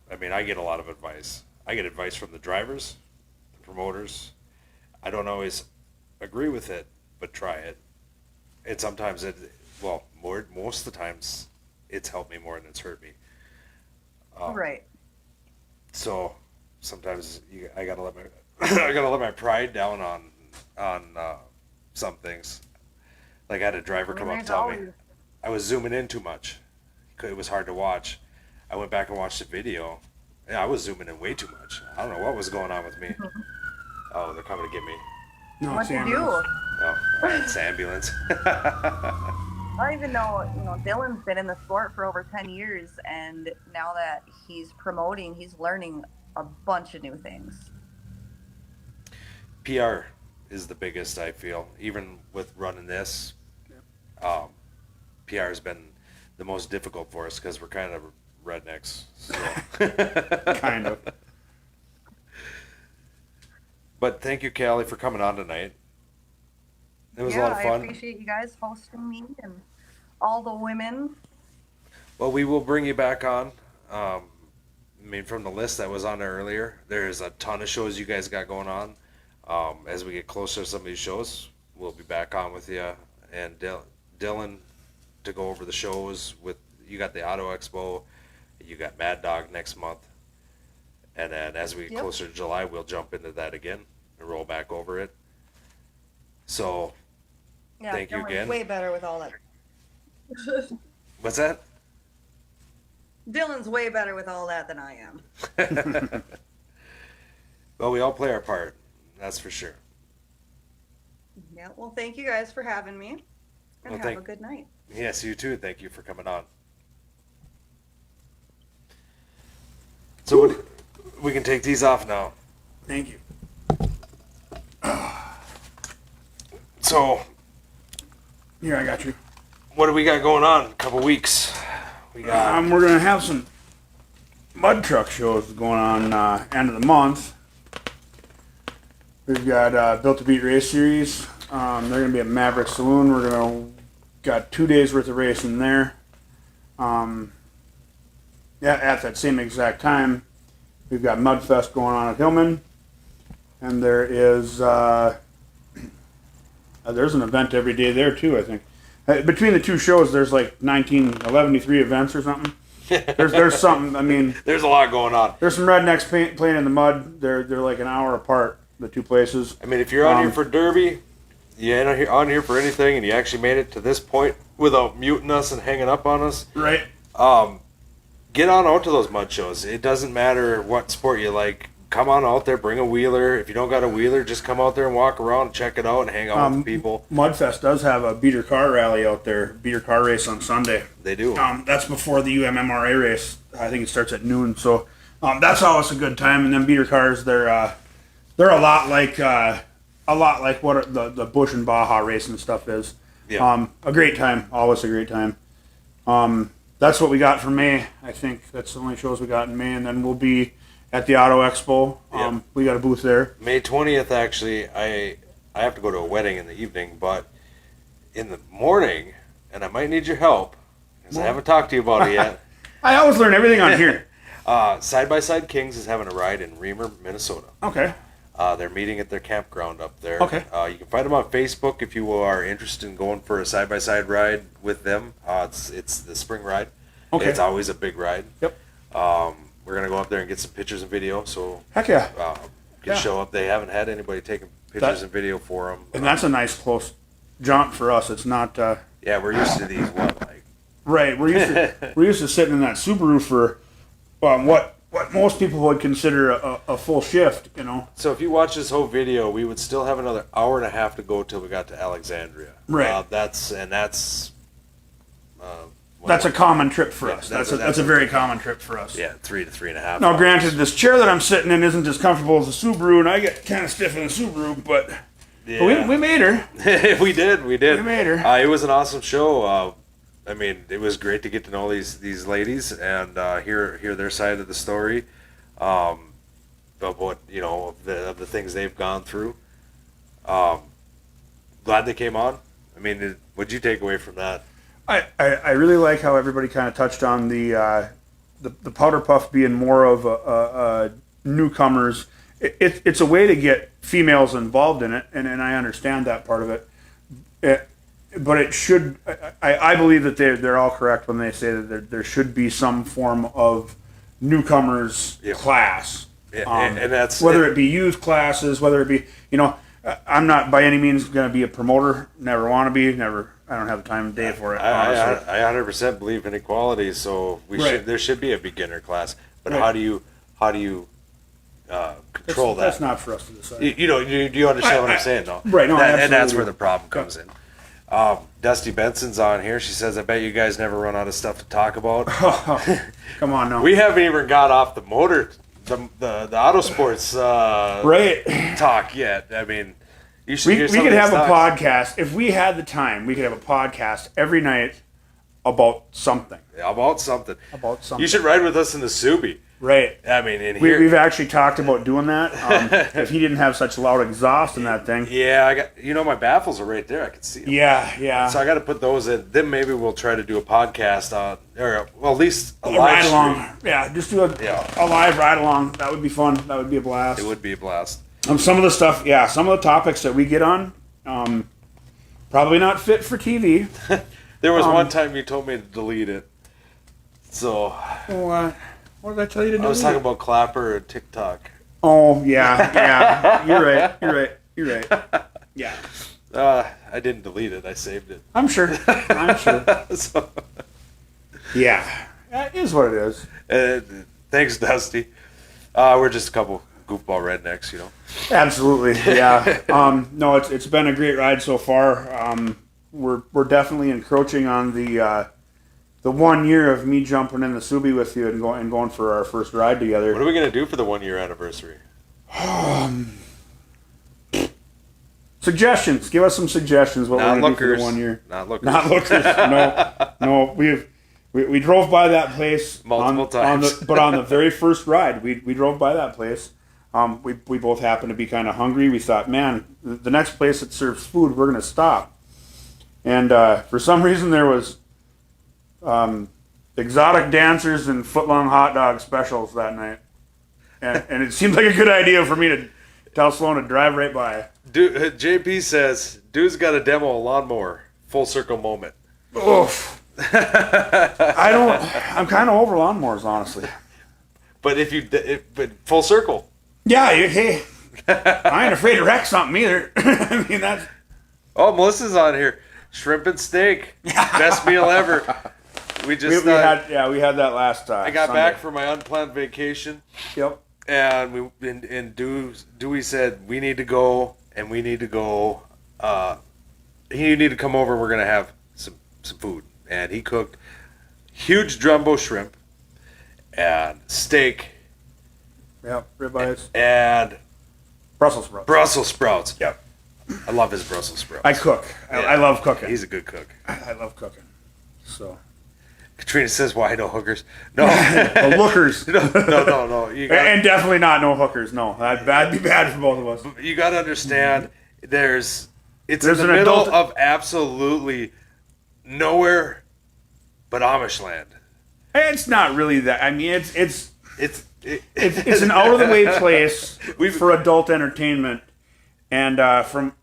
I mean, I get a lot of advice. I get advice from the drivers, the promoters. I don't always agree with it, but try it. And sometimes most of the times, it's helped me more than it's hurt me. Right. So sometimes I gotta let my I gotta let my pride down on some things. Like I had a driver come up and tell me I was zooming in too much. It was hard to watch. I went back and watched the video. Yeah, I was zooming in way too much. I don't know what was going on with me. Oh, they're coming to get me. No, What it's to do? ambulance. Oh, all right, it's ambulance. I don't even know. Dylan's been in the sport for over 10 years, and now that he's promoting, he's learning a bunch of new things. PR is the biggest, I feel. Even with running this, PR has been the most difficult for us because we're kind of rednecks. So. Kind of. But thank you, Callie, for coming on tonight. It was a lot of I fun. appreciate you guys hosting me and all the women. Well, we will bring you back on. I mean, from the list that was on there earlier, there's a ton of shows you guys got going on. As we get closer to some of these shows, we'll be back on with you and Dylan to go over the shows. With you got the Auto Expo, you got Mad Dog next month, and then as we get closer to July, we'll jump into that again and roll back over it. So, Yeah, thank you Dylan's again. way better with all that. What's that? Dylan's way better with all that than I am. Well, we all play our part. That's for sure. Yeah, well, thank you guys for having me, and Well, have a good night. Yes, you too. Thank you for coming on. So we can take these off now. Thank you. So Here, I got you. what do we got going on? A couple weeks. We got We're gonna have some mud truck shows going on end of the month. We've got Built to Beat Race Series. They're gonna be at Maverick Saloon. We're gonna got 2 days worth of racing there. At that same exact time, we've got Mudfest going on at Hillman, and there is there's an event every day there too. I think between the two shows, there's like 11 events or something. There's something. I mean, there's a lot going on. there's some rednecks playing in the mud. They're like an hour apart, the two places. I mean, if you're on here for Derby, you ain't on here for anything, and you actually made it to this point without muting us and hanging up on us. Right. Get on out to those mud shows. It doesn't matter what sport you like. Come on out there, bring a wheeler. If you don't got a wheeler, just come out there and walk around, check it out, and hang out with people. Mudfest does have a beater car rally out there, beater car race on Sunday. They do. That's before the UMMRA race. I think it starts at noon. So that's always a good time. And then beater cars, they're a lot like what the Busch and Baja racing stuff is. Yeah. A great time. Always a great time. That's what we got for May. I think that's the only shows we got in May, and then we'll be at the Auto Expo. Yep. We got a booth there. May 20th, actually, I have to go to a wedding in the evening, but in the morning, and I might need your help, because I haven't talked to you about it yet. I always learn everything on here. Side by Side Kings is having a ride in Reamer, Minnesota. Okay. They're meeting at their campground up there. Okay. You can find them on Facebook if you are interested in going for a side-by-side ride with them. It's the spring ride. Okay. It's always a big ride. Yep. We're going to go up there and get some pictures and video, so Heck yeah. can show up. They haven't had anybody taking pictures and video for them. And that's a nice close jaunt for us. It's not Yeah, we're used to these, right. We're used to sitting in that Subaru for what what most people would consider a full shift, So if you watch this whole video, we would still have another hour and a half to go till we got to Alexandria. Right. That's That's a common trip for us. that's That's a very common trip for us. yeah, 3 to 3.5. Now, hours. granted, this chair that I'm sitting in isn't as comfortable as the Subaru, and I get kind of stiff in the Subaru, but Yeah. we made her. we did. We made her. It was an awesome show. I mean, it was great to get to know these ladies and hear their side of the story, of what of the things they've gone through. Glad they came on. I mean, what'd you take away from that? I really like how everybody kind of touched on the powder puff being more of a newcomers. It's a way to get females involved in it, and I understand that part of it. But it should. I believe that they're all correct when they say that there should be some form of newcomers class. And that's whether it be youth classes, whether it be I'm not by any means going to be a promoter. Never want to be. Never. I don't have the time of day for it. I 100% believe in equality, so there should be a beginner class. But how do you control that? That's not for us to decide. Do you understand what I'm saying, though? Right. No, and that's absolutely. where the problem comes in. Dusty Benson's on here. She says, "I bet you guys never run out of stuff to talk about." Come on, now. We haven't even got off the auto sports talk yet. I mean, you should. We could have a podcast if we had the time. We could have a podcast every night about something. About something. About something. You should ride with us in the Subi. Right. I mean, we've actually talked about doing that. If he didn't have such loud exhaust in that thing. Yeah, I got. My baffles are right there. I can see them. Yeah. So I got to put those in. Then maybe we'll try to do a podcast on, at least a live ride stream. along. Yeah, just do a live ride along. That would be fun. That would be a blast. It would be a blast. Some of the stuff, some of the topics that we get on, probably not fit for TV. There was one time you told me to delete it. So. What did I tell you to do? I was talking about Clapper and Tik Tok. Oh, yeah. You're right. Yeah. I didn't delete it. I saved it. I'm sure. So. Yeah. That is what it is. Thanks, Dusty. We're just a couple goofball rednecks, Absolutely, yeah. No, it's been a great ride so far. We're definitely encroaching on the 1 year of me jumping in the Subi with you and going for our first ride together. What are we gonna do for the 1 year anniversary? Suggestions. Give us some suggestions. What we're gonna do for the 1 year. Not lookers. Not lookers. No. We drove by that place multiple times. But on the very first ride, we drove by that place. We both happened to be kind of hungry. We thought, man, the next place that serves food, we're going to stop. And for some reason, there was exotic dancers and footlong hot dog specials that night. And it seemed like a good idea for me to tell Sloan to drive right by. JP says, dude's got to demo a lawnmower. Full circle moment. Oof. I'm kind of over lawnmowers, honestly. But but full circle. Yeah, hey, I ain't afraid to wreck something either. I mean, that's... Oh, Melissa's on here. Shrimp and steak. Best meal ever. We had that last time. I got back from my unplanned vacation. Yep. And Dewey said, we need to go, and we need to go. You need to come over. We're going to have some food. And he cooked huge jumbo shrimp and steak. Yep, ribeyes. And Brussels sprouts. Brussels sprouts. Yep. I love his Brussels sprouts. I cook. Yeah. I love cooking. He's a good cook. I love cooking. So. Katrina says, why no hookers? No. Lookers. No. And definitely not no hookers. No. That'd be bad for both of us. You got to understand, there's in the an middle adult... of absolutely nowhere but Amish land. It's not really that. I mean, it's an out of the way place for adult entertainment, and from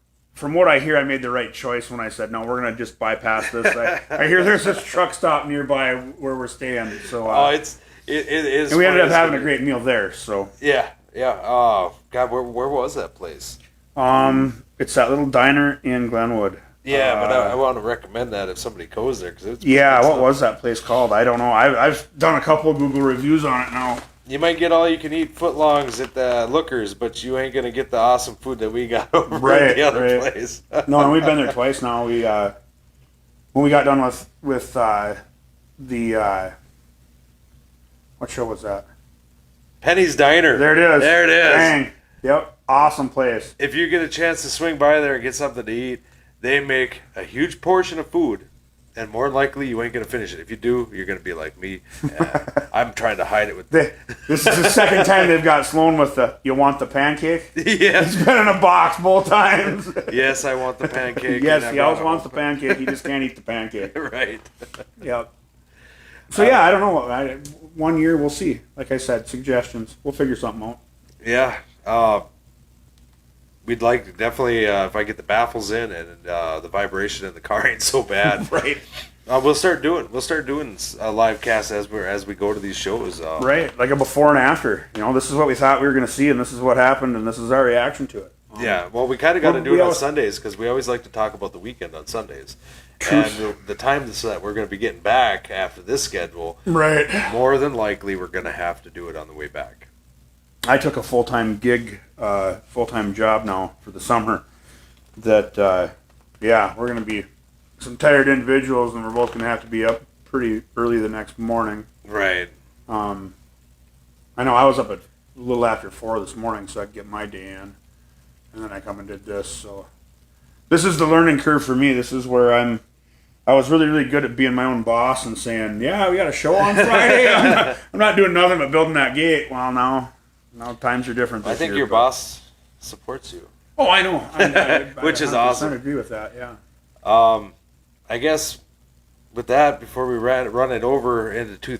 what I hear, I made the right choice when I said no. We're gonna just bypass this. I hear there's this truck stop nearby where we're staying. So it is. And we ended up having a great meal there. So yeah. Oh God, where was that place? It's that little diner in Glenwood. Yeah, but I want to recommend that if somebody goes there, because what was that place called? I don't know. I've done a couple of Google reviews on it now. You might get all you can eat footlongs at the Lookers, but you ain't gonna get the awesome food that we got over at the other place. No, and we've been there twice now. We when we got done with the what show was that? Penny's Diner. There it is. There it is. Dang. Yep. Awesome place. If you get a chance to swing by there and get something to eat, they make a huge portion of food, and more than likely you ain't gonna finish it. If you do, you're gonna be like me. I'm trying to hide it with. This is the second time they've got Sloan with the "You want the pancake?" Yeah. It's been in a box both times. Yes, I want the pancake. Yes, he always wants the pancake. He just can't eat the pancake. Right. Yep. So yeah, I don't know. 1 year, we'll see. Like I said, suggestions. We'll figure something out. Yeah. We'd like to definitely, if I get the baffles in and the vibration in the car ain't so bad. Right. We'll start doing a live cast as we go to these shows. Right, like a before and after. You know, this is what we thought we were going to see, and this is what happened, and this is our reaction to it. Yeah, well, we kind of got to do it on always- Sundays because we always like to talk about the weekend on Sundays. Truth. And the time that we're going to be getting back after this schedule, Right. more than likely we're going to have to do it on the way back. I took a full-time gig, full-time job now for the summer. That, yeah, we're going to be some tired individuals, and we're both going to have to be up pretty early the next morning. Right. I know I was up at a little after 4 this morning, so I could get my day in, and then I come and did this. So this is the learning curve for me. This is where I was really, really good at being my own boss and saying, "Yeah, we got a show on Friday." I'm not doing nothing but building that gate. Well, now times are different. I This think year, your but- boss supports you. Oh, I know. Which is 100% awesome. agree with that. Yeah. I guess with that, before we run it over into 2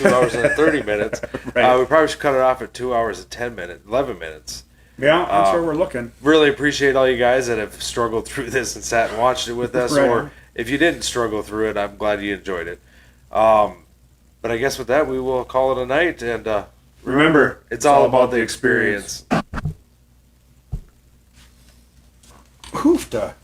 hours and 30 minutes, Right. we probably should cut it off at 2 hours and 11 minutes. Yeah, that's where we're looking. Really appreciate all you guys that have struggled through this and sat and watched it with us. Right. Or if you didn't struggle through it, I'm glad you enjoyed it. But I guess with that, we will call it a night. And remember, it's all about the experience. Hoofta.